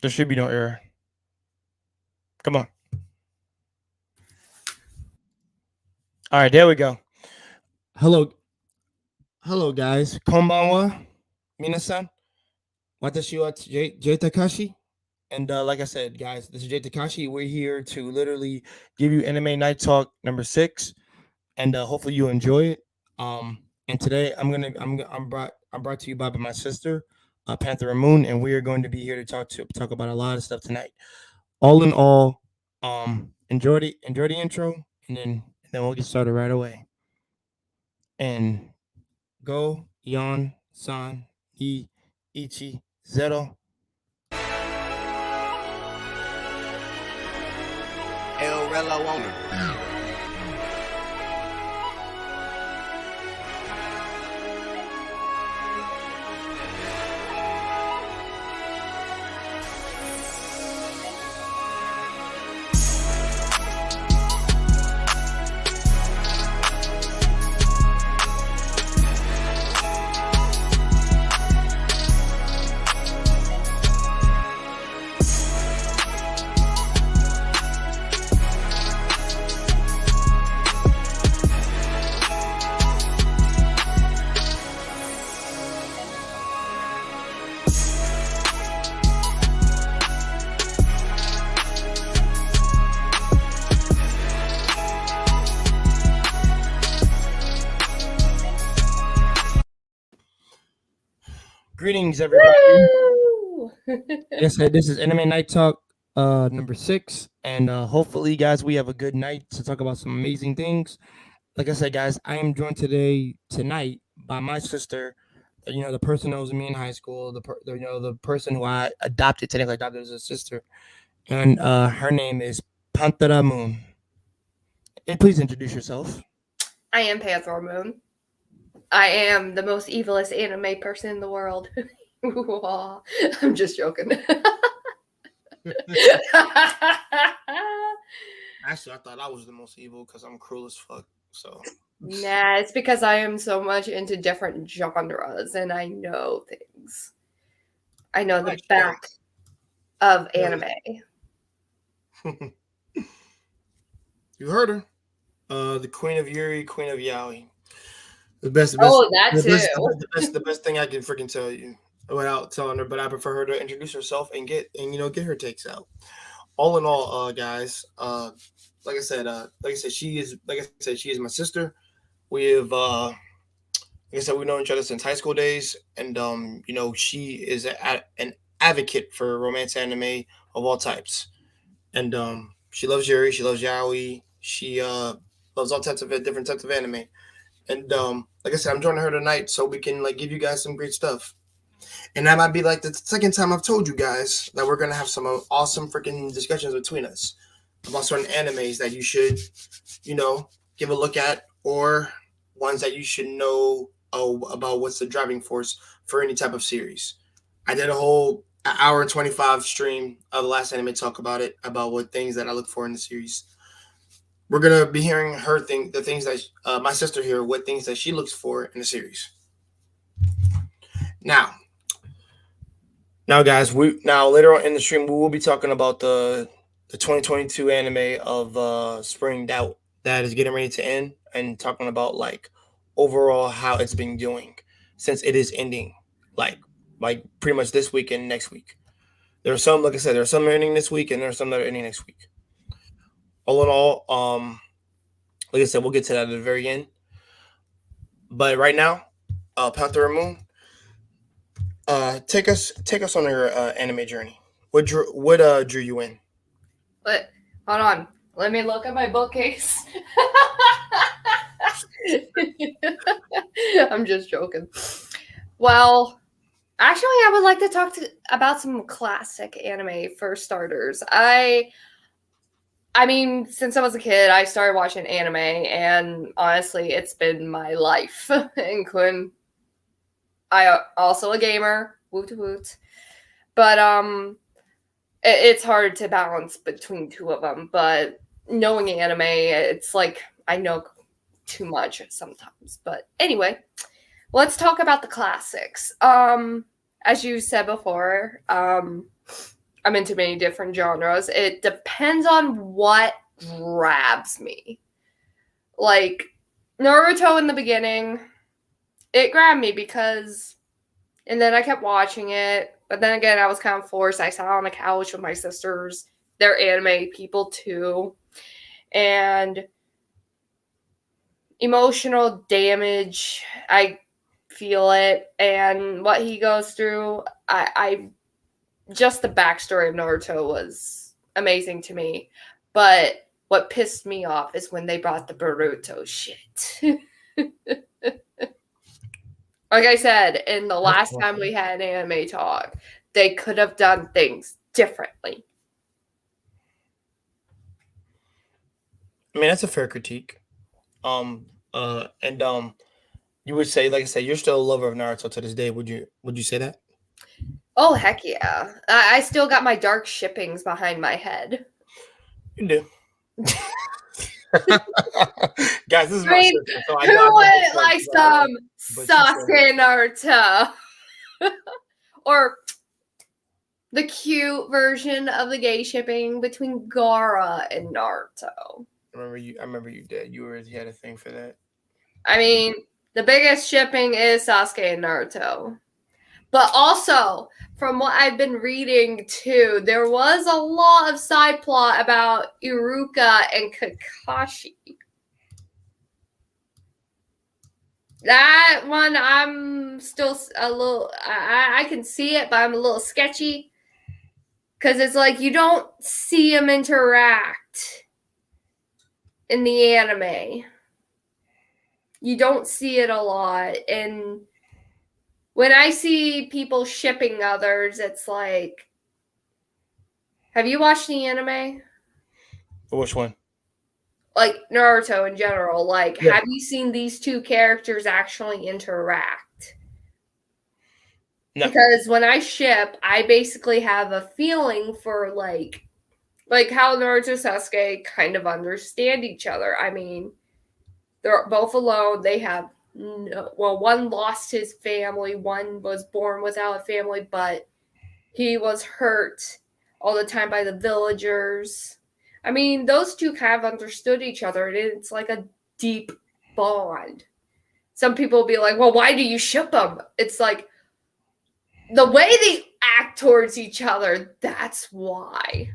There should be no error. Come on. All right, there we go. Hello, hello, guys. Konbanwa, minasan. Watashi wa Jay Takashi. And like I said, guys, this is Jay Takashi. We're here to literally give you Anime Night Talk number 6, and hopefully you enjoy it. And today I'm brought to you by my sister, Panther Moon, and we are going to be here to talk about a lot of stuff tonight. All in all, enjoy the intro, and then we'll get started right away. And go Yon San I Ichi Zero. El Relo owner. Greetings, everybody. Woo! Like I said, this is Anime Night Talk number 6, and hopefully, guys, we have a good night to talk about some amazing things. Like I said, guys, I am joined tonight by my sister. The person who was me in high school, the person who I technically adopted as a sister, and her name is Pantera Moon. And please introduce yourself. I am Panther Moon. I am the most evilest anime person in the world. I'm just joking. Actually, I thought I was the most evil because I'm cruel as fuck. So Nah, it's because I am so much into different genres and I know things. I know the back of anime. You heard her. The Queen of Yuri, Queen of Yaoi. The best thing I can freaking tell you without telling her, but I prefer her to introduce herself and get her takes out. All in all, guys, like I said, she is my sister. We have like I said, we know each other since high school days, and she is an advocate for romance anime of all types, and she loves Yuri, she loves Yaoi, she loves all types of different types of anime. And like I said, I'm joining her tonight so we can give you guys some great stuff. And that might be like the second time I've told you guys that we're gonna have some awesome freaking discussions between us about certain animes that you should, give a look at, or ones that you should know about what's the driving force for any type of series. I did a whole hour and 25 stream of the last anime talk about it, about what things that I look for in the series. We're gonna be hearing the things that my sister here, what things that she looks for in the series. Now, guys, later on in the stream we will be talking about the 2022 anime of Spring that is getting ready to end, and talking about overall how it's been doing since it is ending, like pretty much this week and next week. There are some, like I said, there are some ending this week, and there are some that are ending next week. All in all, like I said, we'll get to that at the very end. But right now, Panther Moon, take us on your anime journey. What drew you in? But hold on, let me look at my bookcase. I'm just joking. Well, actually, I would like to talk about some classic anime for starters. I mean, since I was a kid, I started watching anime, and honestly, it's been my life. Including, I also a gamer, woot woot. But it's hard to balance between two of them. But knowing anime, it's like I know too much sometimes. But anyway, let's talk about the classics. as you said before, I'm into many different genres. It depends on what grabs me. Like Naruto in the beginning, it grabbed me because, and then I kept watching it. But then again, I was kind of forced. I sat on the couch with my sisters. They're anime people too. And emotional damage, I feel it. And what he goes through, I just the backstory of Naruto was amazing to me. But what pissed me off is when they brought the Boruto shit. Like I said, in the last time we had an anime talk, they could have done things differently. I mean, that's a fair critique. You would say, like I said, you're still a lover of Naruto to this day. Would you say that? Oh, heck yeah. I still got my dark shippings behind my head. You do. Guys, this is I mean, so who wouldn't like some Sasuke Naruto? Or the cute version of the gay shipping between Gaara and Naruto. I remember you did. You had a thing for that. I mean, the biggest shipping is Sasuke and Naruto. But also, from what I've been reading too, there was a lot of side plot about Iruka and Kakashi. That one, I'm still a little, I can see it, but I'm a little sketchy. Because it's like you don't see them interact in the anime. You don't see it a lot. And when I see people shipping others, it's like, have you watched the anime? Which one? Like Naruto in general. Like, Yeah. Have you seen these two characters actually interact? No. Because when I ship, I basically have a feeling for like how Naruto and Sasuke kind of understand each other. I mean, they're both alone. They have one lost his family, one was born without a family, but he was hurt all the time by the villagers. I mean, those two kind of understood each other, and it's like a deep bond. Some people will be like, well, why do you ship them? It's like, the way they act towards each other, that's why.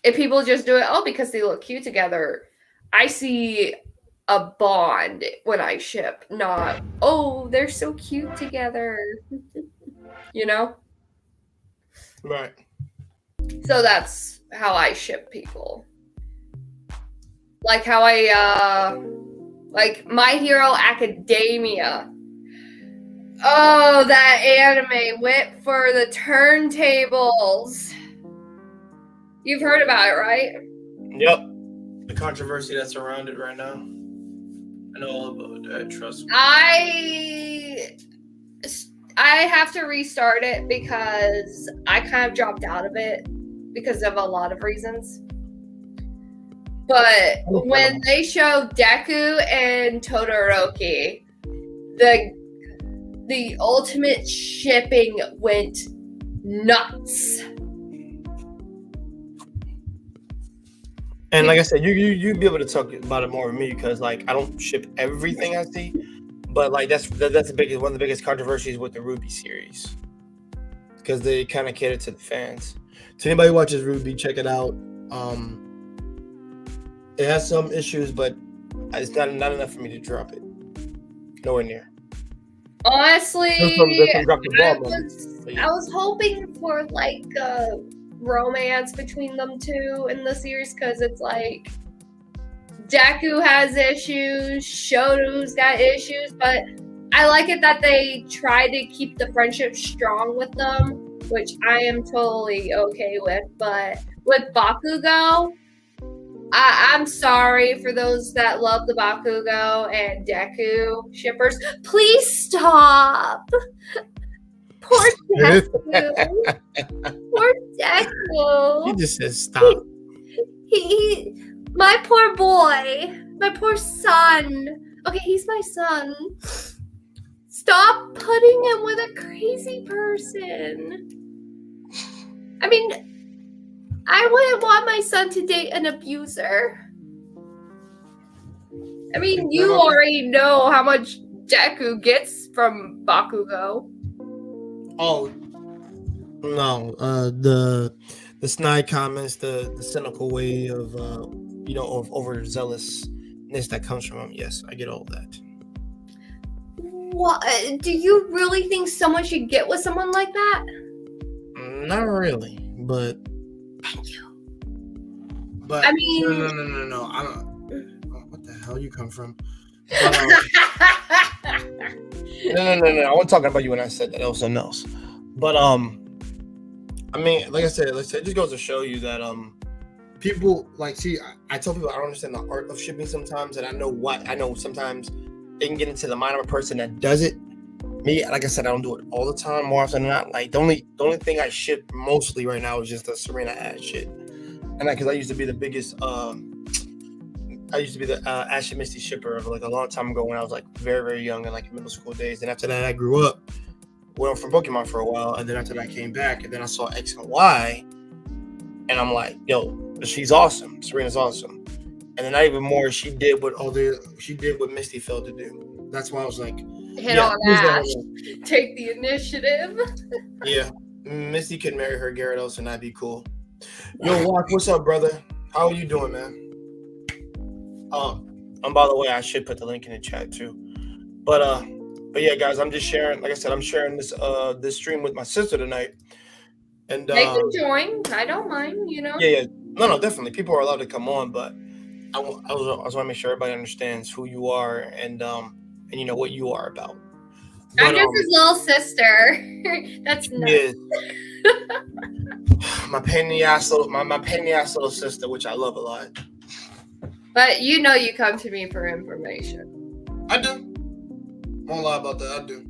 If people just do it, because they look cute together, I see a bond when I ship, not, they're so cute together. You know? Right. So that's how I ship people. Like how like My Hero Academia. Oh, that anime went for the turntables. You've heard about it, right? Yep. The controversy that's around it right now. I know all about that, trust me. I have to restart it because I kind of dropped out of it because of a lot of reasons. But when they showed Deku and Todoroki, the ultimate shipping went nuts. And like I said, you'd be able to talk about it more with me because like I don't ship everything I see, but like that's one of the biggest controversies with the RWBY series because they kind of cater to the fans. So anybody who watches RWBY, check it out. It has some issues, but it's not enough for me to drop it. Nowhere near. Honestly, I was hoping for like a romance between them two in the series because it's like Deku has issues, Shoto's got issues, but I like it that they try to keep the friendship strong with them, which I am totally okay with. But with Bakugo, I'm sorry for those that love the Bakugo and Deku shippers. Please stop. Poor Deku. Poor Deku. He just says stop. He my poor boy. My poor son. Okay, he's my son. Stop putting him with a crazy person. I mean, I wouldn't want my son to date an abuser. I mean, you already know how much Deku gets from Bakugo. Oh no, the snide comments, the cynical way of of overzealousness that comes from him. Yes, I get all of that. What? Do you really think someone should get with someone like that? Not really, but Thank you. But I mean, no. I don't. What the hell you come from? But, no. I wasn't talking about you when I said that. That was something else. But I mean, like I said, it just goes to show you that people like see. I tell people I don't understand the art of shipping sometimes, and I know sometimes it can get into the mind of a person that does it. Me, like I said, I don't do it all the time. More often than not, like the only thing I ship mostly right now is just the Serena Ash shit, and because I used to be the biggest Ash and Misty shipper of like a long time ago when I was like very, very young in like middle school days. And after that, I grew up, went from Pokemon for a while, and then after that, I came back, and then I saw X and Y, and I'm like, yo, she's awesome. Serena's awesome. And then not even more, she did what Misty failed to do. That's why I was like, hit on Ash, take the initiative. Yeah, Misty could marry her Gyarados, and that'd be cool. Yo, Walk, what's up, brother? How are you doing, man? And by the way, I should put the link in the chat too. But yeah, guys, I'm just sharing. Like I said, I'm sharing this stream with my sister tonight. And they can join. I don't mind, you know. Yeah. No, definitely. People are allowed to come on, but I want to make sure everybody understands who you are and you know what you are about. But, I'm just his little sister. That's nice. Yeah. my pain in the ass little sister, which I love a lot. But you know you come to me for information. I do. Won't lie about that. I do.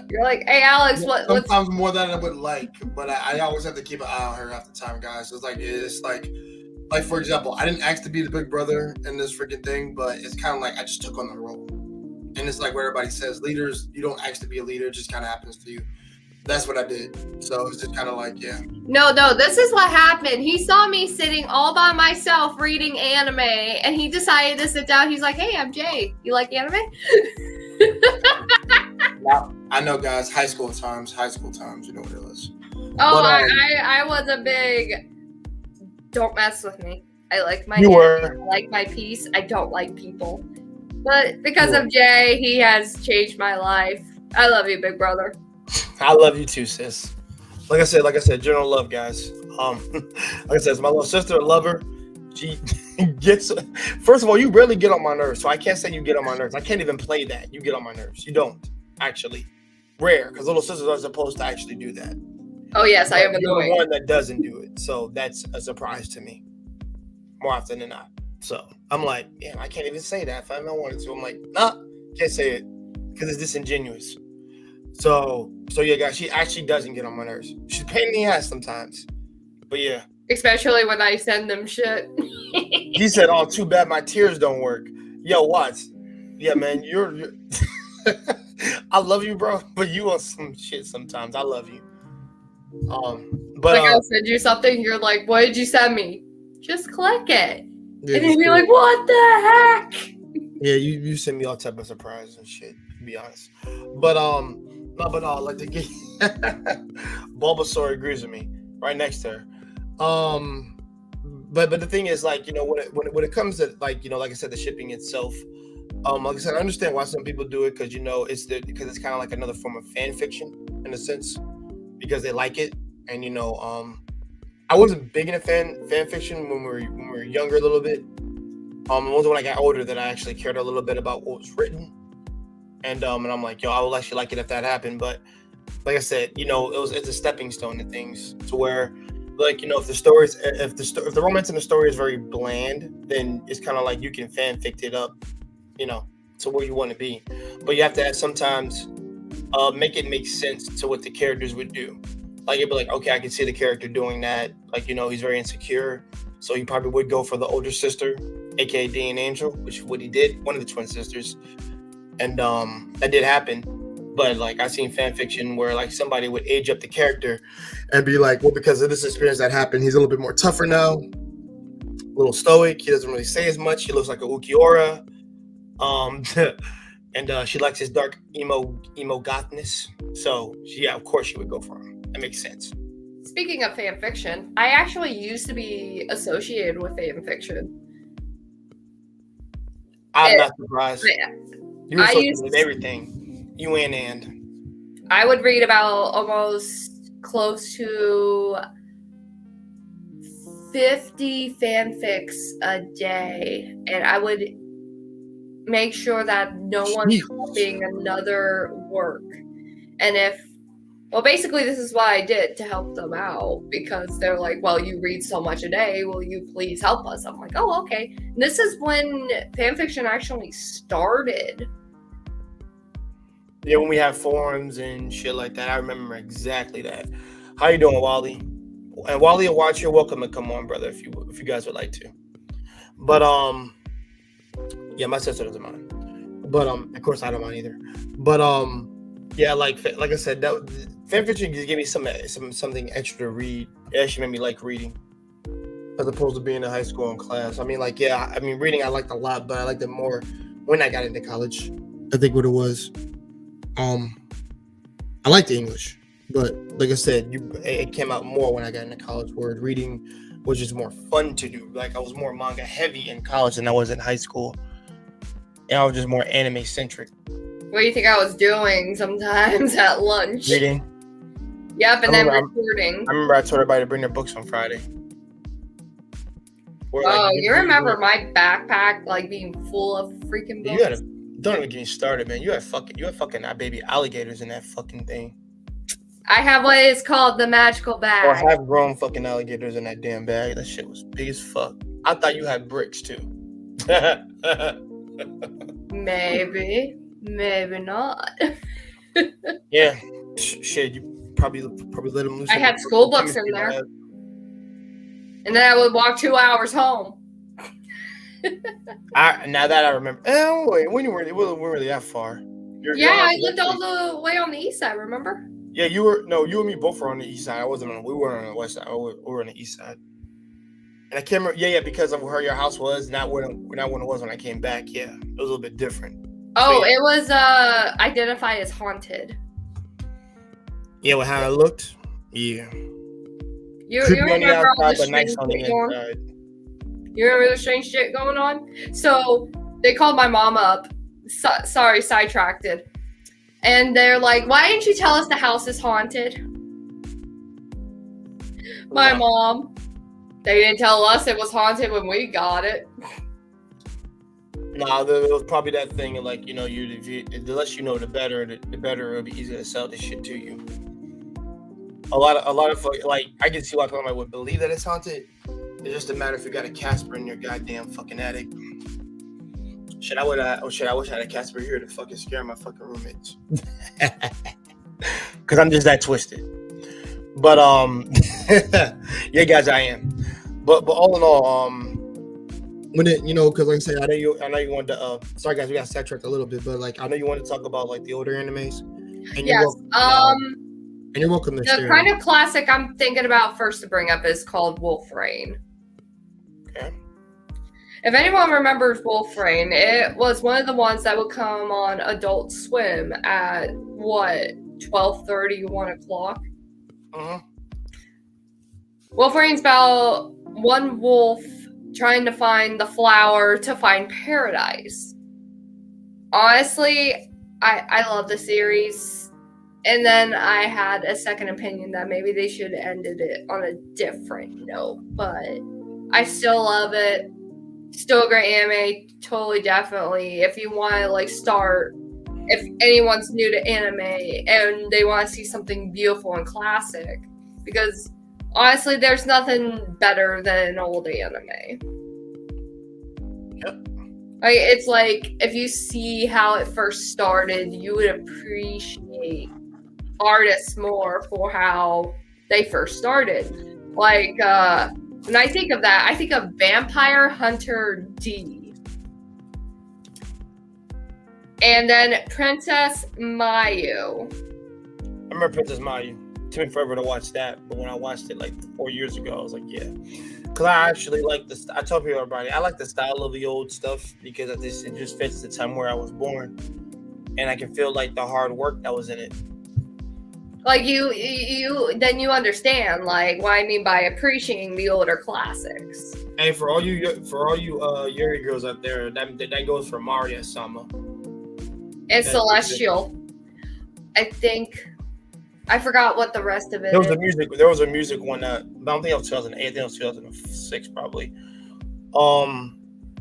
You're like, hey, Alex, Sometimes more than I would like, but I always have to keep an eye on her half the time, guys. It's like for example, I didn't ask to be the big brother in this freaking thing, but it's kind of like I just took on the role. And it's like what everybody says, leaders, you don't ask to be a leader, it just kind of happens to you. That's what I did. So it's just kind of like, yeah. No, this is what happened. He saw me sitting all by myself reading anime, and he decided to sit down. He's like, hey, I'm Jay. You like anime? I know, guys, high school times, you know what it is. Oh, but, I was a big, don't mess with me. I like my I like my peace. I don't like people. But because of Jay, he has changed my life. I love you, big brother. I love you too, sis. Like I said, general love, guys. Like I said, it's my little sister. I love her. She gets. First of all, you rarely get on my nerves, so I can't say you get on my nerves. I can't even play that. You get on my nerves. You don't actually. Rare, because little sisters are supposed to actually do that. Oh yes, I am the one that doesn't do it, so that's a surprise to me. More often than not. So I'm like, damn, I can't even say that if I wanted to. I'm like, nah, can't say it because it's disingenuous. So yeah, guys, she actually doesn't get on my nerves. She's a pain in the ass sometimes, but yeah. Especially when I send them shit. He said, "Oh, too bad my tears don't work." Yo, what? Yeah, man, you're I love you, bro, but you on some shit sometimes. I love you. But like I'll send you something. You're like, "What did you send me?" Just click it, yeah, and you'd be like, "What the heck?" Yeah, you send me all type of surprises and shit. To be honest, but like to get Bulbasaur agrees with me right next to her. But the thing is, like, you know, when it comes to, like, you know, like I said, the shipping itself, like I said, I understand why some people do it, because, you know, because it's kind of like another form of fan fiction in a sense, because they like it. And, you know, I wasn't big into fan fiction when we were younger a little bit. It wasn't when I got older that I actually cared a little bit about what was written. And I'm like, yo, I would actually like it if that happened. But like I said, you know, it's a stepping stone to things, to where, like, you know, if the romance in the story is very bland, then it's kind of like you can fanfic it up, you know, to where you want to be. But you have to sometimes make it make sense to what the characters would do. Like, it'd be like, okay, I can see the character doing that. Like, you know, he's very insecure, so he probably would go for the older sister, aka Dean Angel, which is what he did, one of the twin sisters. and that did happen. But like I seen fan fiction where like somebody would age up the character and be like, well, because of this experience that happened, he's a little bit more tougher now, a little stoic. He doesn't really say as much. He looks like a Ukiora. And she likes his dark emo gothness. So yeah, of course she would go for him. That makes sense. Speaking of fan fiction, I actually used to be associated with fan fiction. I'm not surprised. You were I associated used with everything. You and. I would read about almost close to 50 fanfics a day, and I would make sure that no one's copying another work. And basically this is what I did to help them out, because they're like, well, you read so much a day, will you please help us? I'm like, oh, okay. And this is when fanfiction actually started. Yeah, when we have forums and shit like that, I remember exactly that. How you doing, Wally? And Wally and Watch, you're welcome to come on, brother, if you guys would like to. But yeah, my sister doesn't mind. But of course I don't mind either. But yeah, like I said, that fanfiction just gave me something extra to read. It actually made me like reading, as opposed to being in high school and class. I mean, like, yeah, I mean, reading I liked a lot, but I liked it more when I got into college. I think what it was. I liked the English, but like I said, it came out more when I got into college, where reading was just more fun to do. Like I was more manga heavy in college than I was in high school, and I was just more anime centric. What do you think I was doing sometimes at lunch? Reading. Yep, and then recording. I remember I told everybody to bring their books on Friday. You remember my backpack like being full of freaking books? Don't even get me started, man. You had fucking baby alligators in that fucking thing. I have what is called the magical bag. Or have grown fucking alligators in that damn bag. That shit was big as fuck. I thought you had bricks too. Maybe not. Yeah, shit. You probably let them loose. I had school books in there, and then I would walk 2 hours home. Now that I remember. Wait, we weren't really that far. I lived all the way on the east side. Remember? Yeah, you and me both were on the east side. We weren't on the west side. We were on the east side. And I can't remember. Yeah, because of where your house was, not when it was when I came back. Yeah, it was a little bit different. Oh, yeah. It was identified as haunted. Yeah, with how it looked. Yeah. You remember all the strange shit going on? You remember the strange shit going on? So they called my mom up. Sorry, sidetracked. And they're like, why didn't you tell us the house is haunted? My mom. They didn't tell us it was haunted when we got it. Nah, it was probably that thing of like, the less you know, the better it'll be easier to sell this shit to you. A lot of like, I can see why people would believe that it's haunted. It's just a matter if you got a Casper in your goddamn fucking attic. I wish I had a Casper here to fucking scare my fucking roommates. Cause I'm just that twisted. But yeah, guys, I am. But all in all, when it, because like I said, I know you wanted to. Sorry, guys, we got sidetracked a little bit, but like I know you wanted to talk about like the older animes. And yes. And you're welcome to share. The kind of classic I'm thinking about first to bring up is called Wolf Rain. Okay. If anyone remembers Wolf Rain, it was one of the ones that would come on Adult Swim at 12:30, 1 o'clock. Uh-huh. Wolf Rain's about one wolf trying to find the flower to find paradise. Honestly, I love the series. And then I had a second opinion that maybe they should have ended it on a different note. But I still love it. Still a great anime. Totally, definitely. If you want to start, if anyone's new to anime and they want to see something beautiful and classic, because honestly, there's nothing better than an old anime. Yep. It's like, if you see how it first started, you would appreciate artists more for how they first started. When I think of that, I think of Vampire Hunter D. And then Princess Mayu. I remember Princess Mayu. It took me forever to watch that, but when I watched it like 4 years ago, I was like, yeah. Because I actually like this. I tell people about it. I like the style of the old stuff because it just fits the time where I was born, and I can feel like the hard work that was in it. Like you understand like what I mean by appreciating the older classics. And for all you Yuri girls out there, that goes for Maria Sama. And Celestial. I think I forgot what the rest of it There was is. There was a music one that, but I don't think it was 2008. I think it was 2006 probably.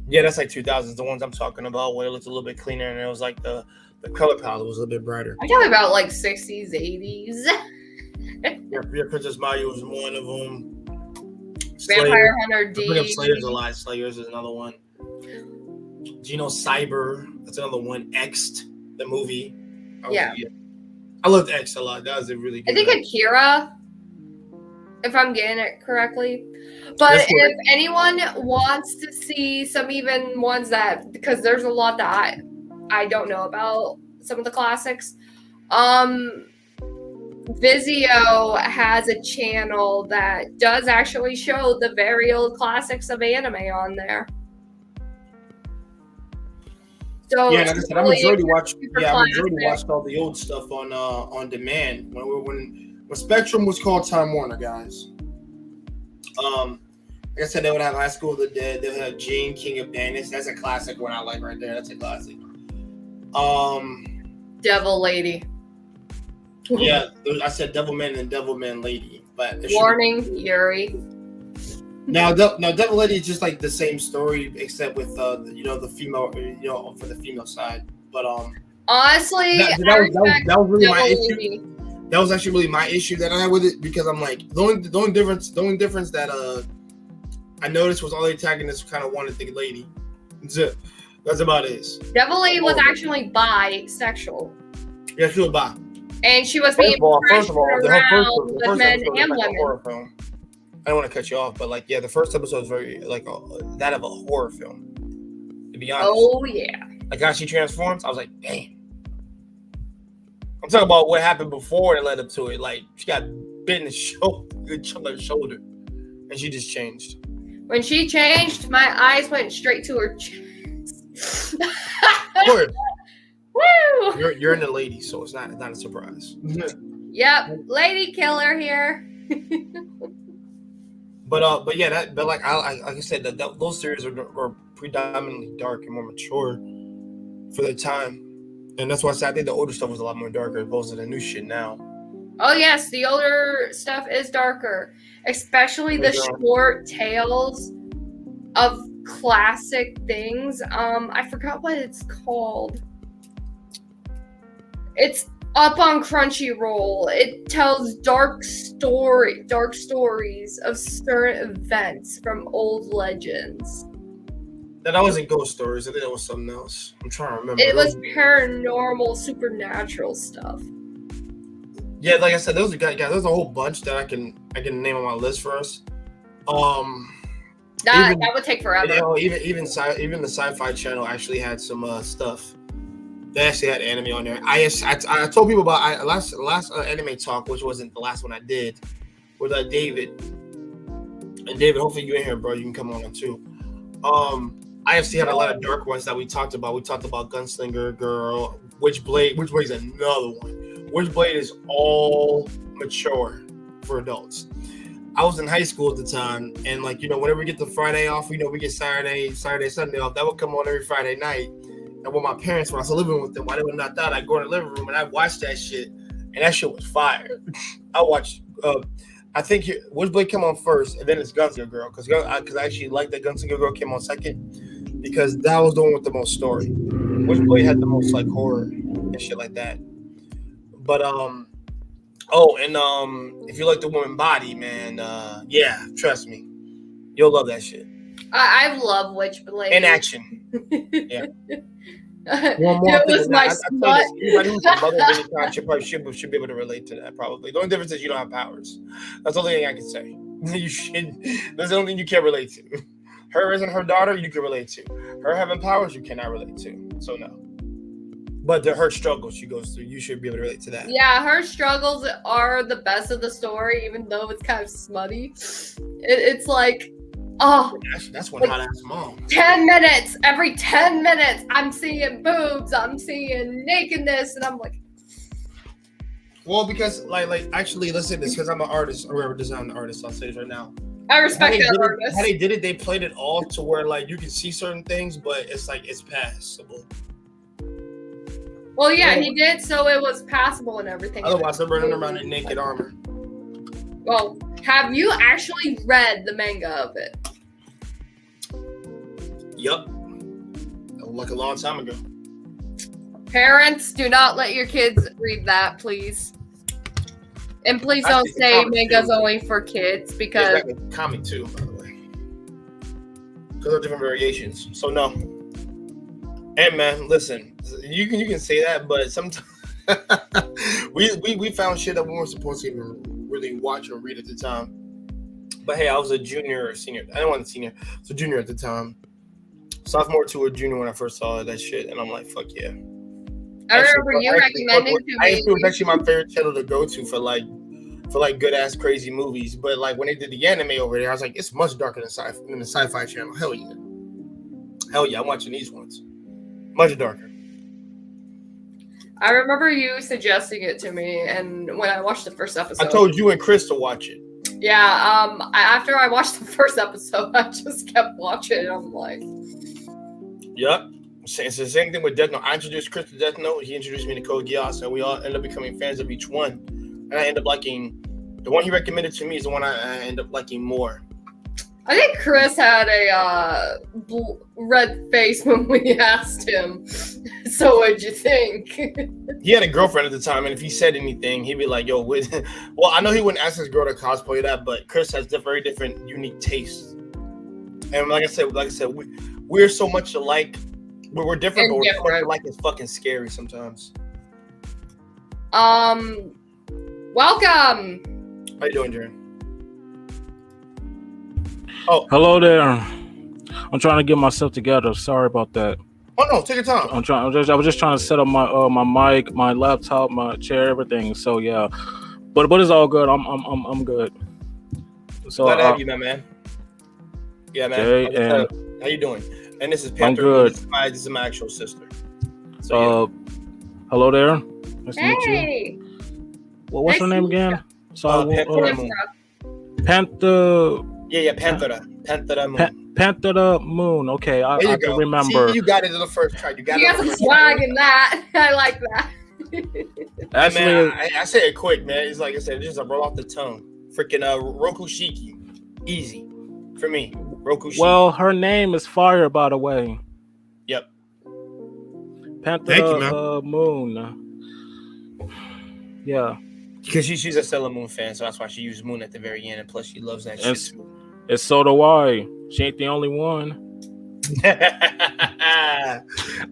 Yeah, that's like 2000s. The ones I'm talking about where it looked a little bit cleaner and it was like the color palette was a little bit brighter. I'm talking about like 60s, 80s. Yeah, Princess Mayu was one of them. Vampire Hunter D. I bring up Slayer's a lot. Slayer's is another one. Geno Cyber, that's another one. X'd, the movie. I loved X a lot. That was a really good I think one. Akira, if I'm getting it correctly. But if anyone wants to see some even ones that, because there's a lot that I don't know about some of the classics. Vizio has a channel that does actually show the very old classics of anime on there. So yeah, like I said, I'm majority watched all the old stuff on demand when Spectrum was called Time Warner, guys. Like I said, they would have High School of the Dead. They would have Gene, King of Bandits. That's a classic one I like right there. That's a classic. Devil Lady. Yeah, I said Devilman and Devilman Lady, but Warning, Yuri. Now Devil Lady is just like the same story except with the female, for the female side. But honestly, that was really my issue. That was actually really my issue that I had with it because I'm like the only difference that I noticed was all the antagonists kind of wanted the lady. That's about it. Devil Lady was actually bisexual. Yeah, she was bi. And she was being first of all, around with men and women. I don't want to cut you off, but the first episode is very that of a horror film. To be honest. Oh yeah. Like how she transforms, I was like, damn. I'm talking about what happened before it led up to it. Like she got bit in the shoulder, and she just changed. When she changed, my eyes went straight to her chest. Woo! You're in the lady, so it's not a surprise. Yep, lady killer here. But yeah, like I said, those series are predominantly dark and more mature for their time, and that's why I think the older stuff was a lot more darker opposed to the new shit now. Oh yes, the older stuff is darker, especially the short tales of classic things. I forgot what it's called. It's up on Crunchyroll. It tells dark stories of certain events from old legends. That wasn't ghost stories. I think that was something else. I'm trying to remember. It was paranormal, supernatural stuff. Yeah, like I said, there's a whole bunch that I can name on my list for us. That would take forever. Even the Sci-Fi Channel actually had some stuff. They actually had anime on there. I told people about last anime talk, which wasn't the last one I did, with David. And David, hopefully you're in here, bro. You can come on too. IFC had a lot of dark ones that we talked about. We talked about Gunslinger Girl, Witchblade. Witchblade is another one. Witchblade is all mature for adults. I was in high school at the time, and whenever we get the Friday off, we get Saturday, Sunday off. That would come on every Friday night. And when my parents, when I was living with them, while they were not out, I'd go in the living room and I'd watch that shit, and that shit was fire. I watched. I think Witchblade came on first, and then it's Gunslinger Girl, because I actually like that Gunslinger Girl came on second, because that was the one with the most story. Witchblade had the most horror and shit like that. But if you like the woman body, man, yeah, trust me, you'll love that shit. I love Witchblade. In action. Yeah. It was my smut. Anybody who's a mother of any kind should be able to relate to that, probably. The only difference is you don't have powers. That's the only thing I can say. You should. That's the only thing you can't relate to. Her isn't her daughter, you can relate to. Her having powers, you cannot relate to. So no. But her struggles she goes through, you should be able to relate to that. Yeah, her struggles are the best of the story, even though it's kind of smutty. It's like, oh, That's one hot ass mom. 10 minutes, every 10 minutes, I'm seeing boobs, I'm seeing nakedness, and I'm like, well, because like actually, listen, this because I'm an artist, or a design artist. I'll say this right now. I respect that artist. How they did it, they played it all to where like you can see certain things, but it's like it's passable. Well, yeah, he did, so it was passable and everything. Otherwise, they're running around in naked armor. Well, have you actually read the manga of it? Yup. Like a long time ago. Parents, do not let your kids read that, please. And please don't say manga's only for kids, because... It's like a comic too, by the way. Because of different variations. So, no. And man, listen, you can say that, but sometimes we found shit that we weren't supposed to even really watch or read at the time. But hey, I was a junior or senior. I didn't want a senior. I was a junior at the time. Sophomore to a junior when I first saw that shit, and I'm like, fuck yeah. I remember you recommending to me. I it was actually my favorite channel to go to for good ass crazy movies. But like when they did the anime over there, I was like, it's much darker than the sci-fi channel. Hell yeah. Hell yeah, I'm watching these ones. Much darker. I remember you suggesting it to me, and when I watched the first episode, I told you and Chris to watch it. Yeah, after I watched the first episode, I just kept watching it. I'm like, yep. It's the same thing with Death Note. I introduced Chris to Death Note. He introduced me to Code Geass, and we all ended up becoming fans of each one. And I ended up liking the one he recommended to me is the one I end up liking more. I think Chris had a red face when we asked him. So what'd you think? He had a girlfriend at the time, and if he said anything, he'd be like, "Yo, well, I know he wouldn't ask his girl to cosplay that, but Chris has very different, unique tastes." And like I said, we're so much alike. We're different, but we're so much alike. It's fucking scary sometimes. Welcome. How you doing, Jaren? Oh, hello there. I'm trying to get myself together. Sorry about that. Oh no, take your time. I was just trying to set up my my mic, my laptop, my chair, everything. So yeah, but it's all good. I'm good. So glad to have you, man. Yeah, man. Okay, how you doing? And this is Panther. I'm good. This is my actual sister. So, hello there. Nice to meet Hey. you. Well, what's your name again? So Panther. Yeah, Panthera Moon. Panthera Moon. Okay, I can remember. See, you got it in the first try. You got some swag in that. I like that. Actually, man, I say it quick, man. It's like I said, just a roll off the tongue. Freaking Roku Shiki. Easy. For me. Roku Shiki. Well, her name is Fire, by the way. Yep. Panthera Moon. Yeah. Because she's a Sailor Moon fan, so that's why she used Moon at the very end, and plus she loves that shit too. And so do I. She ain't the only one.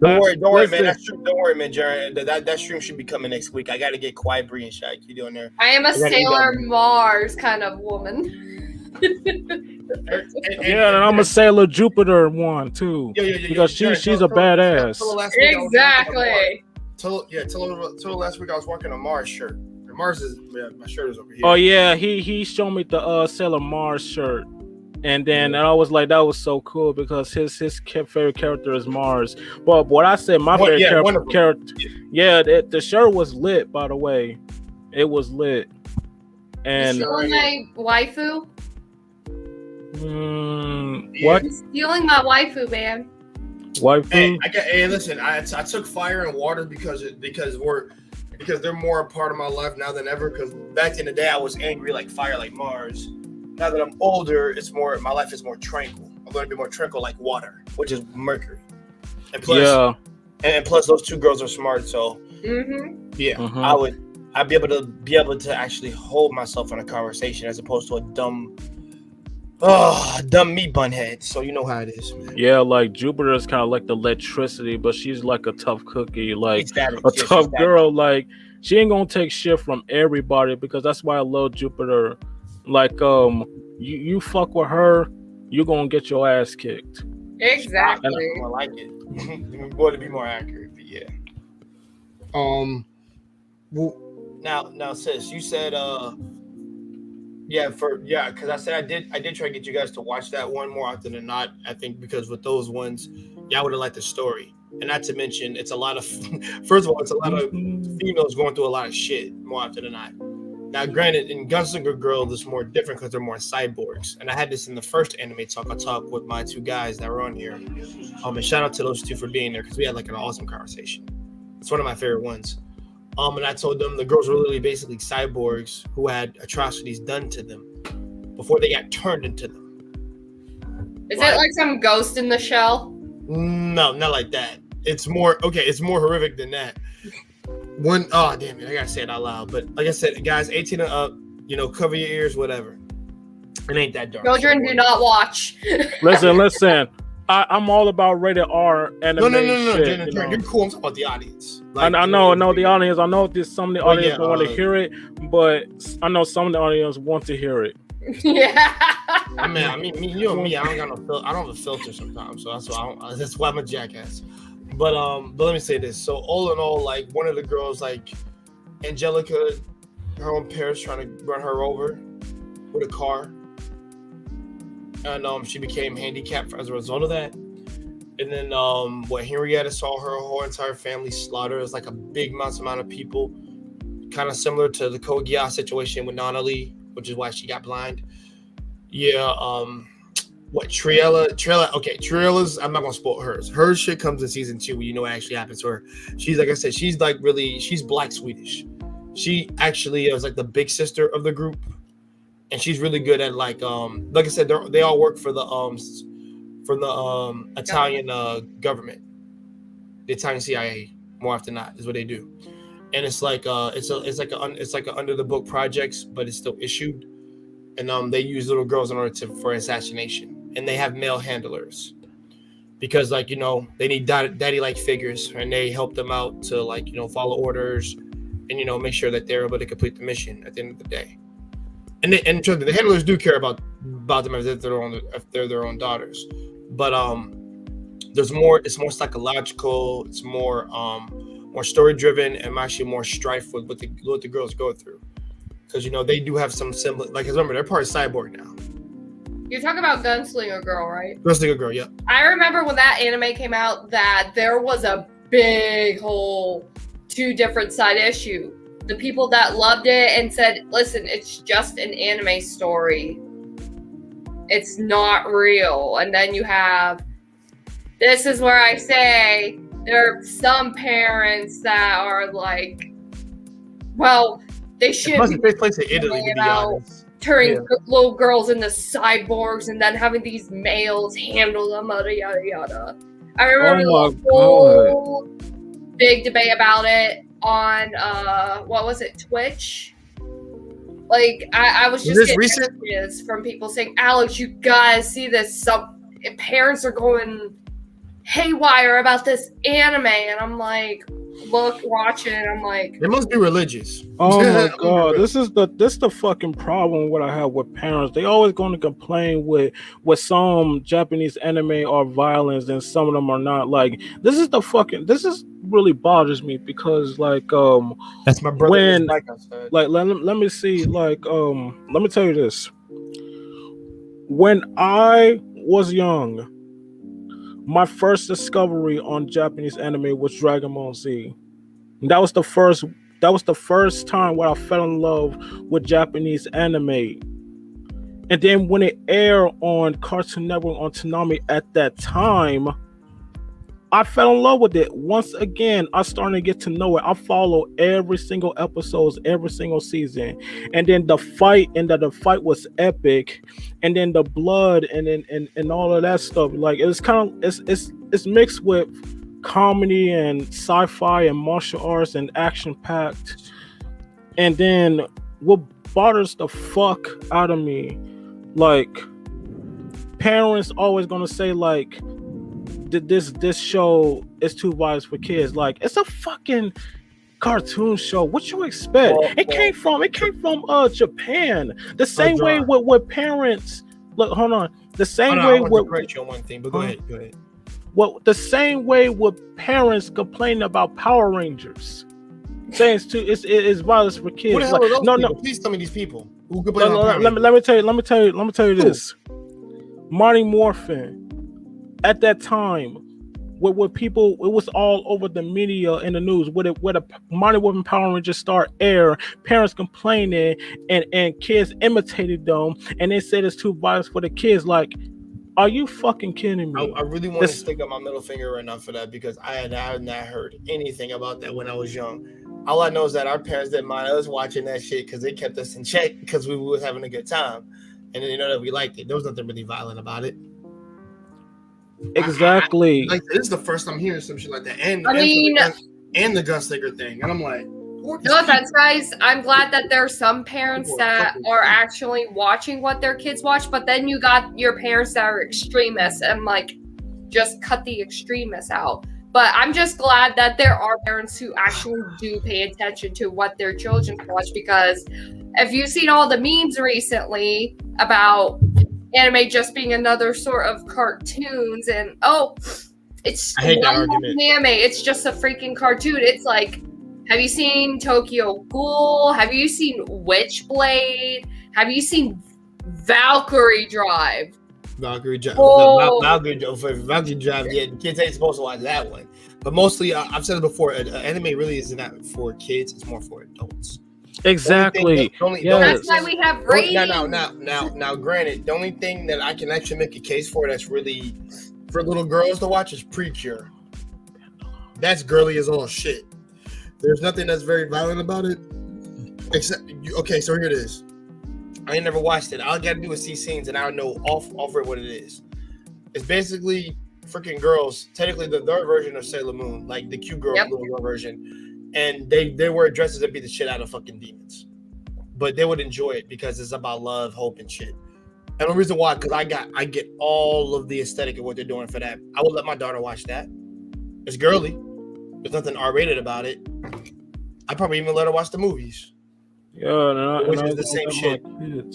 Don't worry, man. That's true. Don't worry, man, Jared. That stream should be coming next week. I got to get Quiet Bree and Shaq. You doing there? I am a Sailor Mars kind of woman. And I'm a Sailor Jupiter one too. Because she's a badass. Exactly. Till last week I was working a Mars shirt. Mars is my shirt is over here. Oh yeah, he showed me the Sailor Mars shirt, and then I was like, that was so cool because his favorite character is Mars. But what I said, my favorite character, the shirt was lit. By the way, it was lit. And stealing my waifu. What? You're stealing my waifu, man. Waifu. Hey, listen, I took fire and water because they're more a part of my life now than ever. Because back in the day, I was angry like fire, like Mars. Now that I'm older, my life is more tranquil. I'm going to be more tranquil like water, which is Mercury. And plus, and plus those two girls are smart. So, I'd be able to actually hold myself in a conversation as opposed to a dumb meat bun head. So you know how it is, man. Yeah, like Jupiter is kind of like the electricity, but she's like a tough cookie, like a tough girl. Like she ain't gonna take shit from everybody because that's why I love Jupiter. Like you fuck with her, you're gonna get your ass kicked. Exactly. I like it. We want to be more accurate, but yeah. Well, now, sis, you said because I said I did try to get you guys to watch that one more often than not. I think because with those ones, y'all would have liked the story, and not to mention it's a lot of first of all, it's a lot of females going through a lot of shit more often than not. Now, granted, in Gunslinger Girl, it's more different because they're more cyborgs, and I had this in the first anime talk. I talked with my two guys that were on here, and shout out to those two for being there because we had like an awesome conversation. It's one of my favorite ones. And I told them the girls were literally basically cyborgs who had atrocities done to them before they got turned into them. Is it like some Ghost in the Shell? No, not like that. It's more horrific than that. Oh damn it, I gotta say it out loud. But like I said, guys, 18 and up, cover your ears, whatever. It ain't that dark. Children do not watch. Listen. I'm all about rated R anime. No. Shit, You're cool. I'm talking about the audience. Like, I know the audience. I know there's some of the audience don't want to hear it, but I know some of the audience want to hear it. Yeah. I mean, you and me. I don't got no filter. I don't have a filter sometimes, so that's why I'm a jackass. But let me say this. So all in all, like one of the girls, like Angelica, her own parents trying to run her over with a car. And she became handicapped as a result of that. And then Henrietta saw her whole entire family slaughtered. It was like a big amount of people, kind of similar to the Code Geass situation with Nanali, which is why she got blind. Yeah, Triella? Okay, Triella's, I'm not gonna spoil hers. Her shit comes in season 2 when you know what actually happens to her. She's, like I said, she's Black Swedish. She actually is like the big sister of the group. And she's really good at like I said, they all work for the Italian government, the Italian CIA. More often than not is what they do, and it's like it's like a under the book projects, but it's still issued, and they use little girls in order for assassination, and they have male handlers because they need daddy like figures, and they help them out to follow orders, and make sure that they're able to complete the mission at the end of the day. And trust me, the handlers do care about them as if they're their own daughters. But it's more psychological, it's more story driven, and actually more strife with what the girls go through. Because they do have some similar, like remember they're part of Cyborg now. You're talking about Gunslinger Girl, right? Gunslinger Girl, yeah. I remember when that anime came out that there was a big whole 2 different side issue. The people that loved it and said, listen, it's just an anime story. It's not real. And then you have, this is where I say, there are some parents that are like, well, they shouldn't be place in Italy, to be honest. Turning little girls into cyborgs and then having these males handle them, yada, yada, yada. I remember the whole big debate about it on what was it, Twitch? Like I was just getting messages from people saying, Alex, you guys see this, some parents are going haywire about this anime, and I'm like watching it, I'm like, they must be religious. Oh my god, this is the fucking problem what I have with parents. They always going to complain with some Japanese anime are violence and some of them are not. Like this is really bothers me because that's my brother. When let me see, let me tell you this. When I was young, my first discovery on Japanese anime was Dragon Ball Z. That was the first time where I fell in love with Japanese anime. And then when it aired on Cartoon Network on Toonami at that time, I fell in love with it. Once again, I started to get to know it. I follow every single episode, every single season. And then the fight was epic. And then the blood and all of that stuff. Like it was kind of it's mixed with comedy and sci-fi and martial arts and action packed. And then what bothers the fuck out of me, like parents always gonna say like this show is too violent for kids. Like it's a fucking cartoon show. What you expect? It came from Japan. The same way with parents. Look, hold on. The same way with correct you on one thing, but go ahead. Well, the same way with parents complaining about Power Rangers. saying it's violence for kids. What the hell like, are those no, people? no. Please tell me these people who could Let me tell you this. Marty Morphin. At that time, where people, it was all over the media and the news, where the Marty Morphin Power Rangers star air, parents complaining and kids imitated them, and they said it's too violent for the kids. Like, are you fucking kidding me? I really want to stick up my middle finger right now for that, because I had not heard anything about that when I was young. All I know is that our parents didn't mind us watching that shit because they kept us in check because we was having a good time, and you know that we liked it. There was nothing really violent about it. Exactly. Like, this is the first time hearing some shit like that, and the Gunsticker thing, and I'm like, no offense, guys. I'm glad that there are some parents that are actually watching what their kids watch, but then you got your parents that are extremists and like just cut the extremists out. But I'm just glad that there are parents who actually do pay attention to what their children watch, because if you've seen all the memes recently about anime just being another sort of cartoons and it's I hate that argument. Anime, it's just a freaking cartoon. It's like, have you seen Tokyo Ghoul? Have you seen Witchblade? Have you seen Valkyrie Drive? Valkyrie Drive. Valkyrie Drive. Yeah, the kids ain't supposed to watch that one. But mostly, I've said it before. Anime really isn't that for kids. It's more for adults. Exactly. That's why we have ratings. Now, granted, the only thing that I can actually make a case for that's really for little girls to watch is Precure. That's girly as all shit. There's nothing that's very violent about it. Except, okay, so here it is. I ain't never watched it. All I gotta do is see scenes, and I don't know off what it is. It's basically freaking girls. Technically, the third version of Sailor Moon, like the cute girl, little girl version, and they wear dresses that beat the shit out of fucking demons. But they would enjoy it because it's about love, hope, and shit. And the reason why, because I get all of the aesthetic of what they're doing for that. I would let my daughter watch that. It's girly. There's nothing R-rated about it. I probably even let her watch the movies. Yeah, which is the same shit. I'm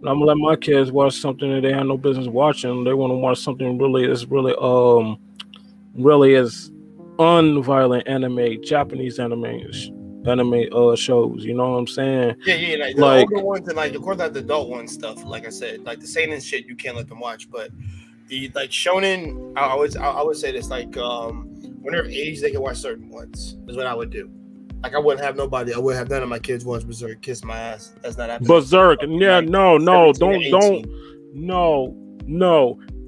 gonna let my kids watch something that they have no business watching. They want to watch something really is unviolent anime, Japanese anime shows. You know what I'm saying? Yeah. Like the older ones and like of course like the adult one stuff. Like I said, like the seinen shit you can't let them watch, but the like shonen, I would say this, like whenever age they can watch certain ones is what I would do. Like I wouldn't have none of my kids watch Berserk. Kiss my ass. That's not happening. Berserk. Yeah, like, no.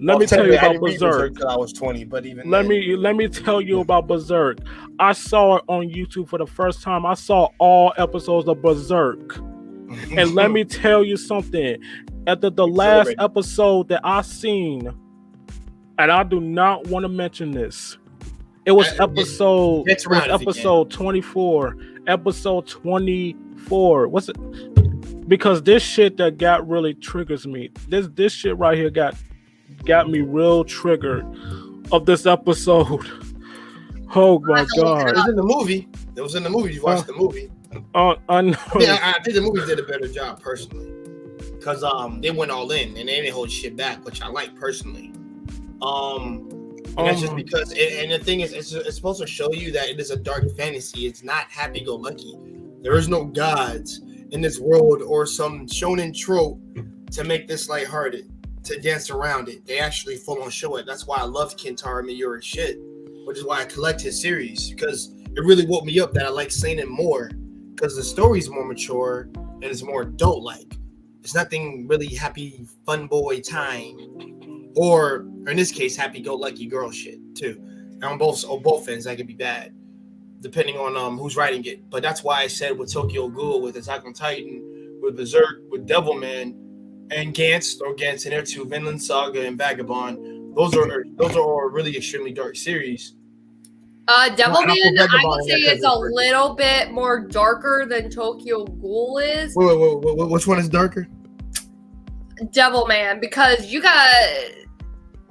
Let me tell you about Berserk. Until I was 20, but even let me tell you about Berserk. I saw it on YouTube for the first time. I saw all episodes of Berserk, and let me tell you something. At the last episode that I seen, and I do not want to mention this. It was episode 24. Episode 24. What's it? Because this shit that got really triggers me. This shit right here got me real triggered of this episode. Oh my god! It was in the movie. It was in the movie. You watched the movie. I know. Yeah, I think the movie did a better job personally, because they went all in and they didn't hold shit back, which I like personally. And that's just because, and the thing is, it's supposed to show you that it is a dark fantasy. It's not happy-go-lucky. There is no gods in this world or some shonen trope to make this lighthearted, to dance around it. They actually full on show it. That's why I love Kentaro Miura shit, which is why I collect his series, because it really woke me up that I like seinen more, because the story's more mature and it's more adult-like. It's nothing really happy, fun boy time. Or in this case, happy-go-lucky girl shit too. And on both ends, that could be bad, depending on who's writing it. But that's why I said with Tokyo Ghoul, with Attack on Titan, with Berserk, with Devilman, and Gantz in there too, Vinland Saga and Vagabond. Those are really extremely dark series. Devilman, I would say it's a little bit more darker than Tokyo Ghoul is. Wait, which one is darker? Devilman, because you got.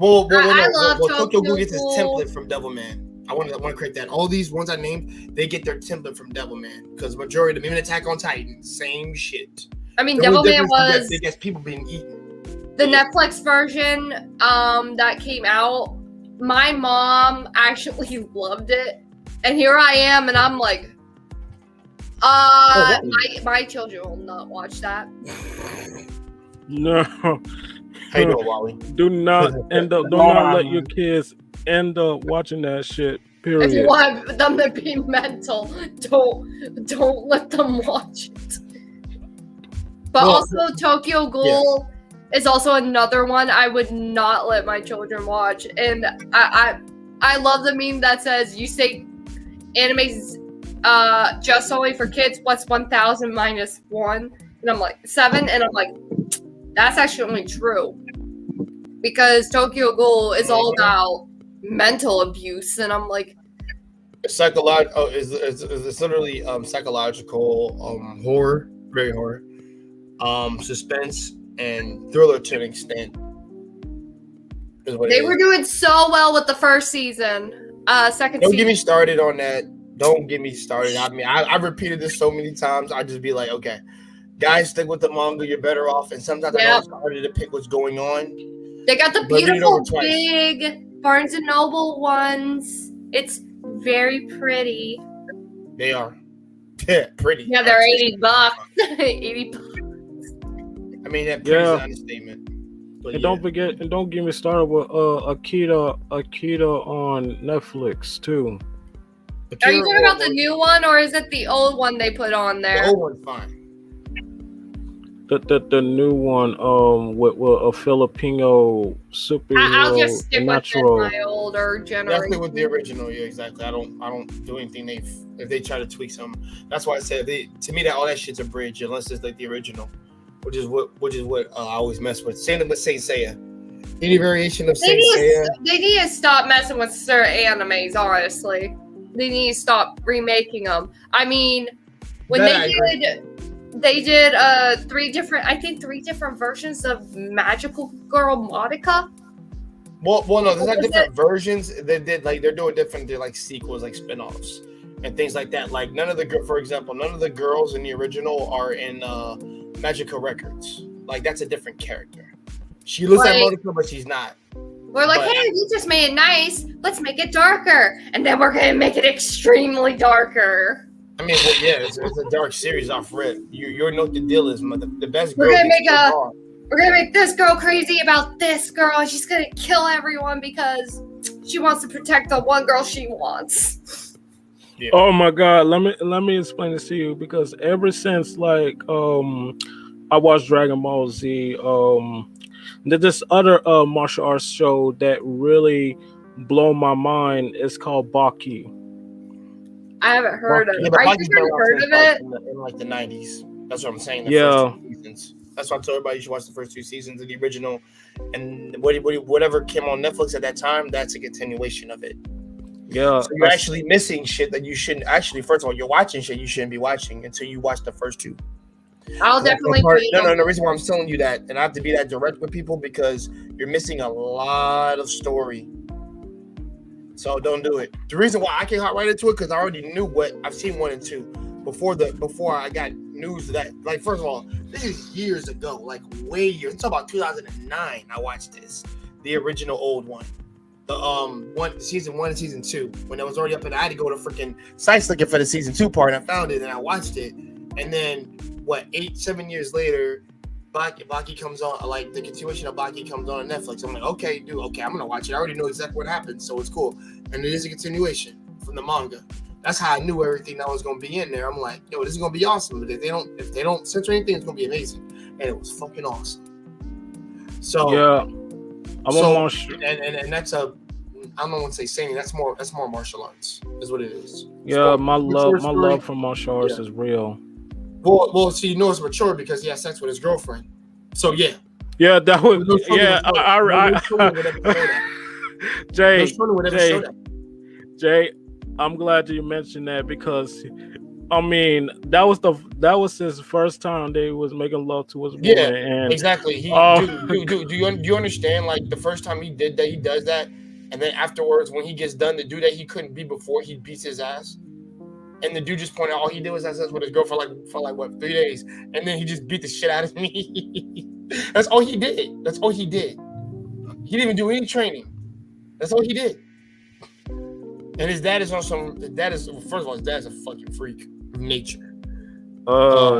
I love Tokyo Ghoul gets his template from Devilman. I want to create that. All these ones I named, they get their template from Devilman, because majority of them, even Attack on Titan, same shit. I mean, Devilman was because people being eaten. The Netflix version that came out. My mom actually loved it, and here I am, and I'm like, My children will not watch that. No. How you doing, Wally? Do not let your kids end up watching that shit. Period. If you want them to be mental, don't let them watch it. But also, Tokyo Ghoul is also another one I would not let my children watch. And I love the meme that says, "You say anime's just only for kids. What's 1,000 minus 1?" And I'm like 7, and I'm like, that's actually true, because Tokyo Ghoul is all about mental abuse, and I'm like, it's literally psychological horror, very horror, suspense and thriller to an extent. They were doing so well with the first season. Second. Don't get me started on that. Don't get me started. I mean, I've repeated this so many times. I just be like, okay, guys, stick with the manga. You're better off. And sometimes I know it's harder to pick what's going on. They got the beautiful big Barnes and Noble ones. It's very pretty. They are. Yeah, pretty. Yeah, they're $80. $80. I mean, that pretty is an understatement. But and don't forget, and don't get me started with Akira on Netflix too. Are you talking about the new one, or is it the old one they put on there? The old one's fine. The new one with a Filipino superhero. I'll just stick with my older generation. Definitely with the original, yeah, exactly. I don't do anything if they try to tweak something. That's why I said to me that all that shit's a bridge unless it's like the original, which is what I always mess with. Same thing with Saint Seiya. Any variation of Saint Seiya. They need to stop messing with certain animes. Honestly, they need to stop remaking them. I mean, when they did 3 different versions of Magical Girl Madoka. Well, no, there's not different versions. They're doing different. They're like sequels, like spin-offs and things like that. Like none of the girls in the original are in Magical Records. Like that's a different character. She looks like Madoka, but she's not. We're like, hey, we just made it nice. Let's make it darker, and then we're gonna make it extremely darker. I mean, it's a dark series off rip. You know what the deal is. The best girl. We're gonna make this girl crazy about this girl, and she's gonna kill everyone because she wants to protect the one girl she wants. Yeah. Oh my God! Let me explain this to you, because ever since I watched Dragon Ball Z, there's this other martial arts show that really blew my mind. It's called Baki. I haven't heard of it. Are you heard of it? In like the 90s. That's what I'm saying. Yeah. First 2 seasons. That's why I told everybody you should watch the first 2 seasons of the original. And whatever came on Netflix at that time, that's a continuation of it. Yeah. So you're actually missing shit that you shouldn't actually. First of all, you're watching shit you shouldn't be watching until you watch the first 2. I'll definitely. No. The reason why I'm telling you that, and I have to be that direct with people, because you're missing a lot of story. So don't do it. The reason why I can't hop right into it, because I already knew what I've seen 1 and 2 before I got news of that. Like, first of all, this is years ago, like way years. It's about 2009. I watched this, the original old one, the season 1 and season 2, when it was already up, and I had to go to freaking sites looking for the season 2 part. And I found it and I watched it, and then 7 years later, Baki comes on, like the continuation of Baki comes on Netflix. I'm like, okay, I'm gonna watch it. I already know exactly what happened, so it's cool. And it is a continuation from the manga. That's how I knew everything that was gonna be in there. I'm like, yo, this is gonna be awesome. But if they don't censor anything, it's gonna be amazing. And it was fucking awesome. So yeah, and that's I don't want to say singing. That's more martial arts, is what it is. Yeah, my love for martial arts is real. Well, so you know it's mature because he has sex with his girlfriend. So yeah. Yeah, that was Jay, I'm glad you mentioned that, because I mean that was his first time they was making love to his woman. Yeah, and exactly. Do you understand? Like the first time he did that, he does that, and then afterwards when he gets done to do that he couldn't be before, he beats his ass. And the dude just pointed out all he did was have sex with his girl for like 3 days, and then he just beat the shit out of me. That's all he did. He didn't even do any training. That's all he did. And his dad is first of all, his dad's a fucking freak of nature.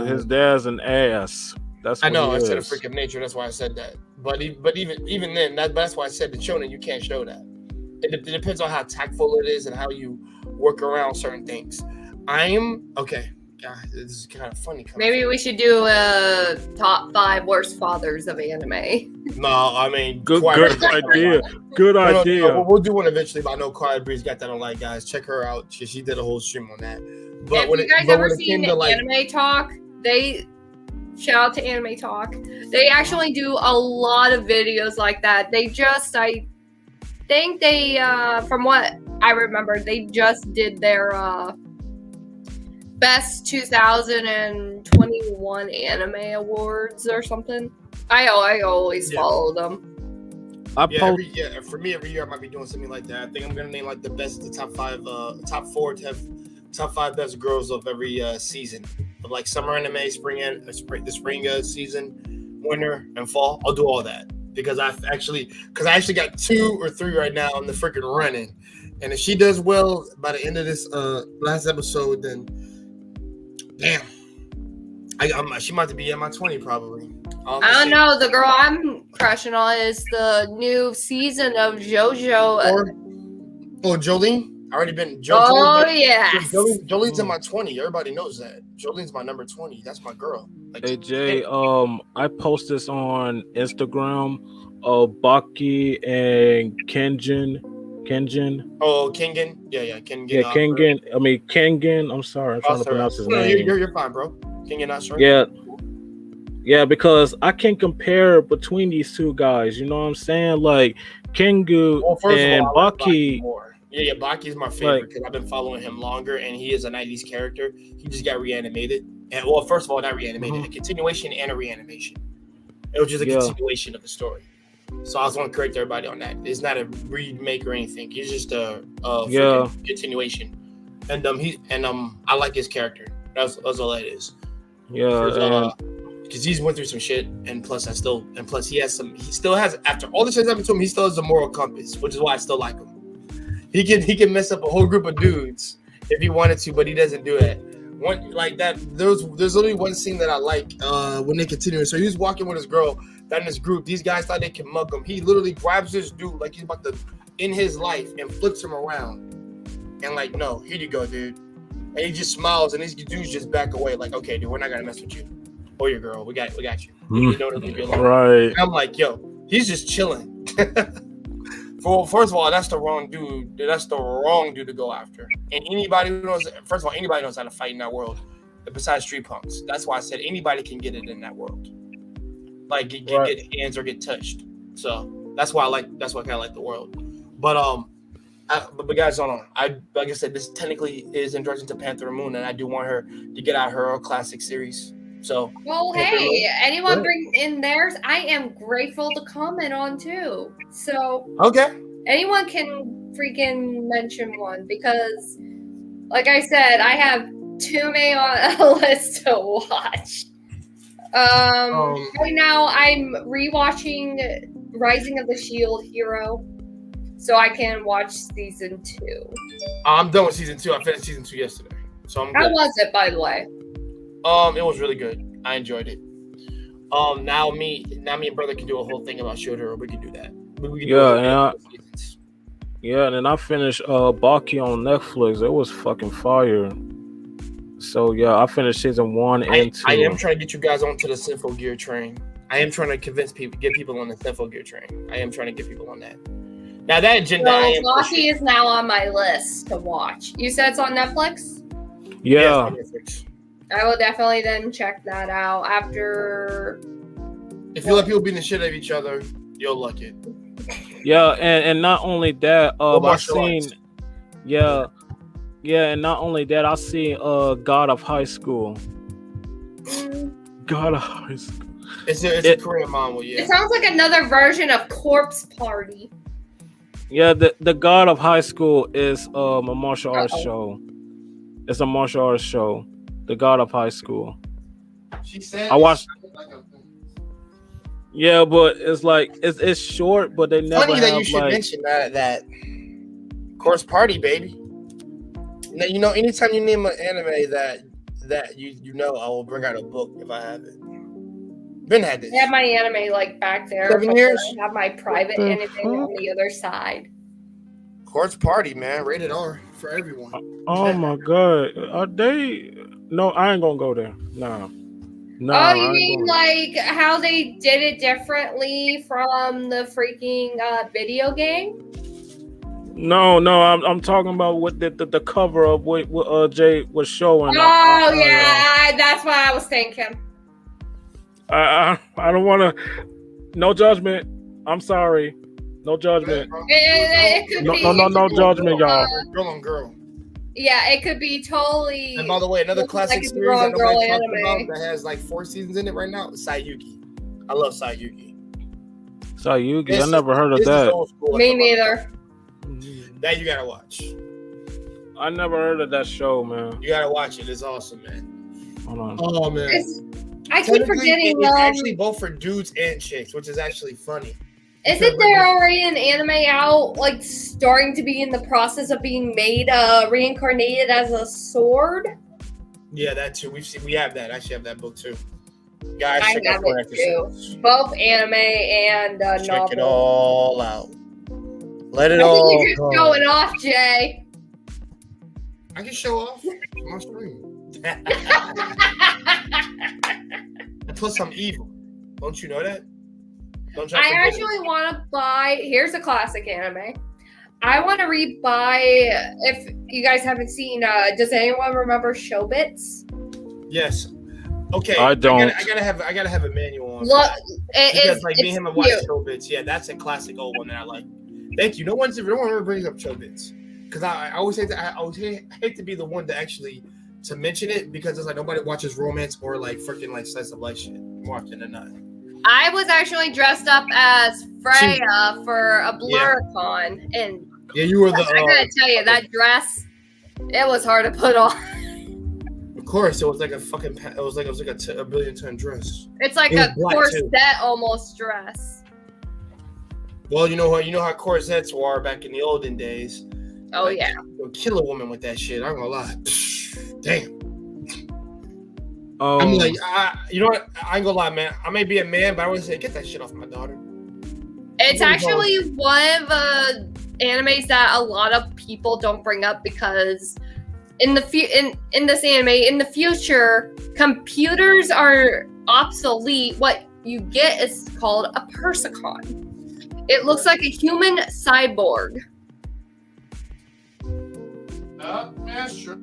His dad's an ass. That's what I know. I said a freak of nature. That's why I said that. But even then, that's why I said the shonen. You can't show that. It depends on how tactful it is and how you work around certain things. Okay. God, this is kind of funny. Maybe we should do a top 5 worst fathers of anime. No, I mean, good idea. Good idea. No, we'll do one eventually. But I know Quiet Breeze got that online, guys. Check her out. She did a whole stream on that. But if you guys ever seen Anime Talk, they shout out to Anime Talk. They actually do a lot of videos like that. I think they, from what I remember, they just did their best 2021 anime awards or something. I always follow them. Every year I might be doing something like that. I think I'm gonna name like the top 5 best girls of every season of like summer anime, the spring season, winter and fall. I'll do all that because I actually got 2 or 3 right now in the freaking running, and if she does well by the end of this last episode, then damn, she might be at my 20 probably. I don't know. The girl I'm crushing on is the new season of JoJo. Jolene. I already been. Jolene's in my 20. Everybody knows that. Jolene's my number 20. That's my girl. Like, hey Jay, I post this on Instagram. Baki and Kenjin. Oh, Kengen. Yeah, Kengen. Yeah, Kengen. I mean Kengen. I'm sorry, I'm trying to pronounce his name. You're fine, bro. Kengen, not sure. Yeah, because I can compare between these two guys. You know what I'm saying? Like Kengu and Baki. Yeah, Baki's my favorite because I've been following him longer, and he is a 90s character. He just got reanimated. And first of all, not reanimated, a continuation and a reanimation. It was just a continuation of the story. So I just want to correct everybody on that. It's not a remake or anything. It's just a continuation. And I like his character. That's all that is. Yeah. Because he's went through some shit, and plus he still has, after all this has happened to him, he still has a moral compass, which is why I still like him. He can mess up a whole group of dudes if he wanted to, but he doesn't do it. One like that. There's only one scene that I like when they continue. So he was walking with his girl down this group. These guys thought they could mug him. He literally grabs this dude like he's about to end his life and flips him around. And like, no, here you go, dude. And he just smiles, and these dudes just back away. Like, okay, dude, we're not gonna mess with you or your girl. We got you. You know, leave you alone. Right. And I'm like, yo, he's just chilling. First of all, that's the wrong dude. That's the wrong dude to go after. And anybody who knows, first of all, anybody knows how to fight in that world, besides street punks. That's why I said anybody can get it in that world. Like get hands or get touched. So that's why I kind of like the world. But but guys, hold on. Like I said, this technically is introduction to Panther Moon, and I do want her to get out her classic series. So, well, hey, anyone bring in theirs? I am grateful to comment on too. So, okay, anyone can freaking mention one because, like I said, I have too many on a list to watch. Right now I'm rewatching Rising of the Shield Hero, so I can watch season 2. I'm done with season 2. I finished season 2 yesterday, so I'm good. How was it, by the way? It was really good. I enjoyed it. Now me and brother can do a whole thing about Shield Hero. We can do that. And then I finished Baki on Netflix. It was fucking fire. So yeah, I finished season 1 and 2. I am trying to get you guys onto the Sinful Gear train. I am trying to get people on the Sinful Gear train. I am trying to get people on that. Now that agenda, Baki is now on my list to watch. You said it's on Netflix? Yeah. It's on Netflix. I will definitely then check that out after. If you let people beat the shit out of each other, you'll like it. Yeah, and not only that, I've seen. And not only that, I seen God of High School. God of High School. It's a Korean manga, yeah. It sounds like another version of Corpse Party. Yeah, the God of High School is a martial arts show. It's a martial arts show. The God of High School. She said I watched. Yeah, but it's like it's short, but they never. Funny that you should mention that Course Party, baby. Now, you know, anytime you name an anime that that, you know I will bring out a book if I have it. Ben had this. I have my anime like back there. 7 years. I have my private anime on the other side. Courts Party, man, rated R for everyone. Oh my god, are they? No, I ain't gonna go there. No. Oh, you mean like how they did it differently from the freaking video game? No, I'm talking about what the cover of what Jay was showing. Yeah, that's what I was thinking. I don't want to. No judgment. I'm sorry. No judgment. It could be. No judgment, y'all. Girl on girl. Yeah, it could be totally. And by the way, another classic series that nobody talks about that has like 4 seasons in it right now is Saiyuki. I love Saiyuki. Saiyuki, I never heard of that. Me neither. That you gotta watch. I never heard of that show, man. You gotta watch it. It's awesome, man. Hold on. Oh man. I keep forgetting. It's actually both for dudes and chicks, which is actually funny. Isn't there already an anime out, like starting to be in the process of being made, reincarnated as a sword? Yeah, that too. We have that. I actually have that book too. Guys, check out it too. Both anime and check novel. It all out. Let it all you're just showing off, Jay. I can show off on my screen. Plus, I'm evil. Don't you know that? I actually want to buy. Here's a classic anime. I want to rebuy. If you guys haven't seen, does anyone remember Showbits? Yes. Okay. I don't. I gotta have a manual on. Look, because like me and him have watched Showbits. Yeah, that's a classic old one that I like. Thank you. No one ever brings up Showbits because I always hate to be the one to actually to mention it because it's like nobody watches romance or like freaking like slice of life shit more often than not. I was actually dressed up as Freya for a BlurCon, and yeah, you were the. I gotta tell you, that dress, it was hard to put on. Of course, it was like a fucking. It was like a billion-ton dress. It's like a corset almost dress. Well, you know how corsets were back in the olden days. Oh like, yeah. You'll kill a woman with that shit. I'm gonna lie. Damn. Oh. I'm like, you know what? I ain't gonna lie, man. I may be a man, but I would say, get that shit off my daughter. It's actually one of the animes that a lot of people don't bring up because in this anime, in the future, computers are obsolete. What you get is called a Persicon. It looks like a human cyborg. Yeah, sure.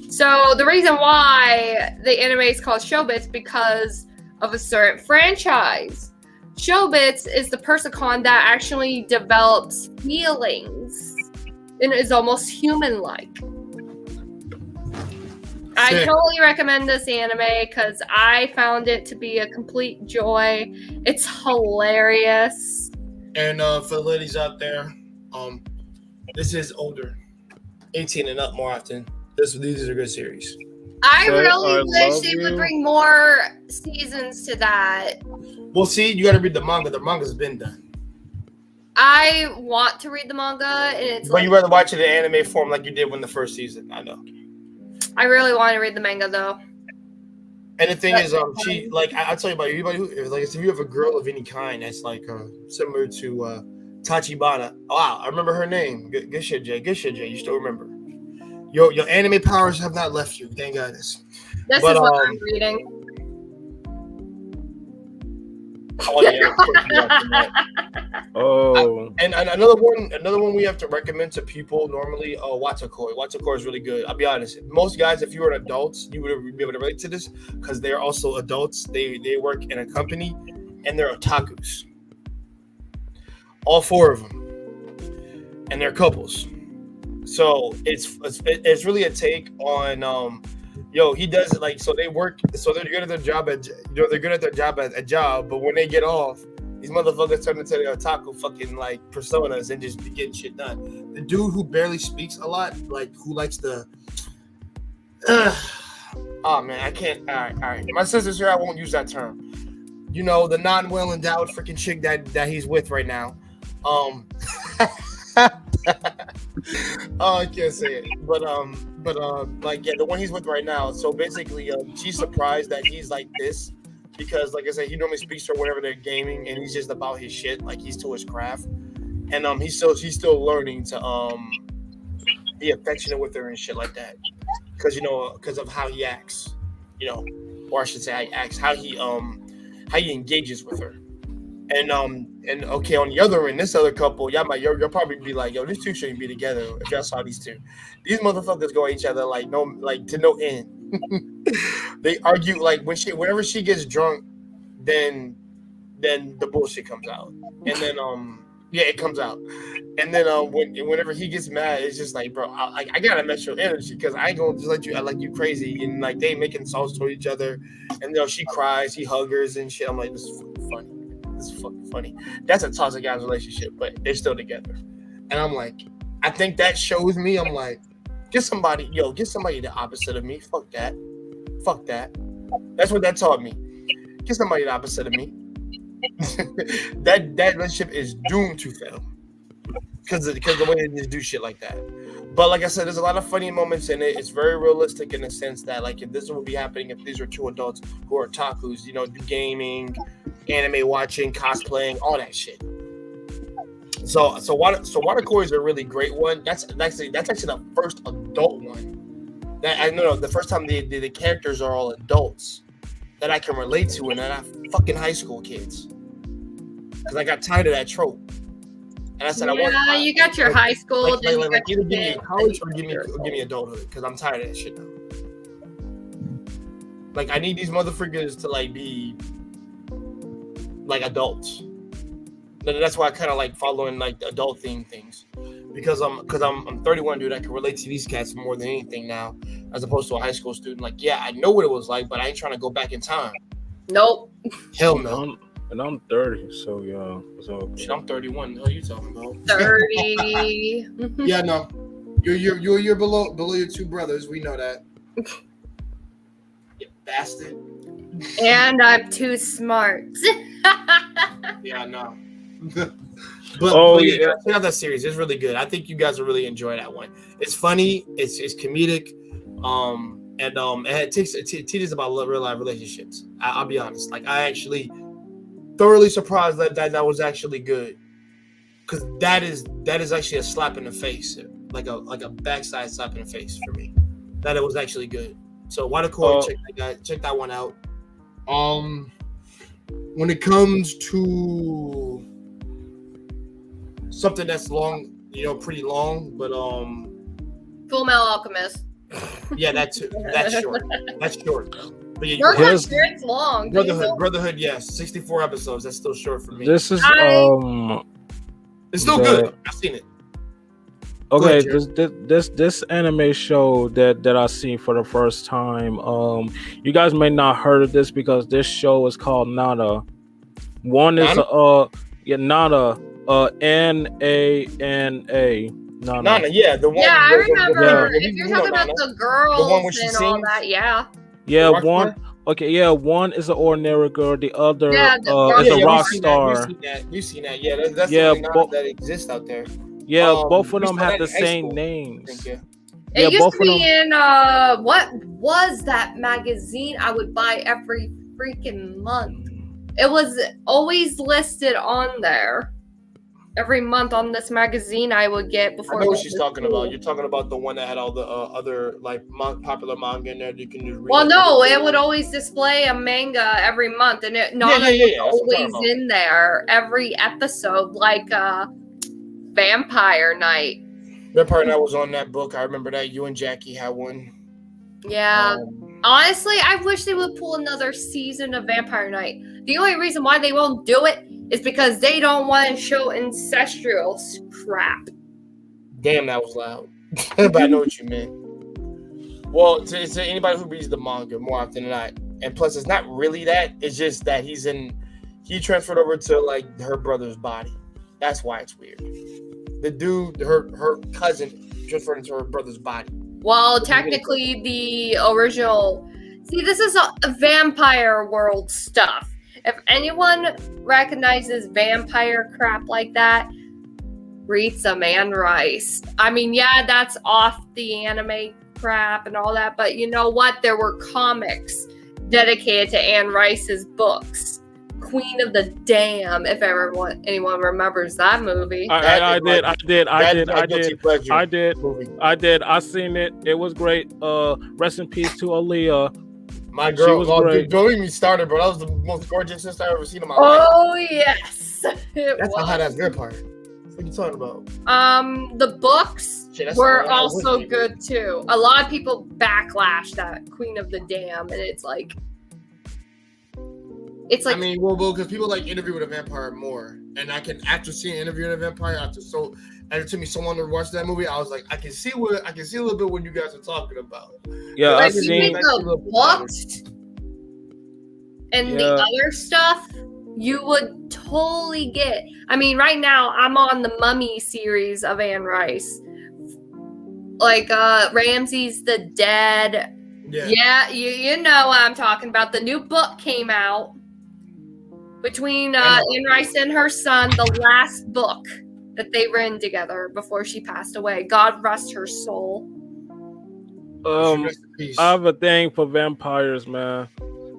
So the reason why the anime is called Showbits because of a certain franchise. Showbits is the Persicon that actually develops feelings and is almost human-like. I totally recommend this anime because I found it to be a complete joy. It's hilarious. And for the ladies out there, this is older, 18 and up more often. These are good series. I really wish they would bring more seasons to that. Well, see, you got to read the manga. The manga's been done. I want to read the manga, and it's. But you rather watch it in anime form like you did when the first season. I know. I really want to read the manga though. And the thing is, she like I'll tell you about anybody who like if you have a girl of any kind that's like similar to Tachibana. Wow, I remember her name. Good shit, Jay. Good shit, Jay. You still remember? Your anime powers have not left you. Thank goodness. This is what I'm reading. And another one we have to recommend to people normally. Watakoi. Watakoi is really good. I'll be honest. Most guys, if you were adults, you would be able to relate to this because they are also adults. They work in a company and they're otakus. All 4 of them, and they're couples. So it's really a take on he does it like so they work so they're good at their job they're good at their job at a job, but when they get off, these motherfuckers turn into their otaku fucking like personas and just be getting shit done. The dude who barely speaks a lot, like who likes the oh man, I can't. All right. My sister's here. I won't use that term. You know, the non-well endowed freaking chick that he's with right now. Oh, I can't say it. But But like the one he's with right now. So basically, she's surprised that he's like this because, like I said, he normally speaks to her whenever they're gaming, and he's just about his shit, like he's to his craft, and she's still learning to be affectionate with her and shit like that, because because of how he acts, or I should say, how he engages with her. And okay, on the other end, this other couple, you'll probably be like, yo, these two shouldn't be together. If y'all saw these two, these motherfuckers go at each other to no end. They argue whenever she gets drunk, then the bullshit comes out, and then it comes out, and then whenever he gets mad, it's just like, bro, I gotta match your energy because I ain't gonna just let you act like you crazy, and like they making songs to each other, and she cries, he hugs her and shit. I'm like, this is funny. This is fucking funny. That's a toxic guy's relationship, but they're still together. And I'm like, I think that shows me, I'm like, get somebody the opposite of me. Fuck that. That's what that taught me. Get somebody the opposite of me. that relationship is doomed to fail. Because the way they just do shit like that. But like I said, there's a lot of funny moments in it. It's very realistic in the sense that, like, if this would be happening if these are two adults who are otakus, do gaming, anime watching, cosplaying, all that shit. So Waterkoi is a really great one. That's actually the first adult one. The first time the characters are all adults that I can relate to, and they're not fucking high school kids. Because I got tired of that trope. And I said, you got your high school. Either give me college or give me adulthood, because I'm tired of that shit now. Like, I need these motherfuckers to be adults. That's why I kind of like following the adult theme things, because I'm 31, dude. I can relate to these cats more than anything now, as opposed to a high school student. I know what it was like, but I ain't trying to go back in time. Nope. Hell no. And I'm 30, so yeah. So shit, I'm 31. What are you talking about? 30. Yeah, no. You're below your two brothers. We know that. You bastard. And I'm too smart. Yeah, I know. but yeah, check out that series. It's really good. I think you guys will really enjoy that one. It's funny. It's comedic. And it teaches about real life relationships. I'll be honest. I actually thoroughly surprised that was actually good, because that is actually a slap in the face, like a backside slap in the face for me. That it was actually good. So Waterkoi, check that one out. When it comes to something that's long, pretty long, but Full Metal Alchemist. Yeah, that's short. That's short. But yeah, it's long. Brotherhood, yes, 64 episodes. That's still short for me. This is it's still good. I've seen it. Okay, this anime show that I seen for the first time. You guys may not heard of this because this show is called Nana. One is Nana, Nana. Nana, yeah, the one. Yeah, I remember. If you're talking about the girls the one and all that, yeah. Yeah, one. Okay, yeah, one is an ordinary girl. The other is a rock star. You've seen that. Yeah, that's that exists out there. Yeah, both of them have the same names. It used to be in what was that magazine I would buy every freaking month? It was always listed on there. Every month on this magazine I would get before. I know what she's talking about. You're talking about the one that had all the other popular manga in there that you can just read. Well, no, it would always display a manga every month, and it always in there every episode, like Vampire Night. Vampire Night was on that book. I remember that. You and Jackie had one. Yeah. Honestly, I wish they would pull another season of Vampire Night. The only reason why they won't do it is because they don't want to show ancestral crap. Damn, that was loud. But I know what you meant. Well, to anybody who reads the manga more often than not, and plus it's not really that, it's just that he transferred over to her brother's body. That's why it's weird. The dude, her cousin transferred into her brother's body. Well, technically the original... See, this is a vampire world stuff. If anyone recognizes vampire crap like that, read some Anne Rice. I mean, yeah, that's off the anime crap and all that. But you know what? There were comics dedicated to Anne Rice's books. Queen of the Dam, if anyone remembers that movie. I did. I seen it. It was great. Rest in peace to Aaliyah. My girl, don't get me started, bro. That was the most gorgeous sister I've ever seen in my life. Oh yes, that's a hot ass vampire. What are you talking about? The books were also good too. A lot of people backlash that Queen of the Dam, and it's like. I mean, well, because people like Interview with a Vampire more, and I can after seeing Interview with a Vampire, and it took me so long to watch that movie, I was like, I can see a little bit what you guys are talking about. Yeah, I seen the books and the other stuff. You would totally get. I mean, right now I'm on the Mummy series of Anne Rice, like Ramses the Dead. Yeah, you know what I'm talking about. The new book came out. Between Anne Rice and her son, the last book that they written together before she passed away. God rest her soul. I have a thing for vampires, man.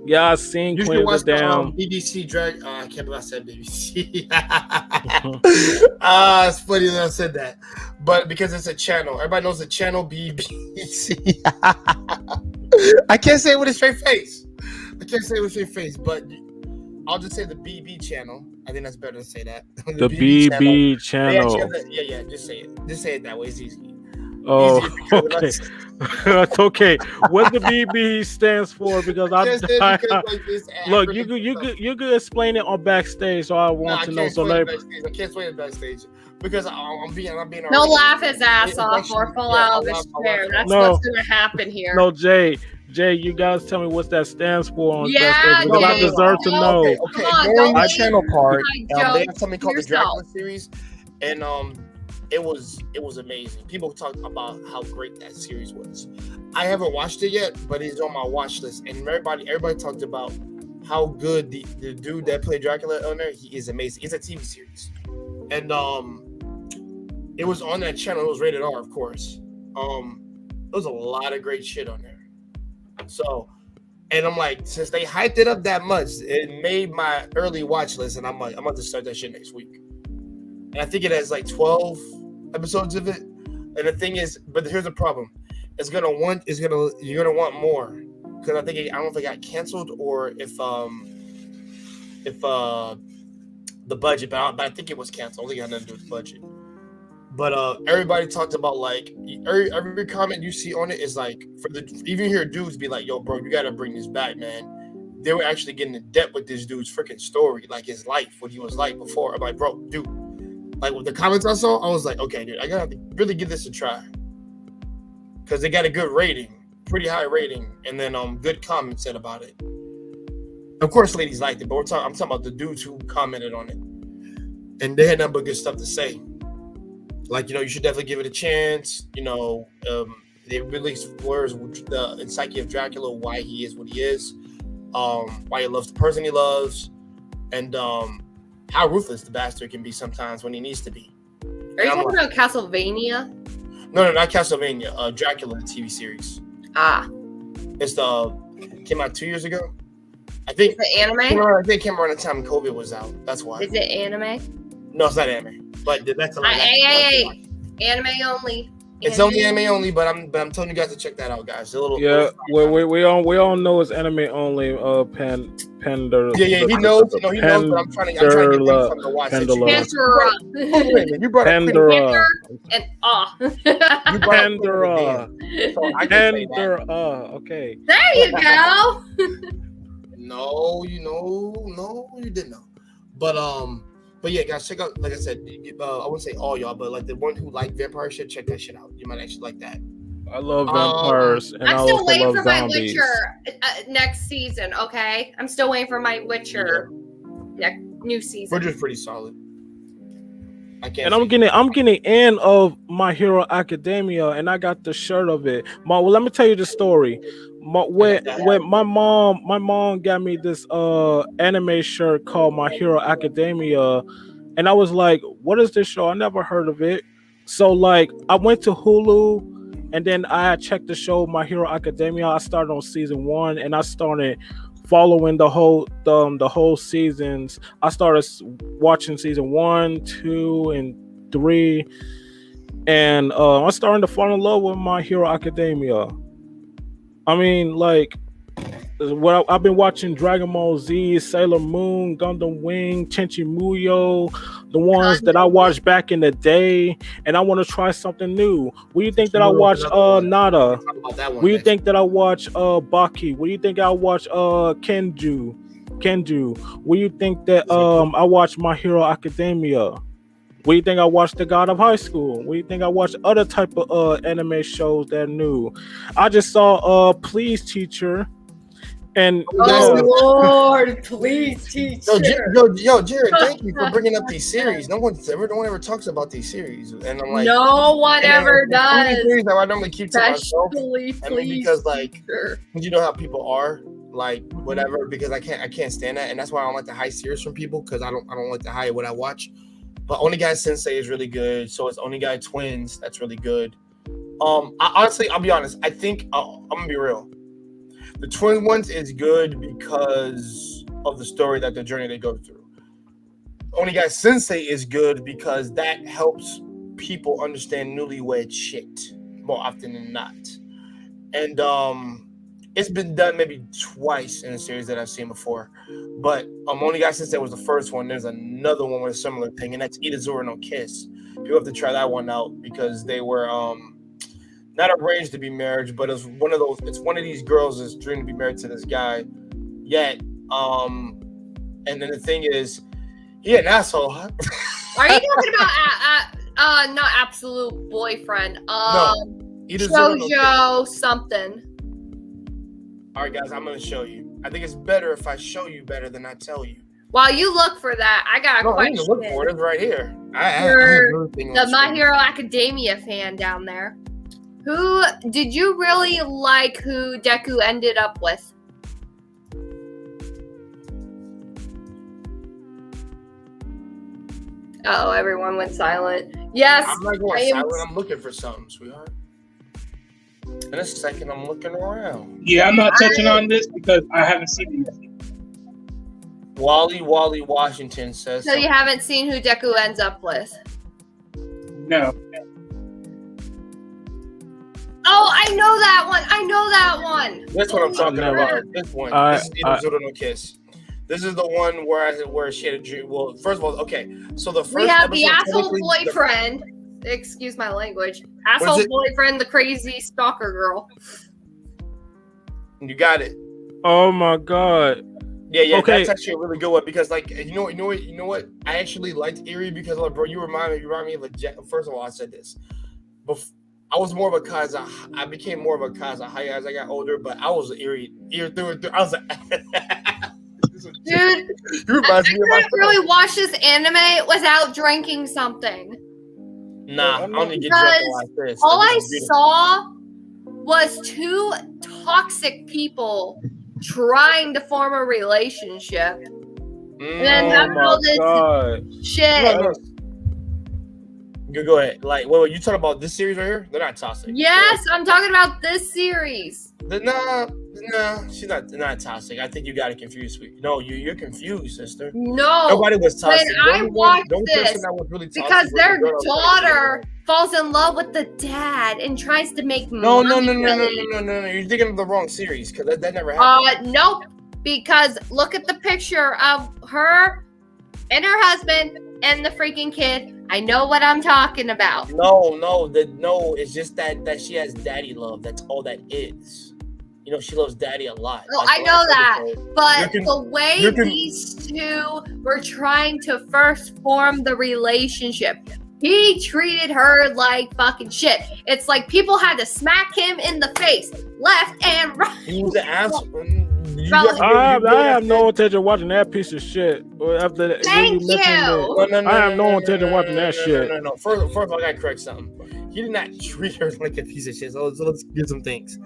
Yeah, I seen Queen of the Dam. BBC Drag. I can't believe I said BBC. It's funny that I said that, but because it's a channel, everybody knows the channel BBC. I can't say it with a straight face. But. I'll just say the BB channel. I think that's better to say that. the BB channel. Yeah. Just say it. Just say it that way. It's easy. Oh, okay. That's okay. What the BB stands for? Because look, you could explain it on backstage. So I want to know. So I can't explain it backstage because I'm being. No, laugh his ass off or fall out of his chair. That's what's going to happen here. No, Jay, you guys tell me what that stands for on backstage because I deserve to know. Okay. During the channel part, they have something called the Dracula series, and it was amazing. People talk about how great that series was. I haven't watched it yet, but it's on my watch list, and everybody talked about how good the dude that played Dracula on there. He is amazing. It's a TV series, and it was on that channel. It was rated R, of course. There was a lot of great shit on there. So, and I'm like, since they hyped it up that much, it made my early watch list, and I'm like, I'm about to start that shit next week. And I think it has like 12 episodes of it. And the thing is, but here's the problem: you're gonna want more because I don't know if it got canceled or if the budget, but I think it was canceled. I don't think it had nothing to do with the budget. But everybody talked about like every comment you see on it is like even hear dudes be like, "Yo, bro, you gotta bring this back, man." They were actually getting in depth with this dude's freaking story, like his life, what he was like before. I'm like, bro, dude, like with the comments I saw, I was like, okay, dude, I gotta have to really give this a try because they got a good rating, pretty high rating, and then good comments said about it. Of course, ladies liked it, but I'm talking about the dudes who commented on it, and they had nothing but good stuff to say. Like, you should definitely give it a chance. They really explores the psyche of Dracula, why he is what he is, why he loves the person he loves, and how ruthless the bastard can be sometimes when he needs to be. Are you talking about Castlevania? No, not Castlevania. Dracula, the TV series. It's came out 2 years ago. I think. Is it anime? I think it came around the time COVID was out. That's why. Is it anime? No, it's not anime. But that's anime only. It's only anime only, but I'm telling you guys to check that out, guys. We all know it's anime only. Panda. Yeah, he knows. He knows. But I'm trying to get him to watch it. You brought Pandora and Pandora. Okay. There you go. No, you didn't know. But yeah, guys, check out. Like I said, I wouldn't say all y'all, but like the one who like vampire shit, check that shit out. You might actually like that. I love vampires, and I'm still waiting for my Witcher next season. Okay, I'm still waiting for my Witcher new season. Witcher's pretty solid. I'm getting in of My Hero Academia, and I got the shirt of it. Well, let me tell you the story. When my mom got me this anime shirt called My Hero Academia, and I was like, what is this show? I never heard of it. So like I went to Hulu And then I checked the show My Hero Academia. I started on season 1, and I started following the whole seasons. I started watching season 1, 2, and 3, and I'm starting to fall in love with My Hero Academia. I mean, like, well, I've been watching Dragon Ball Z, Sailor Moon, Gundam Wing, Tenchi Muyo, the ones that I watched back in the day, and I want to try something new. What do you think that I watch Nada? What do you think that I watch Baki? What do you think I watch Kenju? What do you think that I watch My Hero Academia? What do you think I watched The God of High School? What do you think I watched other type of anime shows that are new? I just saw Please Teacher. And Lord, please teach. Yo, Jared, thank you for bringing up these series. No one ever talks about these series, and I'm like, no one ever does. Series that I normally keep to myself, please, because you know how people are, like whatever. Because I can't stand that, and that's why I don't like to hide series from people, because I don't like to hide what I watch. But Onigai Sensei is really good. So is Onigai Twins. That's really good. I'll be honest. I think I'm gonna be real. The twin ones is good because of the story, that the journey they go through. Onigai Sensei is good because that helps people understand newlywed shit more often than not. And it's been done maybe twice in a series that I've seen before. But Onigai Sensei was the first one. There's another one with a similar thing, and that's Itazura no Kiss. You have to try that one out because they were not arranged to be married, but it's one of these girls that's dreaming to be married to this guy. Yet, and then the thing is, he an asshole. Huh? Are you talking about not Absolute Boyfriend? No, Shoujo something. All right, guys, I'm gonna show you. I think it's better if I show you better than I tell you. While you look for that, I got a question. I need to look for it. It's right here. You're the My Hero Academia fan down there. Who did you really like? Who Deku ended up with? Oh, everyone went silent. Yes. I'm not going silent. I'm looking for something, sweetheart. In a second, I'm looking around. Yeah, I'm not touching on this because I haven't seen it yet. Wally Washington says. So you haven't seen who Deku ends up with? No. Oh, I know that one. That's what I'm talking about. This one. This is Itazura no Kiss. This is the one where she had a dream. Well, first of all, okay. So the first we have the asshole boyfriend. Excuse my language. Asshole boyfriend, the crazy stalker girl. You got it. Oh my god. Yeah. Okay. That's actually a really good one because, like, you know what? I actually liked Eri because, like, bro, you remind me of a. First of all, I said this. I was more of a Kaza. I became more of a Kazahaya as I got older, but I was Eri through and through. I was like, dude, I couldn't really watch this anime without drinking something. Nah, I don't need to get drunk like this. All I saw was two toxic people trying to form a relationship. And then having all this shit. Go ahead. Like, well, you talking about this series right here? They're not toxic. Yes, I'm talking about this series. No, she's not toxic. I think you got it confused. No, you're confused, sister. No, nobody was toxic. When I watched this, really because their daughter falls in love with the dad and tries to make money. No. You're thinking of the wrong series because that never happened. Nope. Because look at the picture of her and her husband and the freaking kid. I know what I'm talking about. No. It's just that she has daddy love. That's all that is. You know, she loves daddy a lot. Oh, I know that. But the way these two were trying to first form the relationship, he treated her like fucking shit. It's like people had to smack him in the face, left and right. He was an asshole. I have no intention of watching that piece of shit. After that, thank you. I have no intention of watching that shit. No. First of all, I gotta correct something. He did not treat her like a piece of shit. So let's get some things.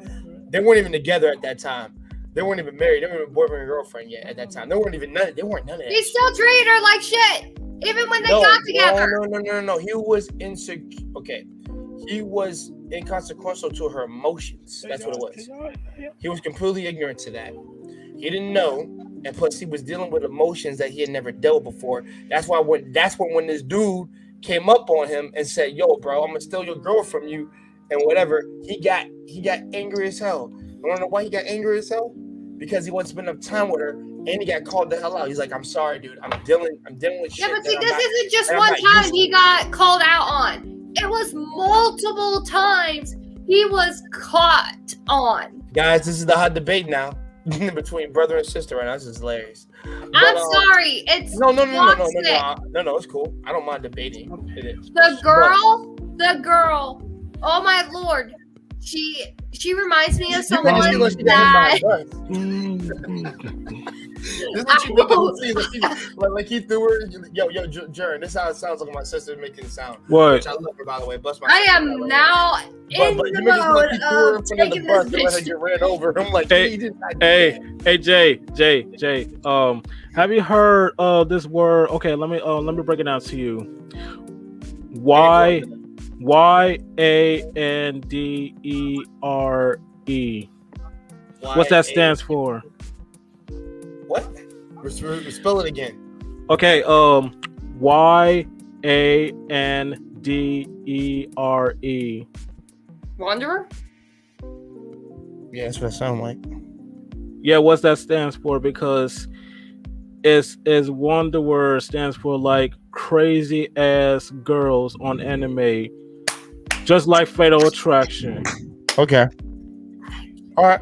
They weren't even together at that time. They weren't even married. They weren't even boyfriend and girlfriend yet at that time. They weren't none of that. He still treated her like shit, even when they got together. No. He was insecure. Okay, he was inconsequential to her emotions. That's what it was. He was completely ignorant to that. He didn't know, and plus he was dealing with emotions that he had never dealt before. That's when this dude came up on him and said, "Yo, bro, I'm gonna steal your girl from you," and whatever. He got angry as hell. I don't know why he got angry as hell. Because he wasn't spending enough time with her, and he got called the hell out. He's like, "I'm sorry, dude. I'm dealing with shit." Yeah, but see, this isn't just one time he got called out on. It was multiple times he was caught on. Guys, this is the hot debate now between brother and sister right now. This is hilarious. I'm sorry. It's no. It's cool. I don't mind debating. It is. The girl. Oh my lord. She reminds me of someone that. This is what you make it seem like he threw her. Yo, Jern, this is how it sounds like my sister making it sound. What? Which I love her, by the way. Bless my. I am now in the mode of taking this bitch. Let her ran over. I'm like, hey, Jay. Have you heard of this word? Okay, let me break it down to you. YANDERE. What's that stands for? What? Spell it again. Okay, YANDERE. Wanderer? Yeah, that's what it sounds like. Yeah, what's that stands for? Because it's Wanderer stands for like crazy ass girls on anime. Just like Fatal Attraction. Okay. All right.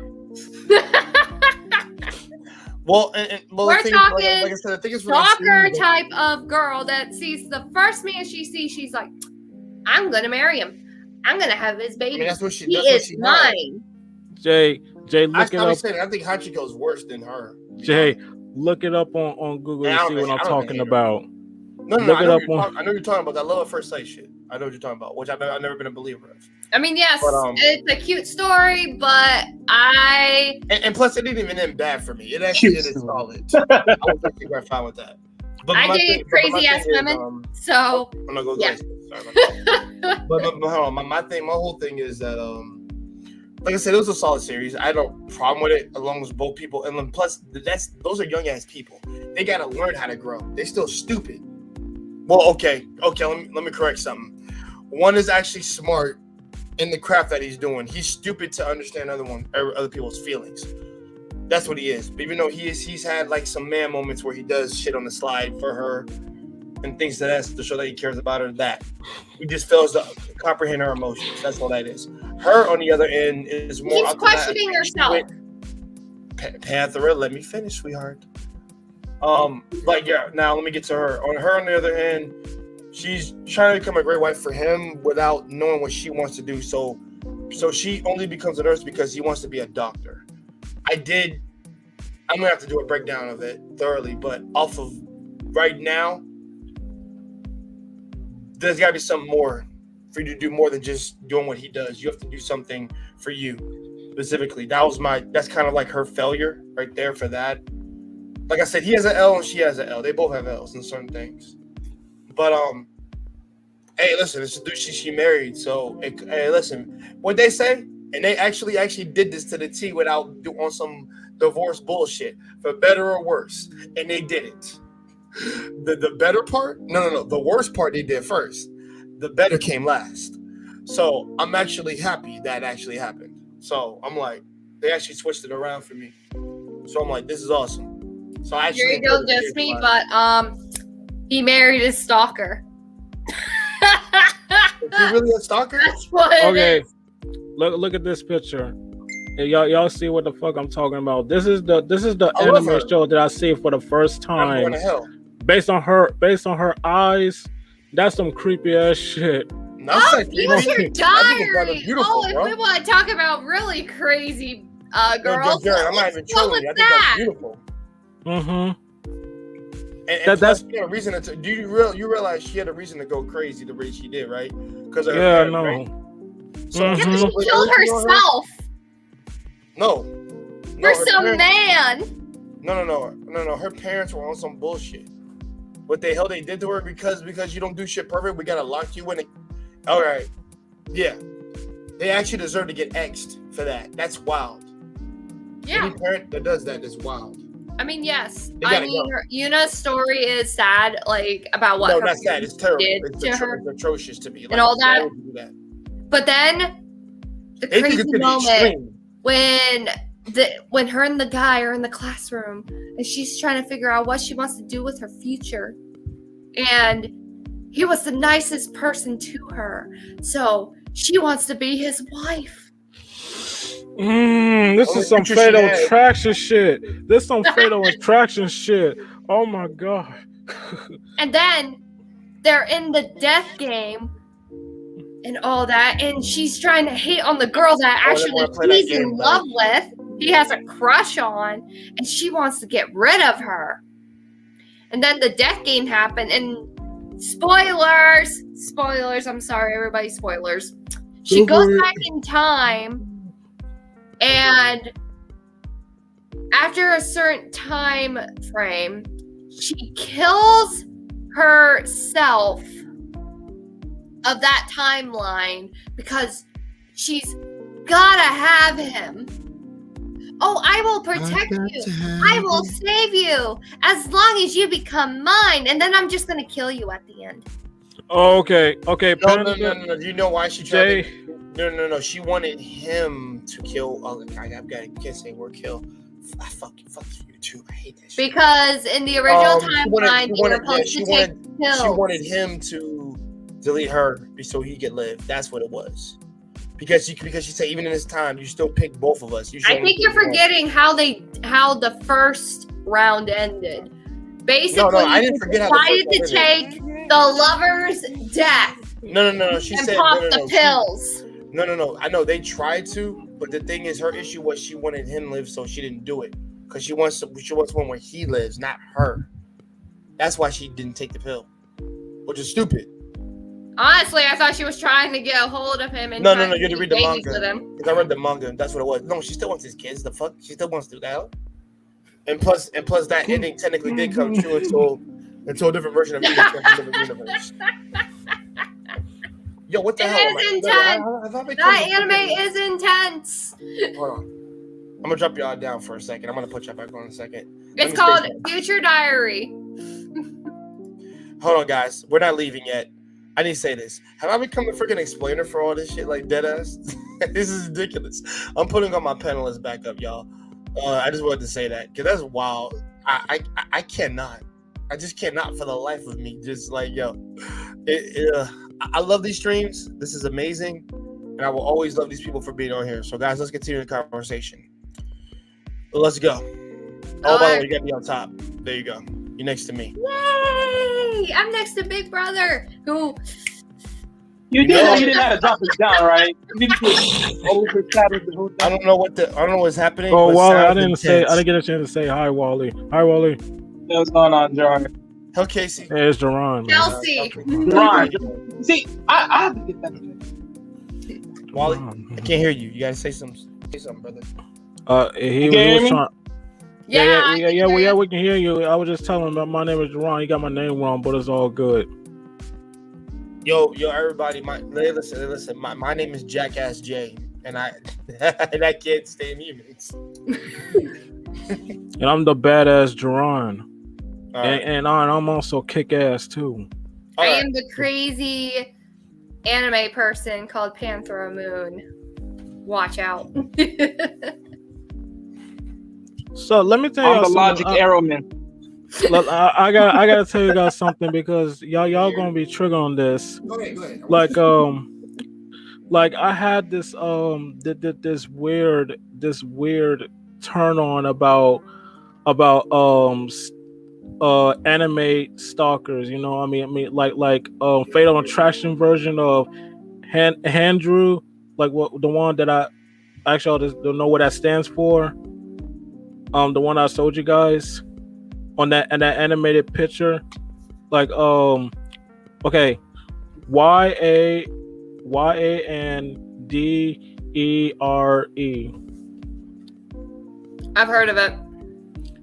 Well, we're talking like I said, I think it's stalker type of girl that sees the first man she sees. She's like, "I'm gonna marry him. I'm gonna have his baby. I mean, he is mine." Jay, look it up. I think Hachiko's worse than her. Jay, look it up on Google and see what I'm talking about. No, I know you're talking about that love at first sight shit. I know what you're talking about, which I've never been a believer of. I mean, yes, it's a cute story, but and plus it didn't even end bad for me. It actually did solid. I was actually quite fine with that. But I date crazy ass women, so I'm not going yeah. Sorry about that. but hold on, my whole thing is that like I said, it was a solid series. I had no problem with it as long as both people, and then plus those are young ass people. They gotta learn how to grow. They're still stupid. Well, okay. Let me correct something. One is actually smart in the craft that he's doing. He's stupid to understand other people's feelings. That's what he is. But even though he's had like some man moments where he does shit on the slide for her and things to show that he cares about her. That he just fails to comprehend her emotions. That's all that is. Her on the other end is more. She's questioning herself. Panther, let me finish, sweetheart. Now let me get to her. On the other end, she's trying to become a great wife for him without knowing what she wants to do. So she only becomes a nurse because he wants to be a doctor. I'm gonna have to do a breakdown of it thoroughly, but off of right now, there's gotta be something more for you to do more than just doing what he does. You have to do something for you specifically. That's kind of like her failure right there for that. Like I said, he has an L and she has an L. They both have L's in certain things. But hey, listen, it's a dude she married. So hey, listen, what they say, and they actually did this to the T without on some divorce bullshit, for better or worse, and they did it. The better part, no, the worst part they did first. The better came last. So I'm actually happy that actually happened. So I'm like, they actually switched it around for me. So I'm like, this is awesome. So I actually. Here you go, just me, but he married his stalker. Is he really a stalker? That's what it is. Look at this picture. Hey, y'all see what the fuck I'm talking about? This is the anime show that I see for the first time. I'm going to hell. Based on her eyes, that's some creepy ass shit. Use your diary. If we want to talk about really crazy girls, I'm not even trolling you. I think that's beautiful. Mm-hmm. And that's she had a reason to. Do you realize she had a reason to go crazy the way she did, right? Because yeah, no. Right? So she killed herself. No. For some man. No. Her parents were on some bullshit. What the hell they did to her because you don't do shit perfect, we gotta lock you in. All right, yeah. They actually deserve to get X'd for that. That's wild. Yeah. Any parent that does that is wild. I mean, yes. I mean, Yuna's story is sad, like about what. No, her not sad. It's terrible. It's atrocious to me. And all that. But then the crazy moment when her and the guy are in the classroom and she's trying to figure out what she wants to do with her future, and he was the nicest person to her, so she wants to be his wife. This is some Fatal Attraction shit. This is some Fatal Attraction shit. Oh my god. And then they're in the death game and all that, and she's trying to hate on the girl that actually he's in love with. He has a crush on, and she wants to get rid of her. And then the death game happened, and spoilers, I'm sorry, everybody, spoilers. She goes back in time, and after a certain time frame, she kills herself of that timeline because she's gotta have him. Oh, I will protect you. I will save you as long as you become mine, and then I'm just gonna kill you at the end. Okay. No. You know why she tried to? No. She wanted him to kill. Oh, I can't say word kill. I fuck you too. I hate that shit. Because in the original timeline, they were supposed to take pills. She wanted him to delete her so he could live. That's what it was. Because she said even in this time you still pick both of us. I think you're forgetting how the first round ended. Basically, I didn't forget how decided to take the lover's death. No. She said pop the pills. No. I know they tried to, but the thing is, her issue was she wanted him to live, so she didn't do it because she wants one where he lives, not her. That's why she didn't take the pill, which is stupid. Honestly, I thought she was trying to get a hold of him and no. You had to read the manga. Because I read the manga. That's what it was. No, she still wants his kids. The fuck, she still wants to do that. And plus, that ending technically did come true until a different version of it from a different universe. Yo, what the hell? It is intense. That anime is intense. Hold on. I'm gonna drop y'all down for a second. I'm gonna put y'all back on in a second. It's called Future Diary. Hold on, guys. We're not leaving yet. I need to say this. Have I become the freaking explainer for all this shit like deadass? This is ridiculous. I'm putting on my panelists back up, y'all. I just wanted to say that because that's wild. I cannot. I just cannot for the life of me. Just like, yo, I love these streams. This is amazing. And I will always love these people for being on here. So, guys, let's continue the conversation. Let's go. Oh, by the way, you got me on top. There you go. You're next to me. Yay! I'm next to Big Brother, who... You didn't have to drop it down, right? You didn't I don't know what's happening. Oh, Wally, I didn't get a chance to say hi, Wally. Hi, Wally. What's going on, John? Hell, Casey. Hey, it's Jerron. Chelsea. Jerron. See, I have to get that. Wally, I can't hear you. You gotta say something, brother. He was trying. Yeah, we can hear you. I was just telling him that my name is Jerron. You got my name wrong, but it's all good. Yo, everybody! Listen. My name is Jackass J, and I can't stand humans. And I'm the badass Jerron, right. and I'm also kick ass too. I am the crazy anime person called Panthera Moon. Watch out. So let me tell you. I'm the Logic Arrowman. Look, I gotta tell you guys something because y'all gonna be triggered on this. Go ahead. Like I had this this weird turn on about anime stalkers. You know, I mean like Fatal Attraction version of Handrew, like what the one that I actually don't know what that stands for. The one I showed you guys on that animated picture, like okay, YANDERE. I've heard of it.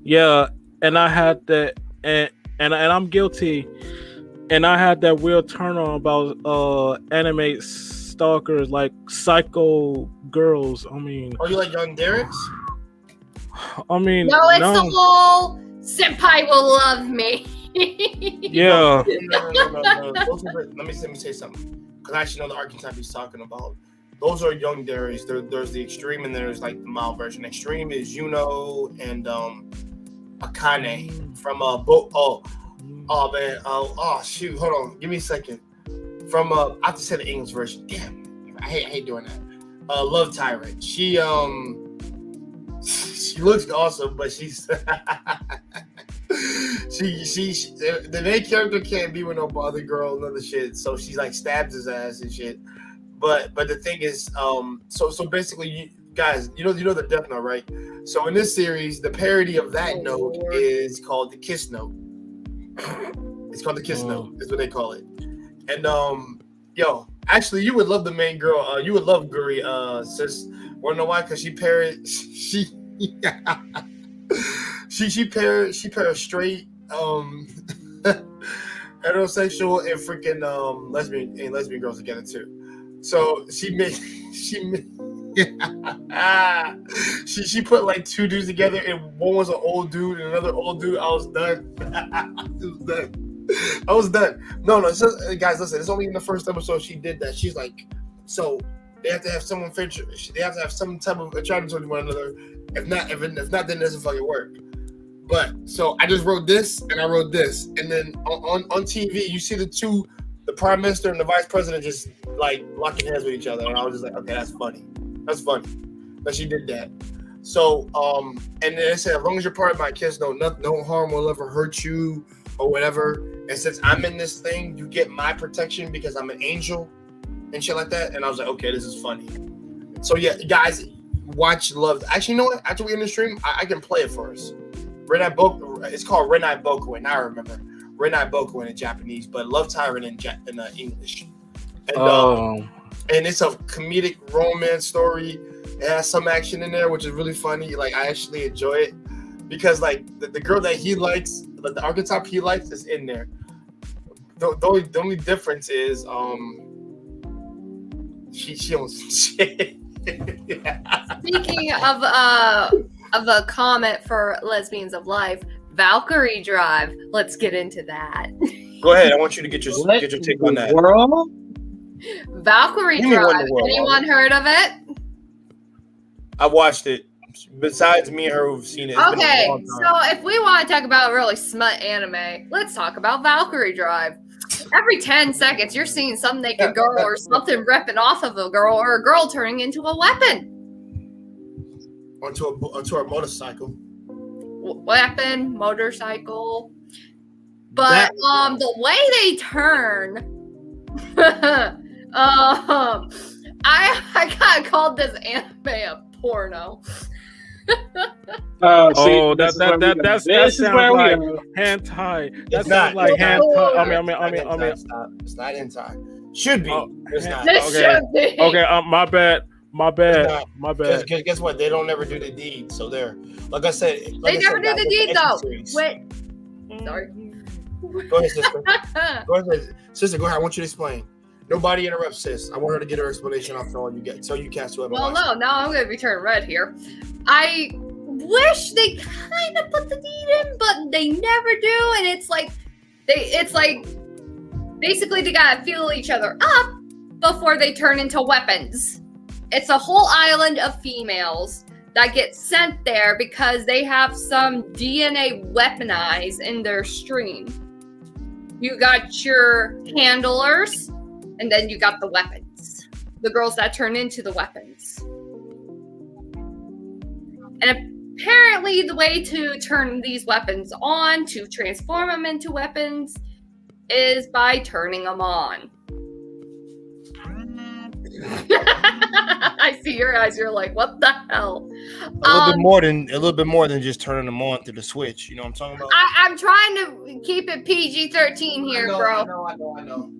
Yeah, and I had that, and I'm guilty, and I had that weird turn on about anime stalkers, like psycho girls. I mean, you like young Dereks? I mean, no, it's the whole senpai will love me. Yeah. No. Let me say something, because I actually know the archetype he's talking about. Those are young Dereks. There's the extreme, and there's like the mild version. Extreme is Yuno and Akane from shoot, hold on, give me a second. From I have to say the English version. Damn, I hate doing that. Love Tyrant. She looks awesome, but she's she the main character can't be with no other girl and other shit. So she like stabs his ass and shit. But the thing is, so basically, you guys, you know the Death Note, right? So in this series, the parody of that note is called the Kiss Note. It's called the Kiss Note, is what they call it. And actually, you would love the main girl. You would love Guri, sis. Wanna know why? Because she paired straight, heterosexual and freaking lesbian girls together too. So she put like two dudes together, and one was an old dude and another old dude. I was done. I was done. No, guys, listen. It's only in the first episode she did that. She's like, so they have to have someone feature. They have to have some type of attraction towards one another. If not, then it doesn't fucking work. But so I just wrote this and I wrote this, and then on TV you see the prime minister and the vice president just like locking hands with each other, and I was just like, okay, that's funny that she did that. So and then it said, as long as you're part of my Kiss Note, no harm will ever hurt you or whatever. And since I'm in this thing, you get my protection because I'm an angel and shit like that. And I was like, okay, this is funny. So yeah, guys, watch Love. Actually, you know what? After we end the stream, I can play it for us. It's called Renai Bokuin. I remember Renai Bokuin in Japanese, but Love Tyrant in English. And it's a comedic romance story. It has some action in there, which is really funny. Like, I actually enjoy it because like the girl that he likes, the archetype he likes, is in there. The only difference is she owns shit. Speaking of a comment for Lesbians of Life, Valkyrie Drive. Let's get into that. Go ahead. I want you to get your take on that. World? Valkyrie Drive. Anyone heard of it? I watched it. Besides me and her who've seen it. Okay, so if we want to talk about really smut anime, let's talk about Valkyrie Drive. Every 10 seconds, you're seeing some naked girl or something ripping off of a girl, or a girl turning into a weapon. Onto a motorcycle. Weapon, motorcycle. But the way they turn, I kind of called this anime a porno. That sounds like hentai. That sounds like hentai. I mean, it's not hentai. Should be. It's not. Should be. Okay. My bad. Guess what? They don't ever do the deed. So there. Like I said, they never do the deed though. Wait. Sorry. Go ahead, sister. Go ahead. I want you to explain. Nobody interrupts sis. I want her to get her explanation after all you get. So you cast whoever. Well, no. Now I'm going to be turning red here. I wish they kind of put the deed in, but they never do. And it's like basically they gotta feel each other up before they turn into weapons. It's a whole island of females that get sent there because they have some DNA weaponized in their stream. You got your handlers, and then you got the weapons. The girls that turn into the weapons. And apparently the way to turn these weapons on, to transform them into weapons, is by turning them on. I see your eyes. You're like, what the hell? A little bit more than just turning them on through the switch. You know what I'm talking about? I'm trying to keep it PG-13 here, bro. I know.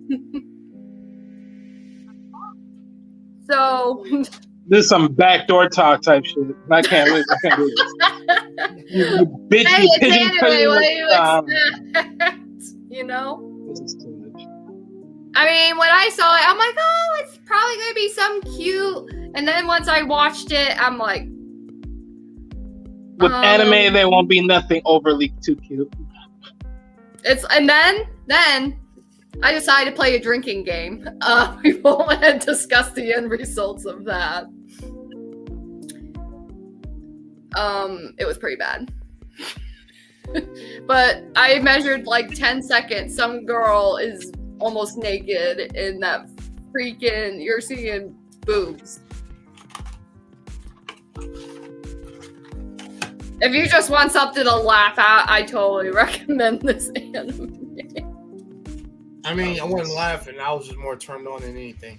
So this is some backdoor talk type shit. I can't do this. You bitch, hey, you it's pigeon anime. What do you expect? You know? This is too much. I mean, when I saw it, I'm like, oh, it's probably gonna be some cute. And then once I watched it, I'm like, with anime, there won't be nothing overly too cute. And then I decided to play a drinking game. We won't discuss the end results of that. It was pretty bad. But I measured like 10 seconds. Some girl is almost naked in that freaking, you're seeing boobs. If you just want something to laugh at, I totally recommend this anime. I mean, I wasn't laughing. I was just more turned on than anything.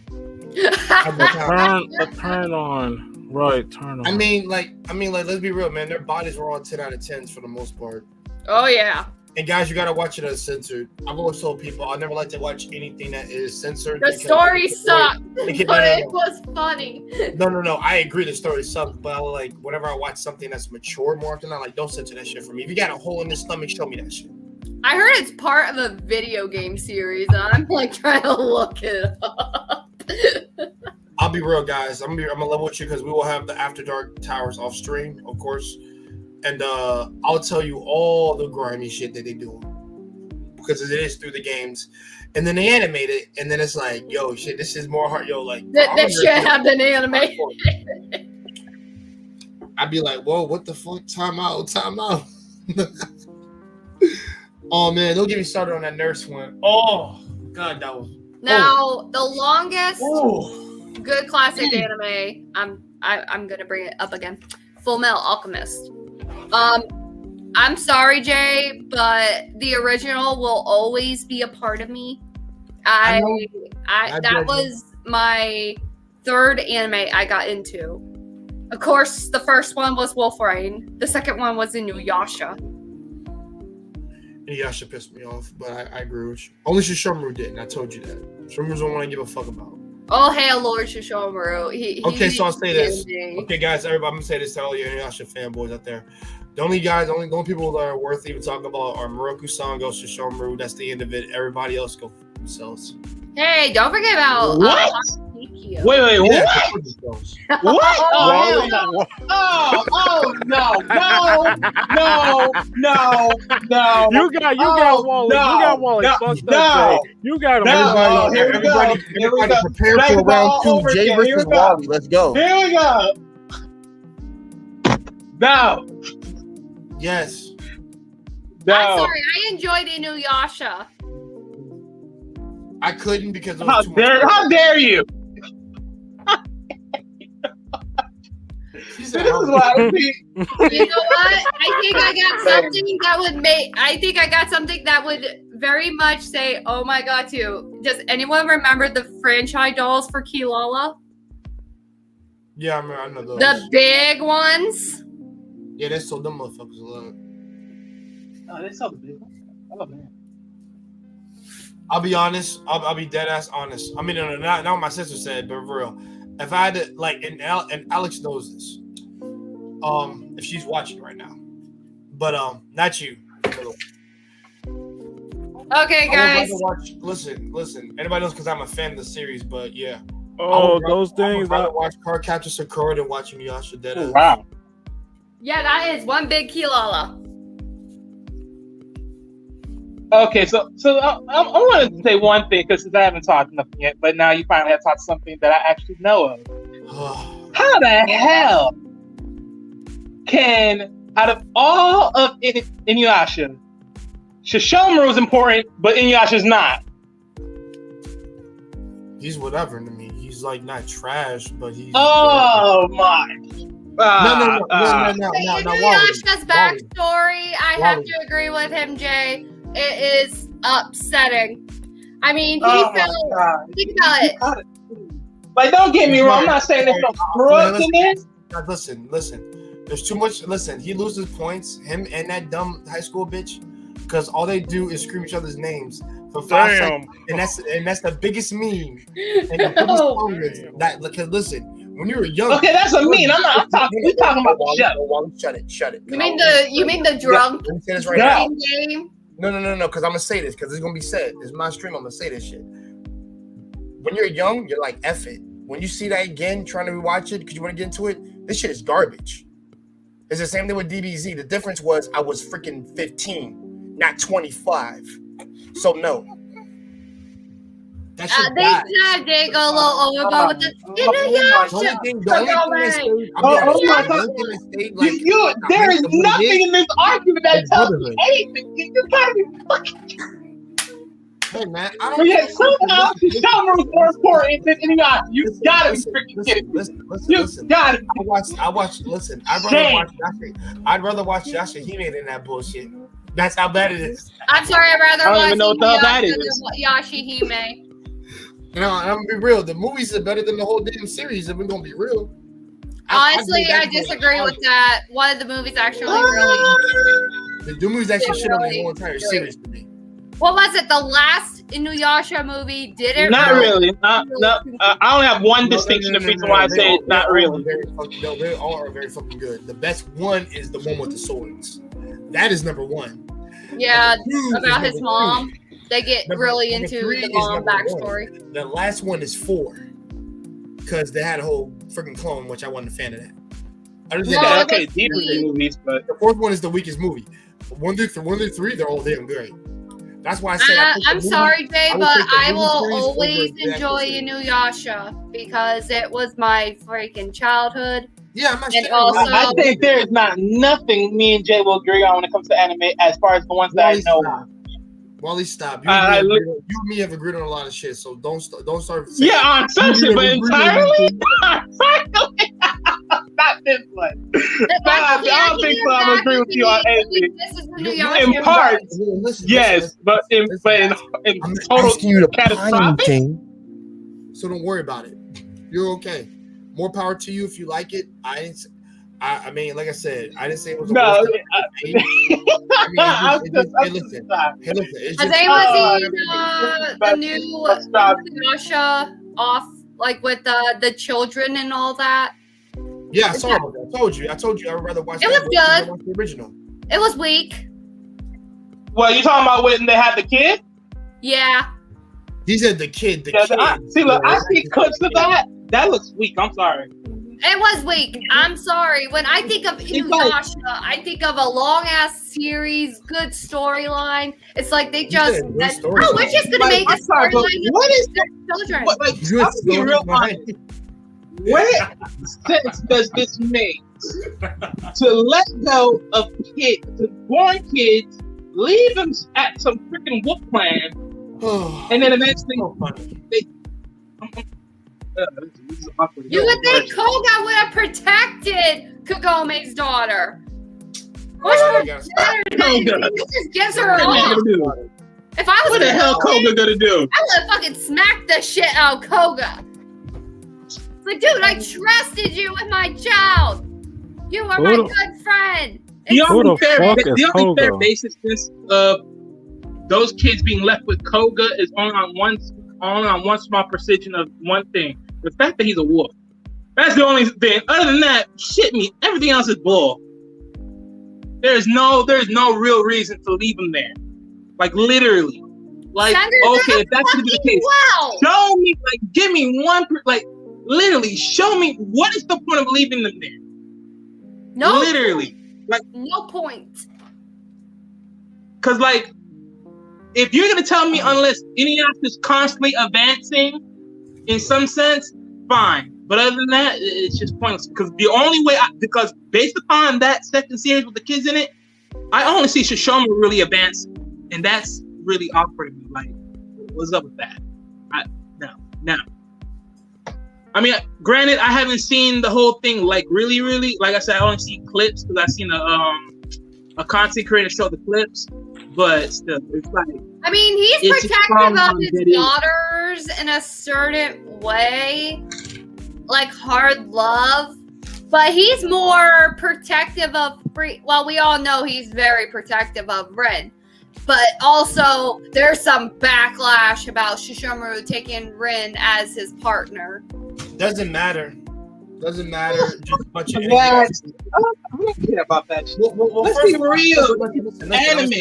Turn on. Right, turn on. I mean, like, let's be real, man. Their bodies were all 10 out of 10s for the most part. Oh, yeah. And guys, you gotta watch it uncensored. I've always told people I never like to watch anything that is censored. The story sucked, but it was funny. No. I agree the story sucked, but I like whenever I watch something that's mature more often, I'm like, don't censor that shit for me. If you got a hole in the stomach, show me that shit. I heard it's part of a video game series, and I'm like trying to look it up. I'll be real, guys. I'm gonna level with you because we will have the After Dark Towers off stream, of course. And I'll tell you all the grimy shit that they do because it is through the games, and then they animate it, and then it's like, yo, shit, this is more hard, yo, like that shit have been animated. I'd be like, whoa, what the fuck? Time out. Oh man, don't get me started on that nurse one. Oh god, that was now the longest good classic anime. I'm gonna bring it up again. Full Metal Alchemist. I'm sorry, Jay, but the original will always be a part of me. That was my third anime I got into. Of course, the first one was Wolfrain. The second one was Inuyasha. Inuyasha pissed me off, but I agree with you. Only Shishomaru didn't. I told you that. Shishomaru's don't want to give a fuck about. Oh, hail Lord Shishomaru. Okay, so I'll say this. Okay, guys, everybody, I'm gonna say this to all you Inuyasha fanboys out there. The only people that are worth even talking about are Moroku-san, goes to Shishomaru. That's the end of it. Everybody else go for themselves. Hey, don't forget about what? Wait, what? What? Oh, no. No. You got Wally. You got Wally. You got him. Everybody prepare for round 2. Jay versus Wally. Let's go. Here we go. No. Yes. No. I'm sorry. I enjoyed Inuyasha. I couldn't because of how dare you? You know what? I think I got something that would very much say, "Oh my god!" Too. Does anyone remember the franchise dolls for Kilala? Yeah, I know those. The big ones. Yeah, they sold them motherfuckers a lot. Oh, they sold the big ones. Oh man. I'll be honest. I'll be dead ass honest. I mean, not what my sister said, but for real. If I had to, like, and Alex knows this. If she's watching right now, but not you. Okay, guys. Listen. Everybody knows because I'm a fan of the series, but yeah. Oh, those things. I watch Cardcaptor Sakura than watching Inuyasha dead ass. Wow. Yeah, that is one big Kilala. Okay, so I want to say one thing because I haven't talked nothing yet, but now you finally have talked something that I actually know of. How the hell can, out of all of Inuyasha, Shishomaru is important, but Inuyasha's not? He's whatever to me. He's like not trash, but he's. Oh my! No. Inuyasha's backstory, I have to agree with him, Jay. It is upsetting. I mean, think about it. Like, don't get me wrong. I'm not saying there's no growth in this. Listen. There's too much. Listen, he loses points. Him and that dumb high school bitch, because all they do is scream each other's names for 5 seconds, and that's the biggest meme. And the biggest that because listen, when you were young. Okay, that's a meme. I'm talking. We're talking about the shut it. You mean the drunk game? No. Because I'm gonna say this because it's gonna be said. It's my stream. I'm gonna say this shit. when you're young, you're like, F it. When you see that again, trying to rewatch it because you want to get into it, this shit is garbage. It's the same thing with DBZ. The difference was I was freaking 15, not 25. So no. They said they go a little overboard with the there is nothing in this argument that tells me anything. You gotta be fucking. Hey man, somehow Shishamaru is more important than Inuyasha. You gotta be freaking kidding me. Listen. Gotta be. I watched. Listen, I'd rather watch Yashahime than that bullshit. That's how bad it is. I'm sorry, I'd rather watch Yashahime than Yashahime. No, I'm gonna be real. The movies are better than the whole damn series, if we're gonna be real. Honestly, I disagree with that. One of the movies actually really. The movies actually shit on the whole entire series to me. What was it? The last Inuyasha movie did it? Not really. I only have one distinction. The reason why I say it's not really. They all are very fucking good. The best one is the one with the swords. That is number one. Yeah, about his mom. They get really into the mom backstory. The last one is 4 because they had a whole freaking clone, which I wasn't a fan of that. Okay, deeper movies, but the 4th one is the weakest movie. 1 through 3, they're all damn great. That's why I said I'm sorry, Jay, but I will always enjoy Inuyasha because it was my freaking childhood. Yeah, I'm not and sure. Also, I think there is not nothing me and Jay will agree on when it comes to anime as far as the ones that I know. Wally, stop. You and me have agreed on a lot of shit, so don't start. Yeah, on some shit, but entirely. Not this one. I don't think so. I'm agree with you on anything. In part, yes, but in total catastrophic. So don't worry about it. You're okay. More power to you if you like it. I mean, like I said, I didn't say it was a worst listen. Has anyone seen the new Inuyasha off, like with the children and all that? Yeah, I saw it. I told you I would rather watch it. It was good. Watch the original. It was weak. Well, you talking about when they had the kid? Yeah. He said the kid. I see clips of that. That looks weak. I'm sorry. It was weak. I'm sorry. When I think of Inuyasha, I think of a long-ass series, good storyline. It's like they just we're just gonna make a storyline. What is children? Let's be real honest. What sense does this make to let go of kids, to born kids, leave them at some freaking wolf clan, and then eventually you would think Koga would have protected Kagome's daughter. What's better than this just gives her off. If I was what the hell Koga gonna do? I would have fucking smacked the shit out of Koga. Like, dude, I trusted you with my child. You are my good friend. The only fair basis of those kids being left with Koga is only on one small precision of one thing: the fact that he's a wolf. That's the only thing. Other than that, shit me. Everything else is bull. There's no real reason to leave him there. Like literally. Like okay, if that's gonna be the case, show me. Like, give me one. Literally, show me what is the point of leaving them there. No, literally, like no point. Because like, if you're gonna tell me unless Inuyasha is constantly advancing, in some sense, fine. But other than that, it's just pointless. Because the only way, because based upon that second series with the kids in it, I only see Shishomaru really advancing, and that's really awkward to me. Like, what's up with that? No. I mean, granted, I haven't seen the whole thing, like, really, like I said, I only see clips, because I've seen a content creator show the clips, but still, it's like... I mean, he's protective of his daughters in a certain way, like hard love, but he's more protective of... Well, we all know he's very protective of Rin, but also there's some backlash about Shishomaru taking Rin as his partner. Doesn't matter. Just a bunch of I don't care about that shit. Let's be real. Anime.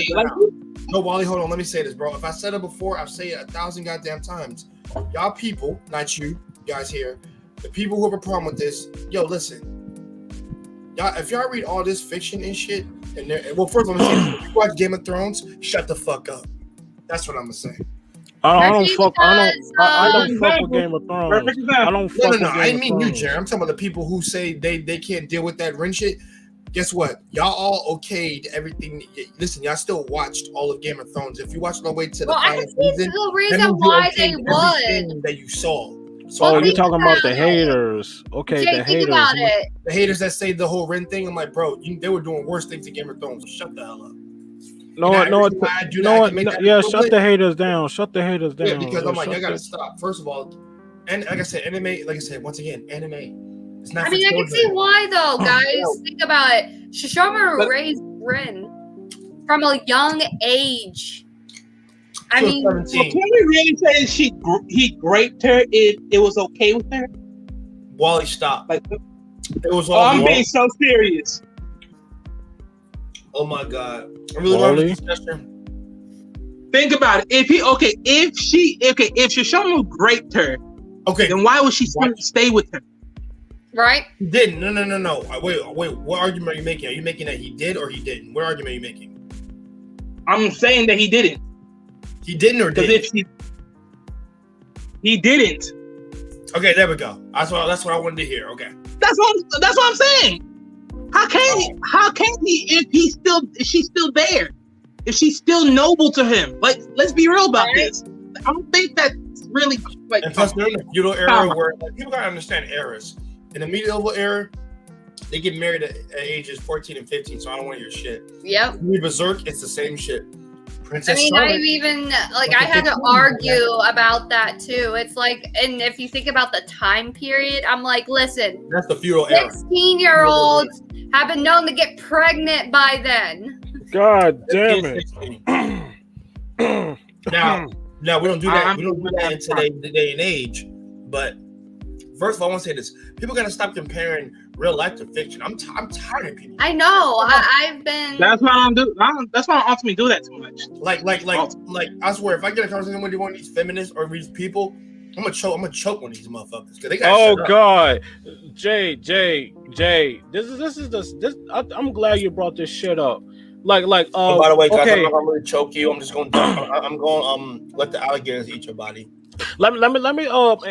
No, Wally, hold on. Let me say this, bro. If I said it before, I'll say it 1,000 goddamn times. y'all people, not you guys here, the people who have a problem with this, yo, listen, y'all, if y'all read all this fiction and shit, and well, first of all, if you watch Game of Thrones, shut the fuck up. That's what I'm gonna say. I don't fuck with Game of Thrones. I don't fuck with Game of Thrones. I didn't mean you, Jerry. I'm talking about the people who say they can't deal with that Ren shit. Guess what? Y'all all okayed everything. Listen, y'all still watched all of Game of Thrones. If you watched all the way to the final season, the reason why they would that you saw. So you're talking about the haters. Okay, Jay, the haters. About it. The haters that say the whole Ren thing. I'm like, bro, they were doing worse things in Game of Thrones. So shut the hell up. Shut the haters down. Shut the haters down. Yeah, because I'm like, I gotta stop. First of all, and like I said, anime. Like I said, once again, anime. It's not. I mean, I can see why though, guys. Think about it. Shishomaru raised Ren from a young age. I mean, can we really say he raped her? It was okay with her? Wally, stop. Like, it was all. I'm being so serious. Oh my god! I really love this discussion. Think about it. If Shishomaru raped her, then why would she stay with him? Right? He didn't. No. Wait. What argument are you making? Are you making that he did or he didn't? What argument are you making? I'm saying that he didn't. He didn't or did? He didn't. Okay, there we go. That's what I wanted to hear. Okay. That's what I'm saying. How can he if she's still there? If she's still noble to him? Like, let's be real about this. I don't think that's really like. And plus, they're in the feudal era where people gotta understand eras. In the medieval era, they get married at ages 14 and 15. So I don't want your shit. Yep. In Berserk, it's the same shit. I mean, I've even I had to argue about that too. It's like, and if you think about the time period, I'm like, listen, that's the feudal era. 16-year-olds have been known to get pregnant by then. God damn it! Now we don't do that. We don't do that in today's day and age. But first of all, I want to say this: people gotta stop comparing real life to fiction. I'm tired of people. I know. I've been. That's why I don't do. That's why I don't ultimately do that too much. Like I swear, if I get a conversation with one of these feminists or these people, I'm gonna choke one of these motherfuckers. They got God, Jay, this is I'm glad you brought this shit up. By the way, guys, I'm not gonna really choke you. I'm just going to let the alligators eat your body. Let me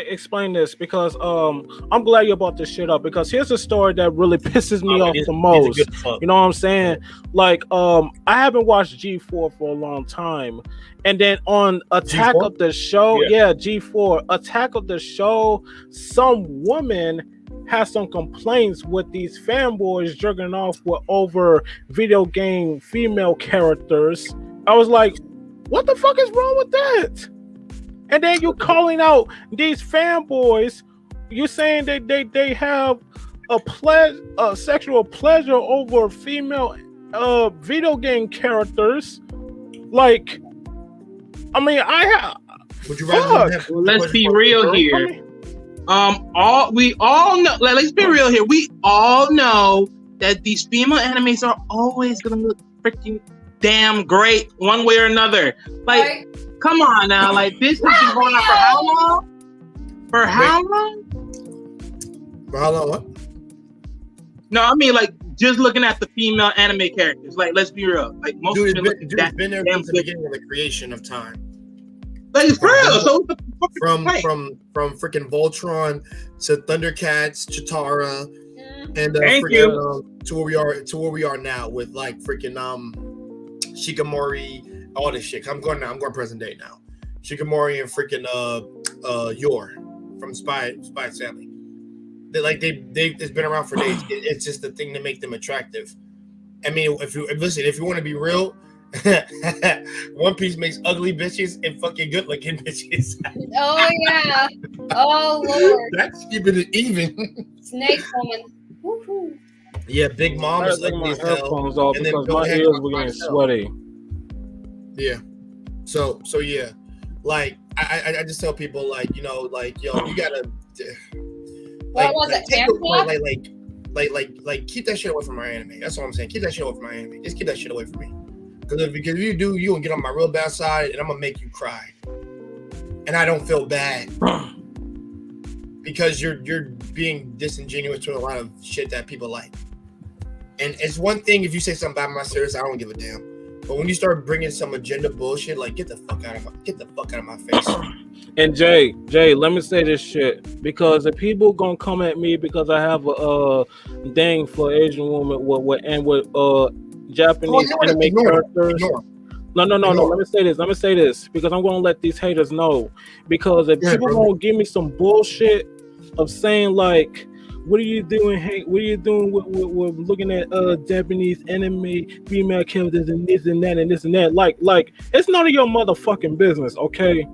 explain this because I'm glad you brought this shit up because here's a story that really pisses me off the most. You know what I'm saying? Like I haven't watched G4 for a long time, and then on Attack G4? of the Show, G4 Attack of the Show, some woman has some complaints with these fanboys jerking off over video game female characters. I was like, what the fuck is wrong with that? And then you're calling out these fanboys. You're saying that they have a sexual pleasure over female video game charters. Like, I mean, would you rather have? Let's be real here. We all know. Let's be real here. We all know that these female animes are always gonna look freaking damn great one way or another. Like, come on now. Like, this has been going on for how long? For how long? For how long? What? No, I mean, like, just looking at the female anime characters. Like, let's be real. Like, most dude, it's been there since the beginning of the creation of time. Like, it's real. So from freaking Voltron to Thundercats, Chitara, and to where we are now with like freaking Shikamori, all this shit. I'm going present day now. Shikamori and freaking Yor from Spy Family. It's been around for days. It's just the thing to make them attractive. I mean, if you want to be real, One Piece makes ugly bitches and fucking good looking bitches. Oh yeah. Oh Lord. That's keeping it even. Snake woman. Woo-hoo. Yeah, Big Mom is ugly as hell. Off and because my ears were getting sweaty. Yeah. So yeah. Like I just tell people like, you know, like, yo, you gotta like keep that shit away from my anime. That's what I'm saying. Keep that shit away from my anime. Just keep that shit away from me. Because if you do, you gonna get on my real bad side and I'm gonna make you cry. and I don't feel bad because you're being disingenuous to a lot of shit that people like. And it's one thing if you say something about my series, I don't give a damn. But when you start bringing some agenda bullshit, like get the fuck out of my face. And Jay, let me say this shit, because if people gonna come at me because I have a thing for Asian women with Japanese anime characters. No. Let me say this because I'm gonna let these haters know. Because if people gonna give me some bullshit of saying like, what are you doing? Hey, what are you doing with looking at Japanese anime female characters and this and that and this and that? Like it's none of your motherfucking business, okay?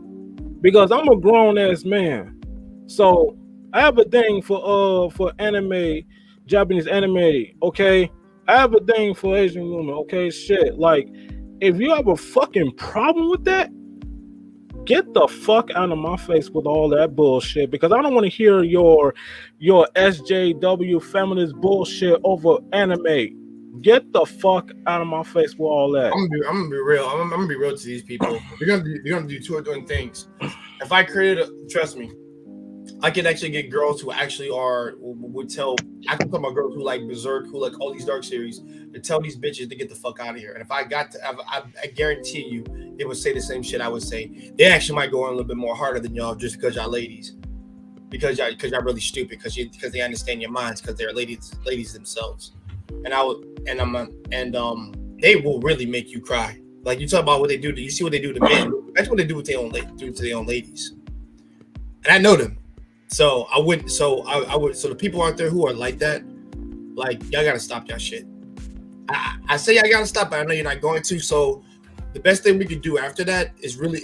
Because I'm a grown ass man, so I have a thing for anime, Japanese anime, okay? I have a thing for Asian women, okay? Shit, like if you have a fucking problem with that, get the fuck out of my face with all that bullshit, because I don't want to hear your SJW feminist bullshit over anime. Get the fuck out of my face with all that. I'm gonna be real. I'm gonna be real to these people. You're gonna do two or three things. If I created trust me, I could actually get girls who actually would tell. I can talk about girls who like Berserk, who like all these dark series, to tell these bitches to get the fuck out of here. And if I got to, I guarantee you, they would say the same shit I would say. They actually might go on a little bit more harder than y'all just because y'all ladies, because y'all really stupid, because they understand your minds, because they're ladies themselves. And they will really make you cry. Like you talk about what they do. You see what they do to men. That's what they do to their own ladies. And I know them. So I would. So the people out there who are like that, like y'all gotta stop y'all shit. I say y'all gotta stop, but I know you're not going to. So the best thing we could do after that is really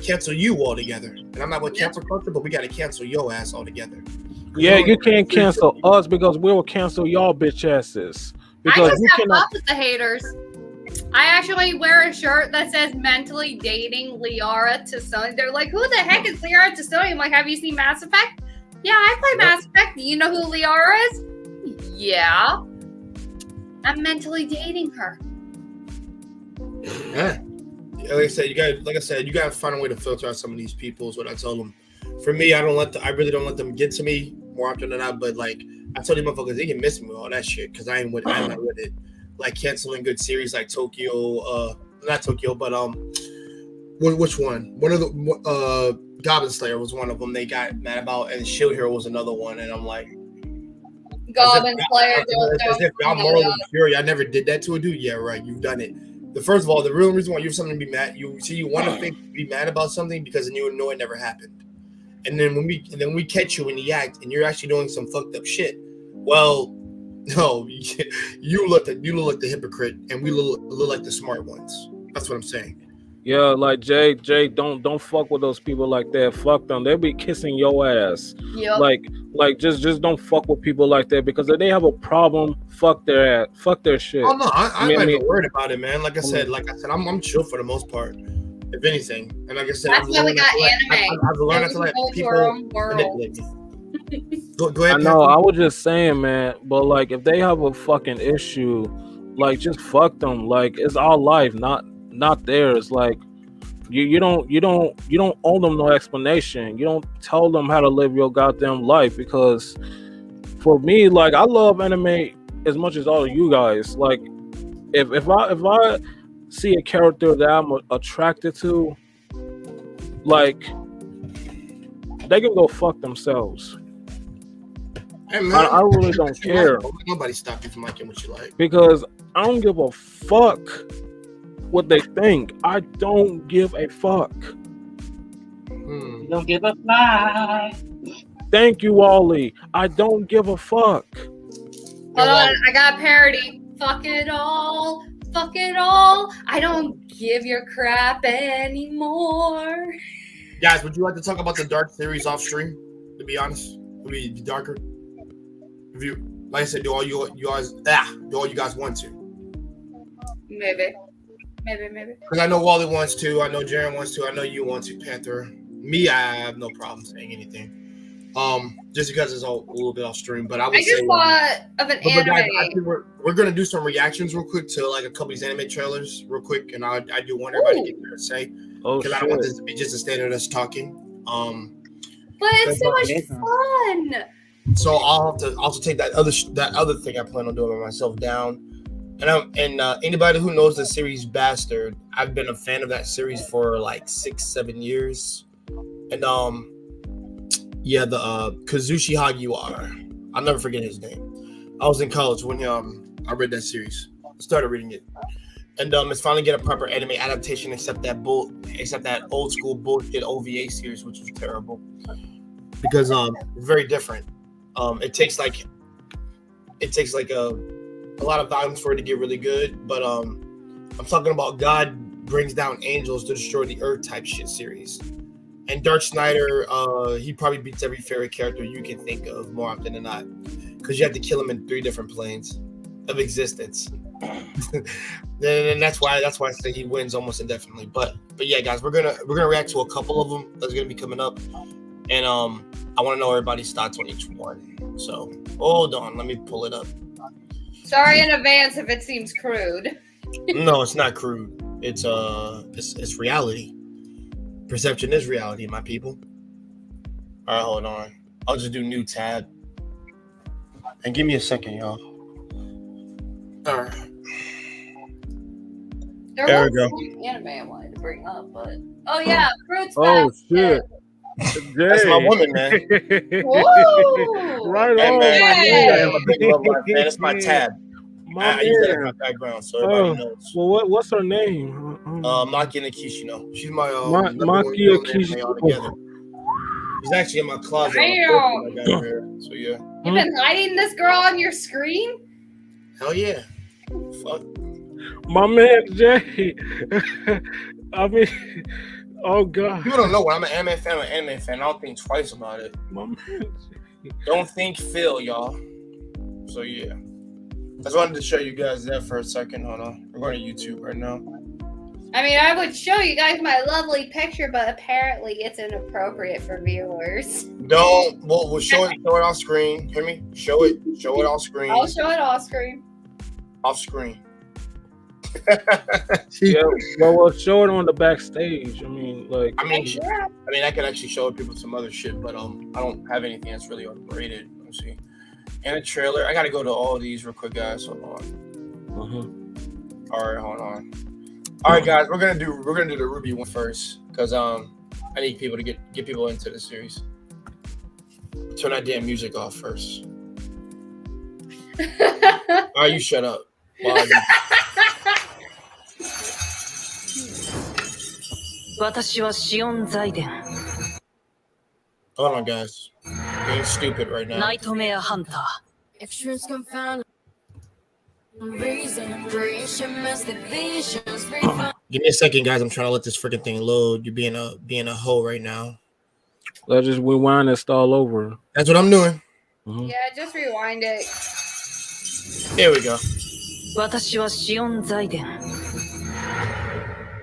cancel you altogether. And I'm not with cancel culture, but we gotta cancel your ass altogether. Yeah, you can't cancel us because we will cancel y'all bitch asses. Because I just have up with the haters. I actually wear a shirt that says mentally dating Liara T'Soni. They're like, who the heck is Liara T'Soni? I'm like, have you seen Mass Effect? Yeah, I play Mass Effect. Do you know who Liara is? Yeah. I'm mentally dating her. Yeah. Like I said, you gotta find a way to filter out some of these people, is what I tell them. For me, I really don't let them get to me more often than not, but like I tell these motherfuckers, they can miss me with all that shit because I'm not with it. Like canceling good series like Tokyo, not Tokyo, but which one? One of the Goblin Slayer was one of them they got mad about, and Shield Hero was another one, and I'm like, Goblin Slayer. As if y'all moral and fury. I never did that to a dude. Yeah, right. You've done it. First of all, the real reason why you have something to be mad, you want to be mad about something because then you know it never happened. And then when we catch you in the act and you're actually doing some fucked up shit, well, no, you look like the hypocrite, and we look like the smart ones. That's what I'm saying. Yeah, like Jay, don't fuck with those people like that. Fuck them. They'll be kissing your ass. Yep. Like just don't fuck with people like that, because if they have a problem, fuck their ass, fuck their shit. Oh no, I'm not even worried about it, man. Like I said, I'm chill for the most part, if anything. And like I said, that's why we got anime. I've learned to let people manipulate me. Go ahead. I know. I was just saying, man. But like, if they have a fucking issue, like just fuck them. Like it's our life, not theirs. Like you don't owe them no explanation. You don't tell them how to live your goddamn life, because for me, like I love anime as much as all of you guys. Like if I see a character that I'm attracted to, like they can go fuck themselves. Hey, man, I really don't care. Nobody stopped you from liking what you like. Because I don't give a fuck what they think. I don't give a fuck. You don't give a fuck. Thank you, Wally. I don't give a fuck. Hold on, I got a parody. Fuck it all. Fuck it all. I don't give your crap anymore. Guys, would you like to talk about the dark series off stream? To be honest, would be darker. If you, like I said, do all you guys want to? Maybe. Because I know Wally wants to. I know Jaren wants to. I know you want to, Panther. Me, I have no problem saying anything. Just because it's all a little bit off stream, but I just thought of an anime. Guys, I think we're gonna do some reactions real quick to like a couple of these anime trailers real quick, and I do want everybody to get their say. Oh because shit! I don't want this to be just a standard us talking. But it's so much fun. So I'll have to also take that other thing I plan on doing by myself down. And anybody who knows the series Bastard, I've been a fan of that series for like 6-7 years. And yeah, the Kazushi Hagiwara. I'll never forget his name. I was in college when I read that series. I started reading it. And it's finally get a proper anime adaptation, except that old school bullshit OVA series, which was terrible. Because it's very different. It takes like a lot of volumes for it to get really good. But I'm talking about God brings down angels to destroy the earth type shit series. And Dark Snyder, he probably beats every favorite character you can think of more often than not, because you have to kill him in 3 different planes of existence. And that's why I say he wins almost indefinitely. But yeah, guys, we're gonna react to a couple of them that's gonna be coming up, and I want to know everybody's thoughts on each one. So hold on, let me pull it up. Sorry in advance if it seems crude. No, it's not crude. It's reality. Perception is reality, my people. All right, hold on. I'll just do new tab. And give me a second, y'all. All right. There we go. Anime I wanted to bring up, but yeah, Fruits Oh Basket. shit! That's my woman, man. Whoa! Right Hey, on, man, Hey. I'm a big love life, man. That's my tab. I use that in my background, so everybody knows. Well, what's her name? Maki Nikishino. She's my Maki Nikishino. She's actually in my closet. Damn. So yeah. You've been hiding this girl on your screen? Hell yeah. Fuck. My man Jay. I mean, oh god. People don't know what I'm an anime fan. I don't think twice about it. My man. Don't think Phil, y'all. So yeah. I just wanted to show you guys that for a second. Hold on. We're going to YouTube right now. I mean, I would show you guys my lovely picture, but apparently it's inappropriate for viewers. Don't. We'll show it off screen. Hear me? Show it off screen. I'll show it off screen. Off screen. Yeah, well, we'll show it on the backstage. I mean, I could actually show people some other shit, but I don't have anything that's really underrated. Let's see. And a trailer. I gotta go to all of these real quick, guys. Hold on. All right, hold on. All right, guys, we're gonna do the Ruby one first, because I need people to get people into the series. Turn that damn music off first. All right, you shut up. Hold on, guys. Being stupid right now. Nightmare Hunter. Give me a second, guys. I'm trying to let this freaking thing load. You're being a hoe right now. let's just rewind and start all over. That's what I'm doing. Yeah, just rewind it. There we go. 私はシオン財伝。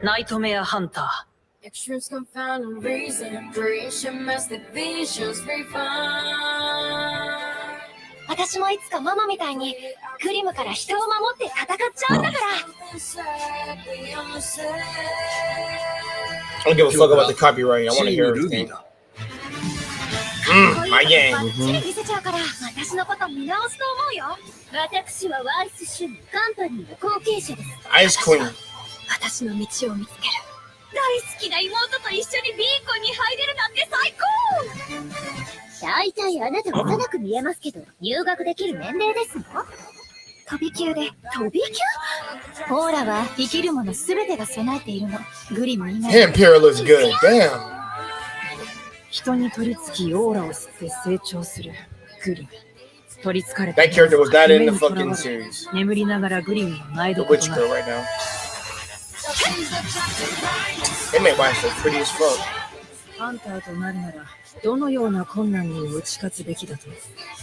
ナイトメアハンター。Extremes confound and reason, creation must the visions refine. 私もいつかママみたいにグリムから人を守って戦っちゃうんだから。I don't give a fuck about the copyright. I want to hear everything. My gang. バッチリ見せちゃうから私のこと見直すと思うよ。私はワイスシュンカンパニーの後継者です。 Ice Queen. 私の道を見つける。大好きな妹と一緒にビーコンに入れるなんて最高。大体あなた幼く見えますけど入学できる年齢ですの？飛び級で飛び級？オーラは生きるものすべてが備えているの。グリム以外。 Damn, Pyrrha looks good. Damn. 人に取り付きオーラを吸って成長するグリム。取り憑かれた That character was not in the fucking series. 眠りながらグリムの苗 The 床 witch とな girl る。 right now. They made wife look pretty as fuck. ハンターとなるならどのような困難に打ち勝つべきだと。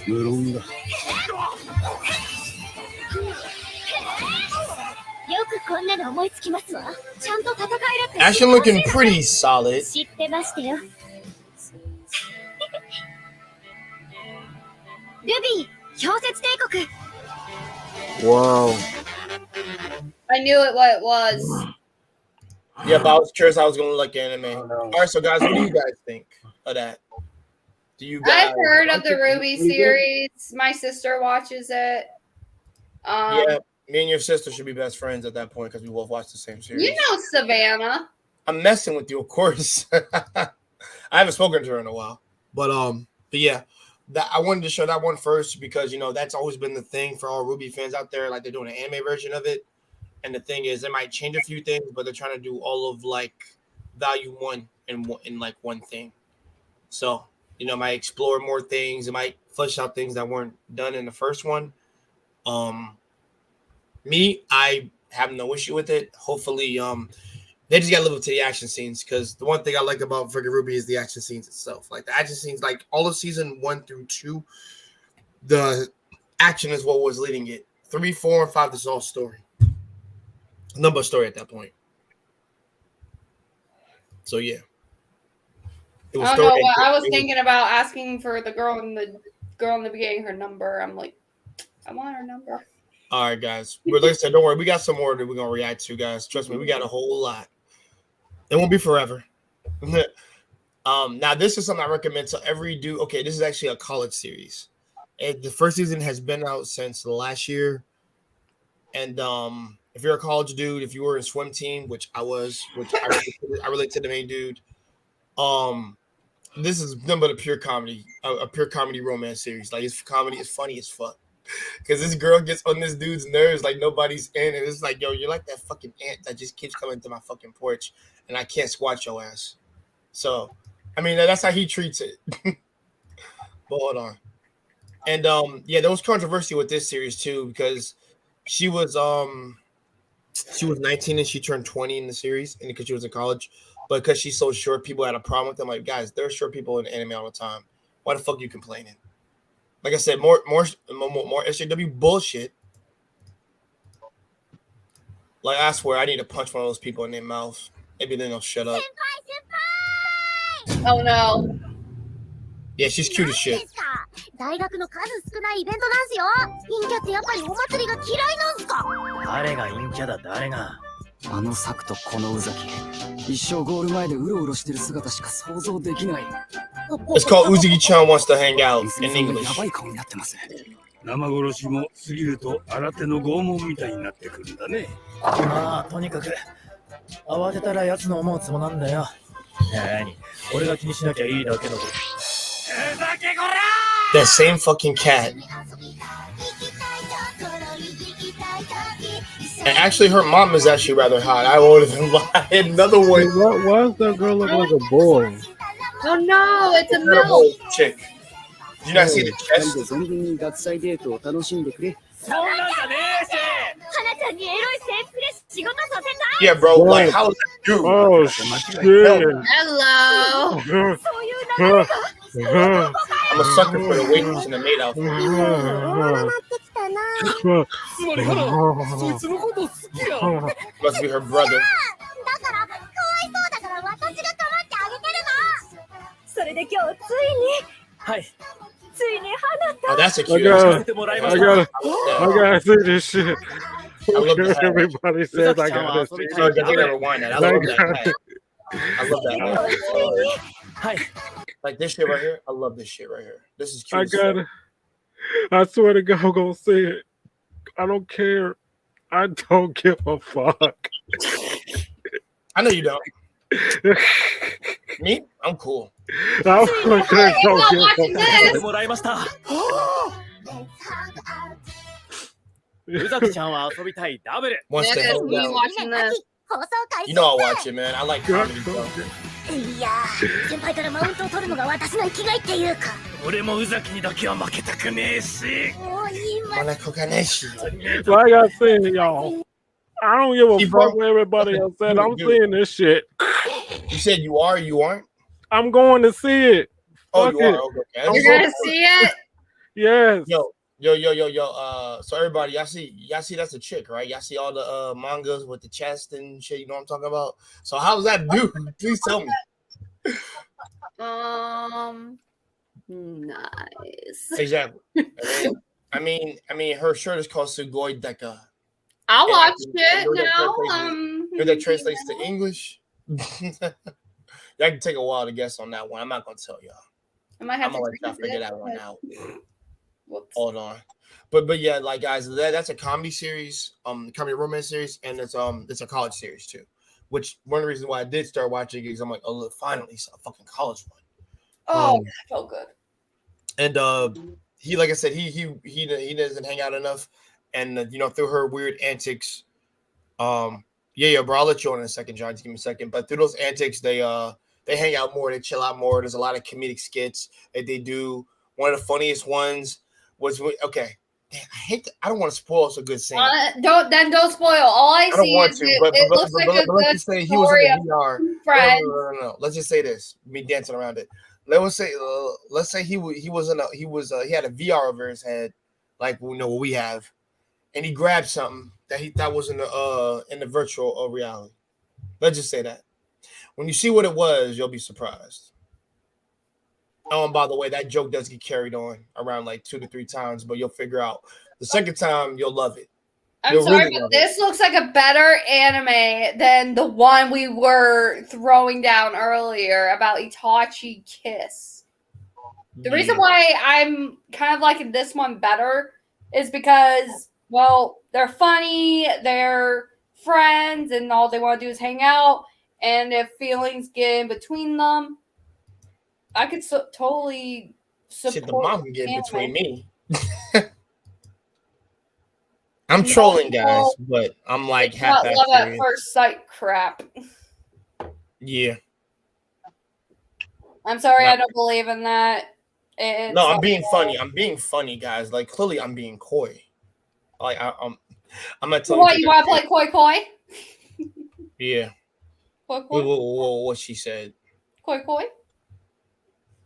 無論だ。よくこんなの思いつきますわ。ちゃんと戦えるって。 Ashen looking pretty solid. 知ってましたよ。ルビー、氷雪帝国。 Wow. I knew it what it was. Yeah, but I was curious how I was gonna look anime. All right, so guys, what do you guys think of that? Do you guys? I've heard of the Ruby series. My sister watches it. Yeah, me and your sister should be best friends at that point because we both watch the same series. You know Savannah. I'm messing with you, of course. I haven't spoken to her in a while, but yeah, that I wanted to show that one first because that's always been the thing for all Ruby fans out there. Like they're doing an anime version of it, and the thing is, they might change a few things, but they're trying to do all of like value one in like one thing. So might explore more things. It might flesh out things that weren't done in the first one. Me, I have no issue with it. Hopefully, they just gotta live up to the action scenes because the one thing I like about freaking Ruby is the action scenes itself. Like the action scenes, like all of season 1 through 2, the action is what was leading it. 3, 4, and 5, this is all story. Number story at that point. So yeah. I don't know what I was thinking about asking for the girl in the beginning her number. I'm like, I want her number. All right, guys. Like I said, don't worry. We got some more that we're gonna react to, guys. Trust me, we got a whole lot. It won't be forever. Now this is something I recommend to every dude. Okay, this is actually a college series. And the first season has been out since last year. And if you're a college dude, if you were in swim team, which I was, I relate to the main dude. This is nothing but a pure comedy romance series. Like it's comedy, it's funny as fuck. Because this girl gets on this dude's nerves like nobody's in, and it's like, yo, you're like that fucking ant that just keeps coming to my fucking porch, and I can't squat your ass. So, I mean, that's how he treats it. But hold on. And yeah, there was controversy with this series too because she was 19 and she turned 20 in the series, and because she was in college, but because she's so short, people had a problem with them. Like, guys, there are short people in anime all the time. Why the fuck are you complaining? Like I said, more SJW bullshit. Like I swear, I need to punch one of those people in their mouth. Maybe then they'll shut up. Oh no. Yeah, she's cute as shit. 大学の数少ないイベントなんすよ。陰キャってやっぱりお祭りが嫌いなんすか。誰が陰キャだ誰が。あのサクとこのウザキ、一生ゴール前でうろうろしてる姿しか想像できない。It's called Uzaki-chan Wants to Hang Out in English. やばい顔になってます。生殺しも過ぎると新手の拷問みたいになってくるんだね。まあとにかく慌てたら奴の思うつぼなんだよ。何？俺が気にしなきゃいいだけのこと。ふざけこら！That same fucking cat. And actually, her mom is actually rather hot. I won't even lie. Another one. Why does that girl look like a boy? Oh no, it's a milk chick. Did you not see the chest? Yeah, bro. Like, how is that dude? Oh shit! Hello. I'm a sucker for the waitress in the maid outfit. Must be her brother. Oh, that's a cute. I gotta see this shit. I love that. Everybody says I gotta see this. I love that. I love that. Like this shit right here. I love this shit right here. This is cute. I swear to God, I'm gonna see it. I don't care. I don't give a fuck. I know you don't. Me? I'm cool. I don't give a fuck. 宇崎ちゃんは遊びたいダブル。 Once they hang out. You know I'll watch it, man. I like comedy, bro. いやー、先輩からマウントを取るのが私の生きがいっていうか。俺も宇崎にだけは負けたくねえし。もう今。Like I said, y'all, I don't give a fuck what everybody else said. I'm seeing this shit. You said you are, you aren't? I'm going to see it. Oh, you are? Okay. You're gonna see it? Yes. Yo. So everybody, y'all see that's a chick, right? Y'all see all the mangas with the chest and shit, you know what I'm talking about? So how's that dude? Please tell me. Nice. Exactly. I mean, her shirt is called Sugoi Deka. I'll watch it now. If that translates to English, y'all can take a while to guess on that one. I'm not gonna tell y'all. I might have I'm to gonna let y'all figure that one out. Whoops. Hold on. But yeah, like guys, that's a comedy series, comedy romance series, and it's a college series too. Which one of the reasons why I did start watching is I'm like, oh look, finally a fucking college one. Oh, that felt good. And he, like I said, he doesn't hang out enough, and through her weird antics, yeah, bro, I'll let you on in a second, John. Just give me a second. But through those antics, they hang out more, they chill out more. There's a lot of comedic skits that they do. One of the funniest ones was okay. I don't want to spoil a good scene. Don't spoil. All I see is it looks like a good story of friends. No. Let's just say this. Me dancing around it. Let's say he had a VR over his head, like what we have, and he grabbed something that he thought was in the virtual reality. Let's just say that. When you see what it was, you'll be surprised. Oh, and by the way, that joke does get carried on around like 2 to 3 times, but you'll figure out the second time you'll love it. I'm sorry, but this looks like a better anime than the one we were throwing down earlier about Itachi Kiss. The reason why I'm kind of liking this one better is because, well, they're funny, they're friends, and all they want to do is hang out, and if feelings get in between them, I could totally support. Shit, the mom can get in between me. I'm trolling, guys, but I'm like half love at first sight crap. Yeah. I'm sorry, I don't believe in that. No, I'm being funny. I'm being funny, guys. Like clearly, I'm being coy. Like I'm not telling. What you want to play coy coy? Yeah. Coy coy. What she said. Coy coy.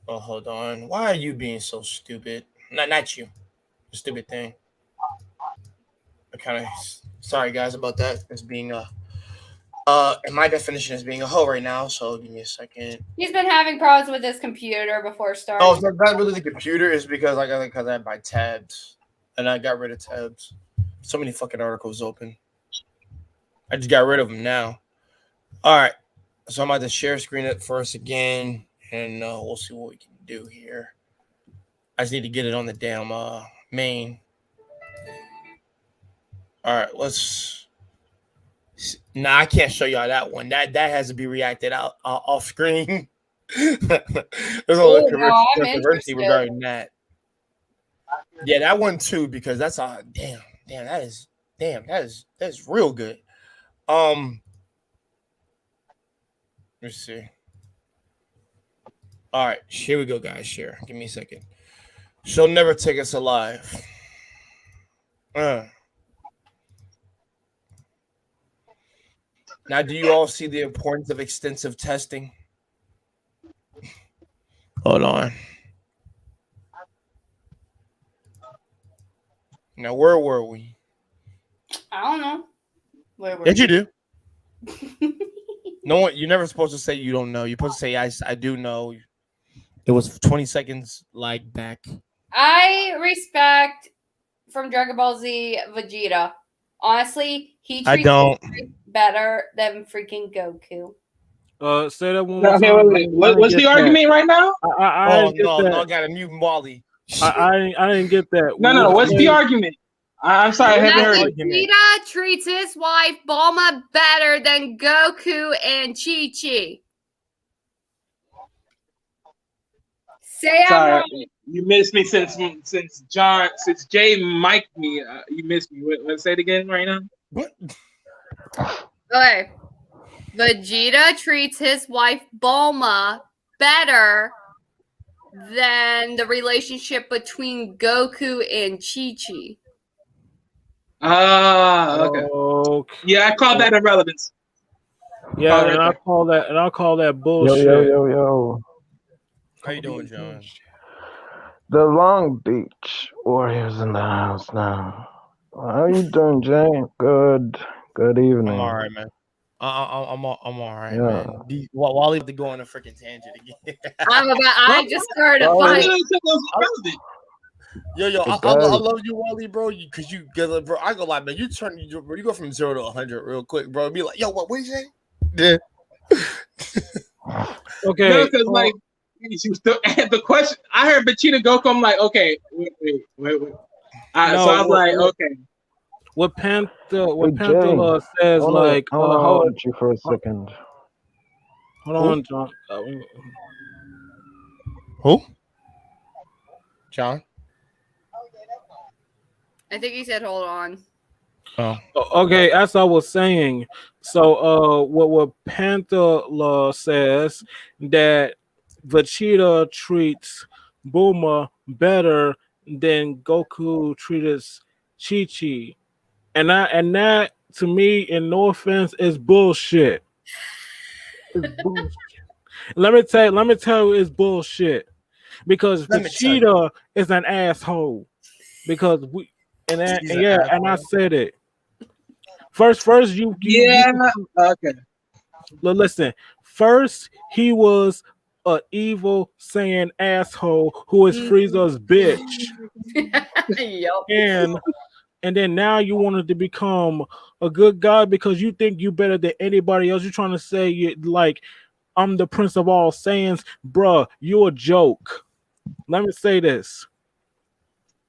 Oh, hold on. Why are you being so stupid? Not you. The stupid thing. I kind of sorry guys about that. As being and my definition is being a hoe right now. So give me a second. He's been having problems with his computer before starting. Oh, it's not really the computer. It's because I had my tabs, and I got rid of tabs. So many fucking articles open. I just got rid of them now. All right. So I'm about to share screen it for us again. And we'll see what we can do here. I just need to get it on the damn main. All right, let's. Nah, I can't show y'all that one. That has to be reacted out off screen. There's a little controversy regarding that. Yeah, that one too, because that's that is real good. Let's see. All right, here we go, guys. Share. Give me a second. She'll never take us alive. Now, do you all see the importance of extensive testing? Hold on. Now, where were we? I don't know. Where were Did you do? No one. You're never supposed to say you don't know. You're supposed to say I do know. It was 20 seconds like back. I respect from Dragon Ball Z Vegeta. Honestly, he treats better than freaking Goku. Say that one more time. Okay, wait. What's the argument right now? I got a new Molly. I didn't get that. No. What's the argument? I'm sorry, I haven't heard it. Vegeta treats his wife Bulma better than Goku and Chi-Chi. Sorry, you missed me since Jay mic'd me. You missed me. Let's say it again right now. What? Okay. Vegeta treats his wife Bulma better than the relationship between Goku and Chi-Chi. Okay. Yeah, I call that irrelevance. Yeah, and I'll call that bullshit. Yo. How you doing, John? The Long Beach Warriors in the house now. How you doing, Jane? Good evening. I'm all right, man. I'm all right, man. Wally to go on a freaking tangent again. I just started a fight. I love you, Wally, bro. Because you get, bro. I go like, man, you go from 0 to 100 real quick, bro. Be like, yo, what you say? Yeah. Okay. No, because like she was still the question. I heard Vegeta Goku. I'm like, okay, wait. So I was like, okay. What Panther says, like, I want to hold you for a second. Hold on, John. Who? John? I think he said, hold on. Oh. Okay, as I was saying, so what Panther says that Vegeta treats Bulma better than Goku treated Chi-Chi. And that to me, in no offense, is bullshit. It's bullshit. Let me tell you, it's bullshit. Because Vegeta is an asshole. Because I said it. First, you okay. Listen, first he was an evil Saiyan asshole who is Frieza's bitch. Yep. And then now you wanted to become a good guy because you think you better than anybody else. You're trying to say like I'm the prince of all Saiyans, bruh. You're a joke. Let me say this.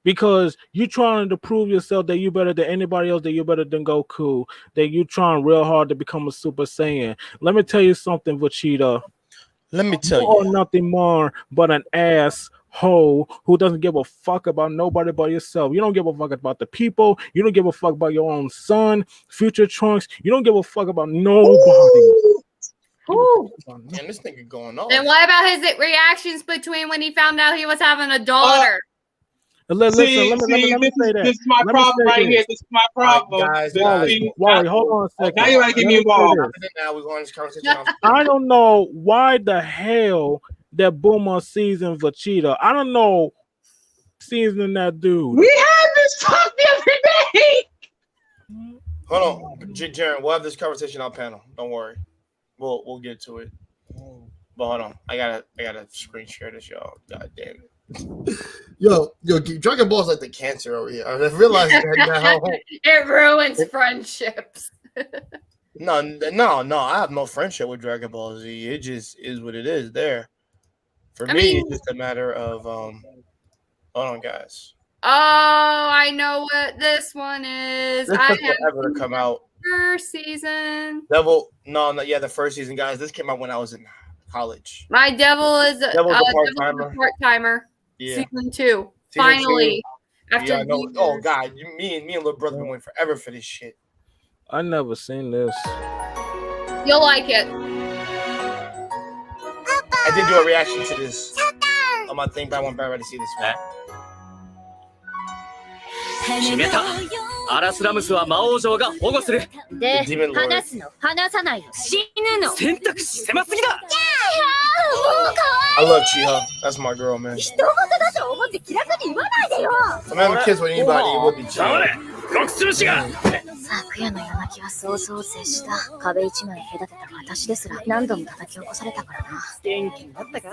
Because you trying to prove yourself that you better than anybody else, that you're better than Goku, that you trying real hard to become a Super Saiyan. Let me tell you something, Vegeta. Let me tell you. You're nothing more but an asshole who doesn't give a fuck about nobody but yourself. You don't give a fuck about the people. You don't give a fuck about your own son, future Trunks. You don't give a fuck about nobody. Ooh. Man, this nigga going on. And what about his reactions between when he found out he was having a daughter? Let me say that. This is my problem right here. This is my problem. Wally, hold on a second. Now you want to get me involved. Now we're going to this conversation. I don't know why the hell that Bulma seasoned Vegeta. I don't know seasoning that dude. We had this talk the other day. Hold on, Jaren. We'll have this conversation on panel. Don't worry. We'll get to it. But hold on. I gotta screen share this, y'all. God damn it. Yo, Dragon Ball is like the cancer over here. I realized that it ruins friendships. No. I have no friendship with Dragon Ball Z. It just is what it is. There, for me, it's just a matter of hold on, guys. Oh, I know what this one is. This took forever to come out. First season. The first season, guys. This came out when I was in college. My Devil is a part-timer. Yeah. Season 2. Finally. After oh God, me and little brother been waiting forever for this shit. I never seen this. You'll like it. I did do a reaction to this on my thing, but I want everybody to see this one. 決めた。アラスラムスは魔王城が保護する。で、話すの、話さないの、死ぬの。選択肢狭すぎだ。I love Chiha. That's my girl, man. 人事だと思って気楽に言わないでよ。If I'm having kids with anybody, it would be Chiha. 昨夜の夜泣きは想像を絶した。壁一枚隔てた私ですら何度も叩き起こされたからな。元気になったか？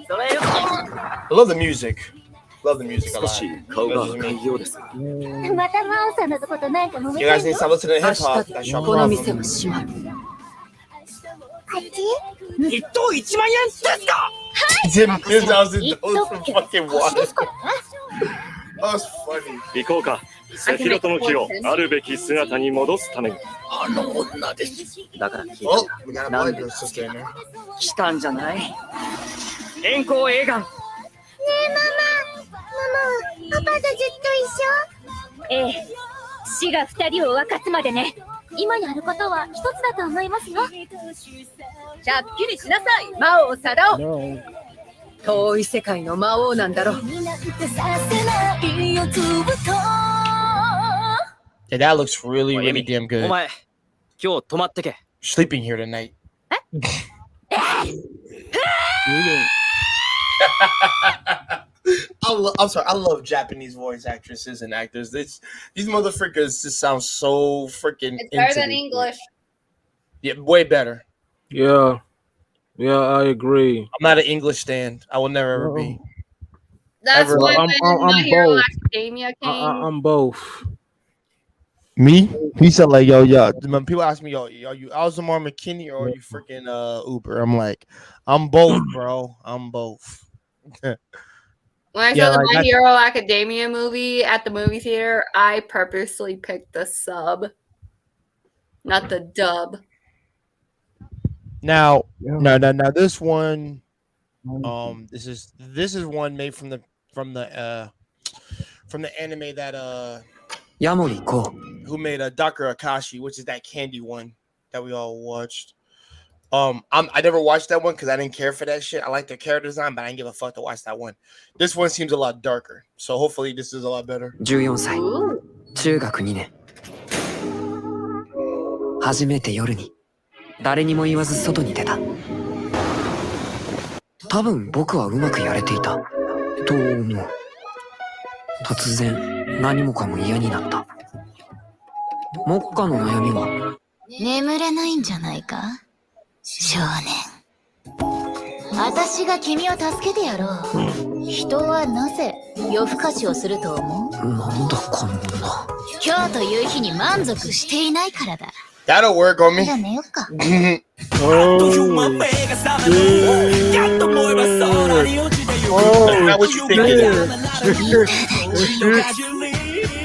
それよ。I love the music. Love the music a lot. また真央さんのことなんか揉め You guys need to stop listening to hip hop. That's your この problem. 店も閉まる。あっち？一等1万円ですか？$10,000 from fucking water. That was funny. 行こうか。セフィロトの木をあるべき姿に戻すために。あの女です。だから聞いOh, we got a blood girl sister in there. 来たんじゃない。遠行映画。ねえママ、パパとずっと一緒？ええ、死が2人を分かつまでね。今やることは一つだと思いますよ。ちゃっきりしなさい、魔王サダオ。遠い世界の魔王なんだろう。Yeah, that looks really, really damn good. お前、今日泊まってけ。 Sleeping here tonight. I'm sorry. I love Japanese voice actresses and actors. These motherfuckers just sound so freaking. It's better than English. Yeah, way better. Yeah, I agree. I'm not an English stan. I will never ever be. That's ever. why I'm My Hero both. Academia came. I'm both. Me? He said like, yo, when people ask me, yo, are you Alzamar McKinney or are you freaking Uber? I'm like, I'm both, bro. I'm both. When I saw the My Hero Academia movie at the movie theater, I purposely picked the sub, not the dub. Now, this one, this is one made from the anime that Yamori Ko, who made Dr. Akashi, which is that candy one that we all watched. I never watched that one because I didn't care for that shit. I like the character design, but I didn't give a fuck to watch that one. This one seems a lot darker, so hopefully this is a lot better. 14歳、中学2年。初めて夜に誰にも言わず外に出た。多分僕はうまくやれていたと思う。突然何もかも嫌になった。目下の悩みは眠れないんじゃないか少年。私が君を助けてやろう。人はなぜ夜更かしをすると思う？なんだこんな。今日という日に満足していないからだ。That'll work on me. じゃあ寝よっか。Not what you thinking.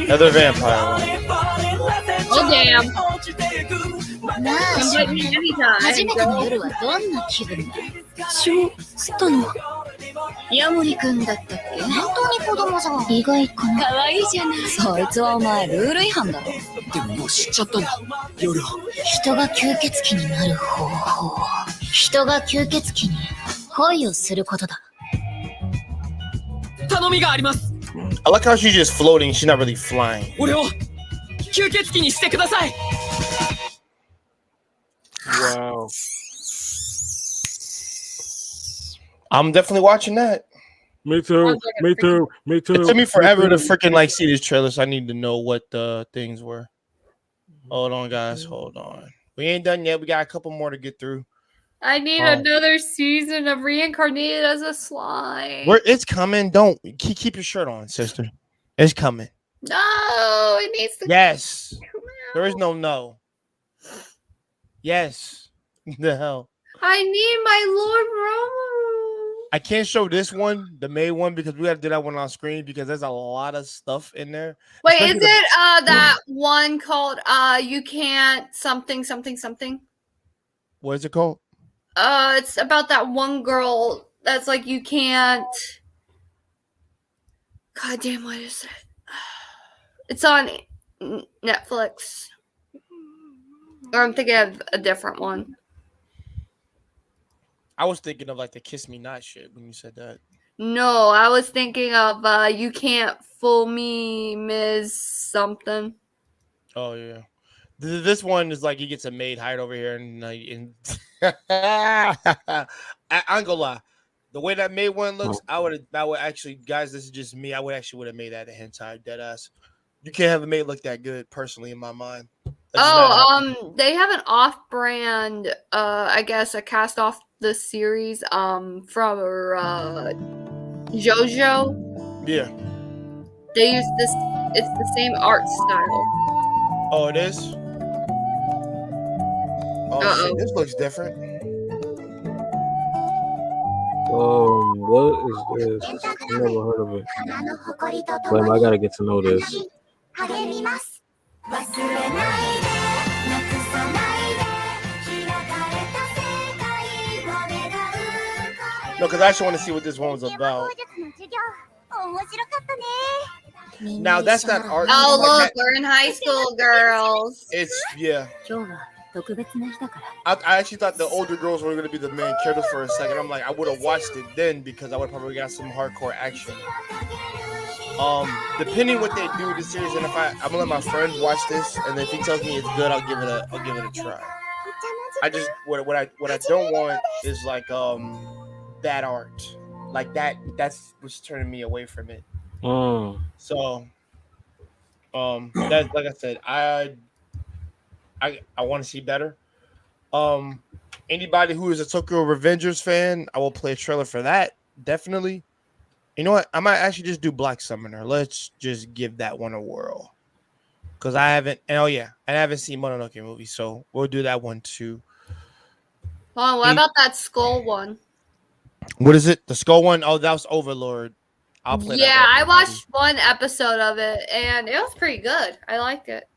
Another vampire. Oh damn. なあ、少年。初めての夜はどんな気分だ？ストのヤモリくんだったっけ？本当に子供じゃん。意外かな。可愛いじゃない。そいつはお前ルール違反だろ。でももう知っちゃったんだ。夜は人が吸血鬼になる方法。人が吸血鬼に恋をすることだ。頼みがあります。I like how she's just floating. She's not really flying. 俺を吸血鬼にしてください。Wow. I'm definitely watching that. Me too. Me too. Me too. It took me forever to freaking like see this trailer, so I need to know what the things were. Hold on, guys. Hold on. We ain't done yet. We got a couple more to get through. I need another season of Reincarnated as a Slime. It's coming. Don't keep your shirt on, sister. It's coming. No, it needs to. Yes. There is no. Yes. The hell. I need my Lord Romo. I can't show this one, the May one, because we got to do that one on screen because there's a lot of stuff in there. Wait, is it that one called You Can't something? What is it called? It's about that one girl that's like you can't. God damn, what is it? It's on Netflix. Or I'm thinking of a different one. I was thinking of like the Kiss Me Not shit when you said that. No, I was thinking of You Can't Fool Me, Ms. Something. Oh yeah, this one is like he gets a maid hired over here, and I ain't gonna lie, the way that maid one looks, I would actually, guys, this is just me. I would have made that a hentai, dead ass. You can't have a maid look that good, personally, in my mind. They have an off-brand, I guess, a cast off the series, from JoJo. Yeah. They use this. It's the same art style. Oh, it is. Oh shit, this looks different. What is this? I never heard of it. Wait, I gotta get to know this. No, because I actually want to see what this one was about. Now that's not art. Oh look, we're in high school, girls. It's yeah. I actually thought the older girls were going to be the main characters for a second. I'm like, I would have watched it then because I would probably got some hardcore action. Depending what they do with the series, and if I'm gonna let my friend watch this, and if he tells me it's good, I'll give it a try. I just what I don't want is like that art, like that's what's turning me away from it. So that, like I said, I want to see better. Anybody who is a Tokyo Revengers fan, I will play a trailer for that, definitely. You know what? I might actually just do Black Summoner. Let's just give that one a whirl. Because I haven't, and I haven't seen Mononoke movie, so we'll do that one too. Oh, what about that skull one? What is it? The skull one? Oh, that was Overlord. I'll play that. Yeah, I watched one episode of it, and it was pretty good. I liked it.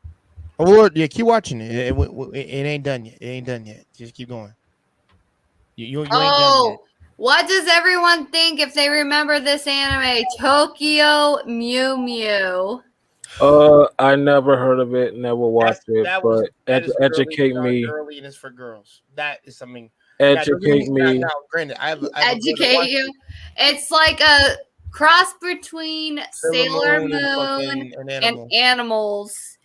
Overlord, yeah, keep watching it. It ain't done yet. It ain't done yet. Just keep going. You ain't done yet. What does everyone think if they remember this anime? Tokyo Mew Mew. I never heard of it, never watched it, but educate me. Girly and it's for girls. That is something. Educate me. Now, granted, I have educate you. It's like a cross between Sailor Moon and animals.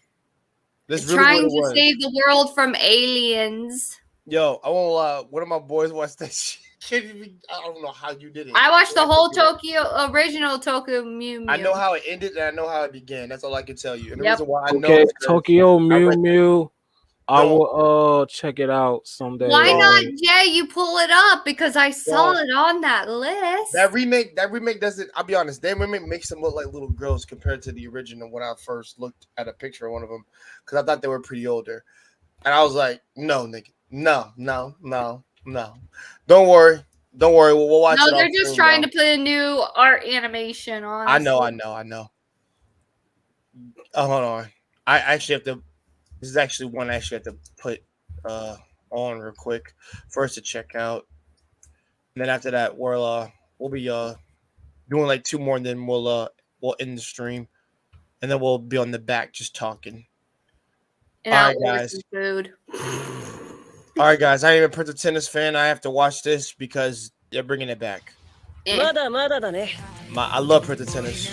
This trying to save the world from aliens. Yo, I won't lie. One of my boys watched that shit. I don't know how you did it. I watched the whole original Tokyo Mew Mew. I know how it ended and I know how it began. That's all I can tell you. And the reason why I know is Tokyo Mew Mew. I will check it out someday. Why not, Jay? You pull it up because I saw it on that list. That remake doesn't. I'll be honest. That remake makes them look like little girls compared to the original. When I first looked at a picture of one of them, because I thought they were pretty older, and I was like, no, nigga, no. Don't worry. We'll watch it. No, they're just trying to put a new art animation on. I know. Oh, hold on. I actually have to. This is actually one I actually have to put on real quick first to check out. And then after that, we'll be doing like 2 more, and then we'll end the stream, and then we'll be on the back just talking. And all right, guys. Food. All right, guys. I am a Prince of Tennis fan. I have to watch this because they're bringing it back. I love Prince of Tennis.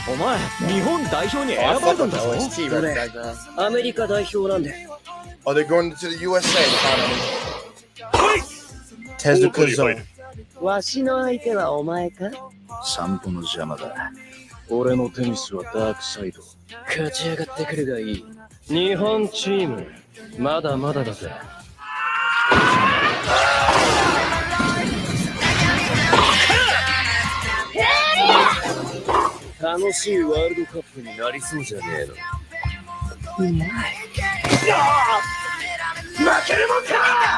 お前、日本代表に選ばれたんだぞ。アメリカ代表なんで。Oh, they're going to the USA. Tezuka. わしの相手はお前か？散歩の邪魔だ。俺のテニスはダークサイド。勝ち上がってくるがいい。日本チーム、まだまだだぜ。楽しいワールドカップになりそうじゃねえの。うまい。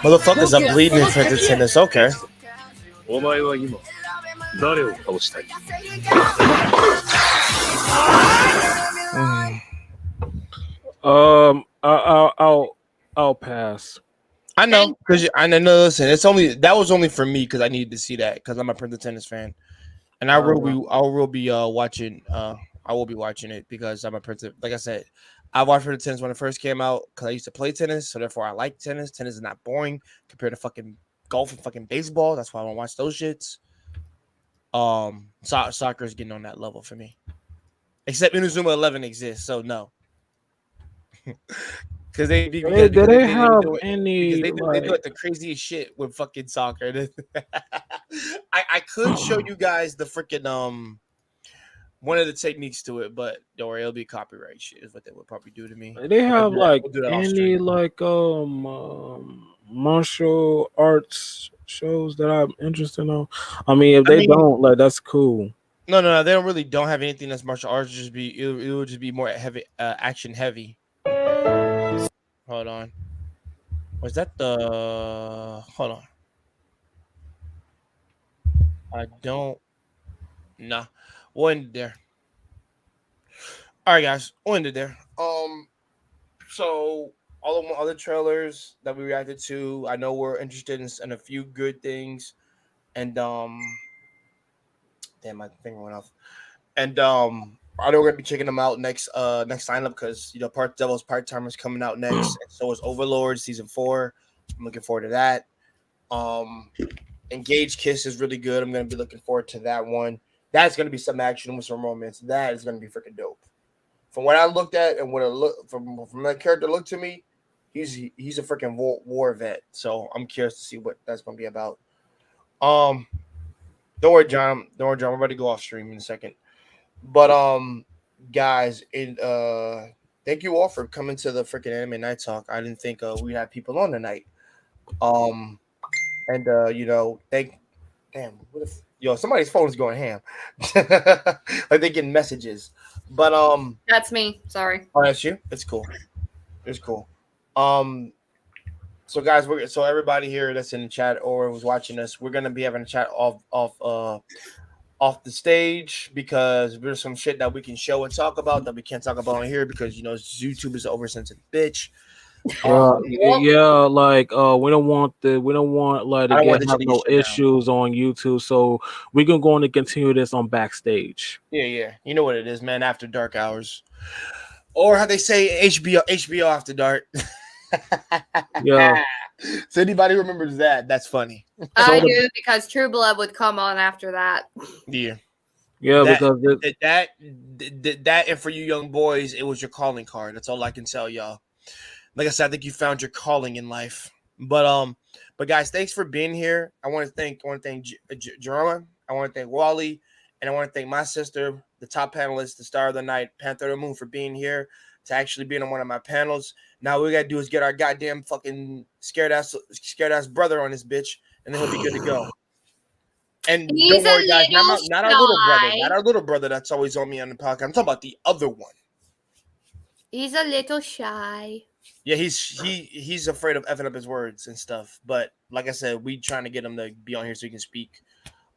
Motherfuckers are bleeding in Prince of Tennis. Okay. お前は今誰を倒したい？I'll pass. I know, because I know. Listen, that was only for me because I needed to see that because I'm a Prince of Tennis fan, and I will be watching. I will be watching it because I'm a Prince of. Like I said, I watched Prince of Tennis when it first came out because I used to play tennis, so therefore I like tennis. Tennis is not boring compared to fucking golf and fucking baseball. That's why I don't watch those shits. Soccer is getting on that level for me, except Inazuma 11 exists, so no. Because they do the craziest shit with fucking soccer. I could show you guys the freaking one of the techniques to it, but don't worry, it'll be copyright shit is what they would probably do to me. They have any martial arts shows that I'm interested in. I mean, if they don't, that's cool. No, they don't have anything that's martial arts. It would just be more heavy, action heavy. Hold on. Was that the? Hold on. I don't. Nah, we'll end it there. All right, guys, we'll end it there. So all of my other trailers that we reacted to, I know we're interested in a few good things, and damn, my finger went off, and I know we're gonna be checking them out next lineup because Devil's Part-Timer is coming out next, and so is Overlord season 4. I'm looking forward to that. Engage Kiss is really good. I'm gonna be looking forward to that one. That's gonna be some action with some romance. That is gonna be freaking dope. From what I looked at and what it looked from that character looked to me, he's a freaking war vet. So I'm curious to see what that's gonna be about. Don't worry, John. We're about to go off stream in a second. But guys, thank you all for coming to the freaking Anime Night Talk. I didn't think we'd have people on tonight. And you know, somebody's phone is going ham. Like they getting messages. But that's me. Sorry. Oh, that's you? It's cool. It's cool. So guys, so everybody here that's in the chat or was watching us, we're gonna be having a chat off the stage because there's some shit that we can show and talk about that we can't talk about on here because you know YouTube is an oversensitive bitch. Yeah, like we don't want like to have no issues on YouTube, so we're gonna go on and continue this on backstage. Yeah, you know what it is, man. After dark hours, or how they say HBO after dark. Yeah. So anybody remembers that? That's funny. I do because True Blood would come on after that. Yeah, because that and for you young boys, it was your calling card. That's all I can tell y'all. Like I said, I think you found your calling in life. But guys, thanks for being here. I want to thank Jerome. I want to thank Wally, and I want to thank my sister, the top panelist, the star of the night, Panther of the Moon, for being here to actually being on one of my panels. Now what we gotta do is get our goddamn fucking scared ass brother on this bitch, and then he'll be good to go. And don't worry, guys, not our little brother that's always on me on the podcast. I'm talking about the other one. He's a little shy. Yeah, he's afraid of effing up his words and stuff. But like I said, we trying to get him to be on here so he can speak.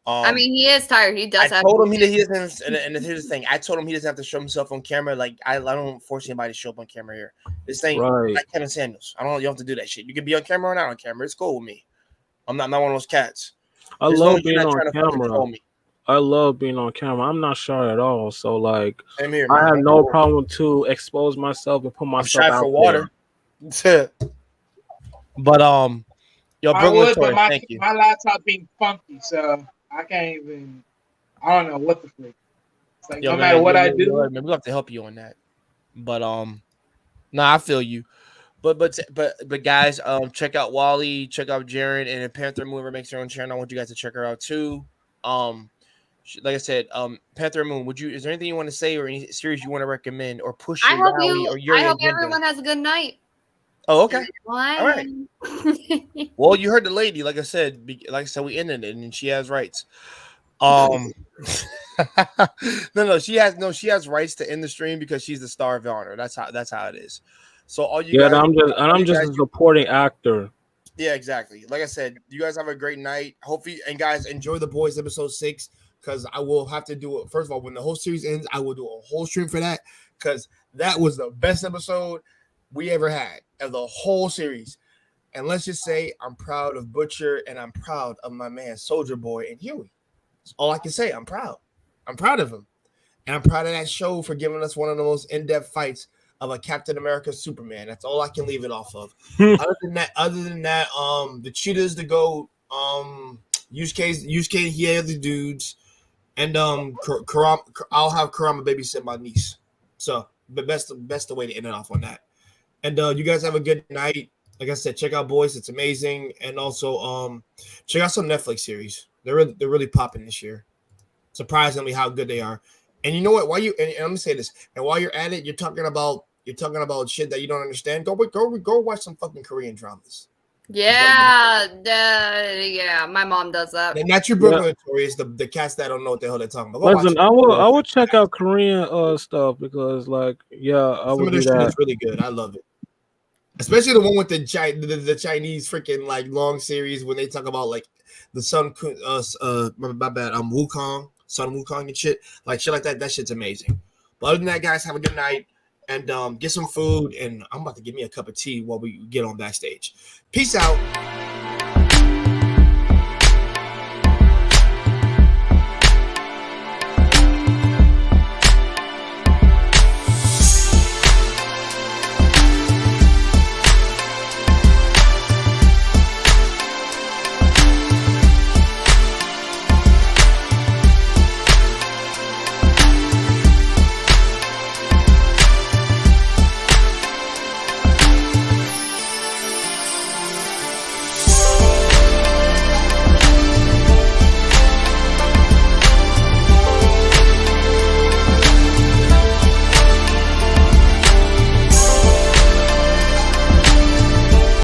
I mean, he is tired. He does. I told him he doesn't. And here's the thing: I told him he doesn't have to show himself on camera. Like I don't force anybody to show up on camera here. This thing, like Kevin Samuels. You don't have to do that shit. You can be on camera or not on camera. It's cool with me. I'm not one of those cats. I love being on camera. I love being on camera. I'm not shy at all. So like, same here, I have no problem to expose myself and put myself out for water. But yo, Brooklyn Toy, thank you. My laptop being funky, so I can't even. I don't know what the frick. It's like no matter what I do, man, we have to help you on that. But I feel you. But guys, check out Wally, check out Jaren, and if Panther Moon makes her own channel, I want you guys to check her out too. Like I said, Panther Moon, is there anything you want to say or any series you want to recommend or push? I hope everyone has a good night. Oh, okay. All right. Well, you heard the lady. Like I said, we ended it, and she has rights. No, she has rights to end the stream because she's the star of honor. That's how it is. So all you guys, I'm just a supporting actor. Yeah, exactly. Like I said, you guys have a great night. Hopefully, and guys, enjoy The Boys episode 6 because I will have to do it. First of all, when the whole series ends, I will do a whole stream for that because that was the best episode we ever had of the whole series. And let's just say I'm proud of Butcher and I'm proud of my man Soldier Boy and Huey. That's all I can say. I'm proud. I'm proud of him. And I'm proud of that show for giving us one of the most in-depth fights of a Captain America Superman. That's all I can leave it off of. Other than that, the Cheetahs to go, USK, he had the dudes, and I'll have Karama babysit my niece. So the best way to end it off on that. And you guys have a good night. Like I said, check out Boys. It's amazing. And also check out some Netflix series. They're really popping this year. Surprisingly how good they are. And you know what? And I'm gonna say this, and while you're at it, you're talking about shit that you don't understand. Go watch some fucking Korean dramas. Yeah, my mom does that. And that's your Brooklyn Tory is the cats that don't know what the hell they're talking about. Listen, I will check out Korean stuff because I would do that. It's really good. I love it. Especially the one with the Chinese freaking like long series when they talk about like the Sun Wukong, Sun Wukong and shit. Like shit like that. That shit's amazing. But other than that, guys, have a good night. And get some food, and I'm about to give me a cup of tea while we get on backstage. Peace out.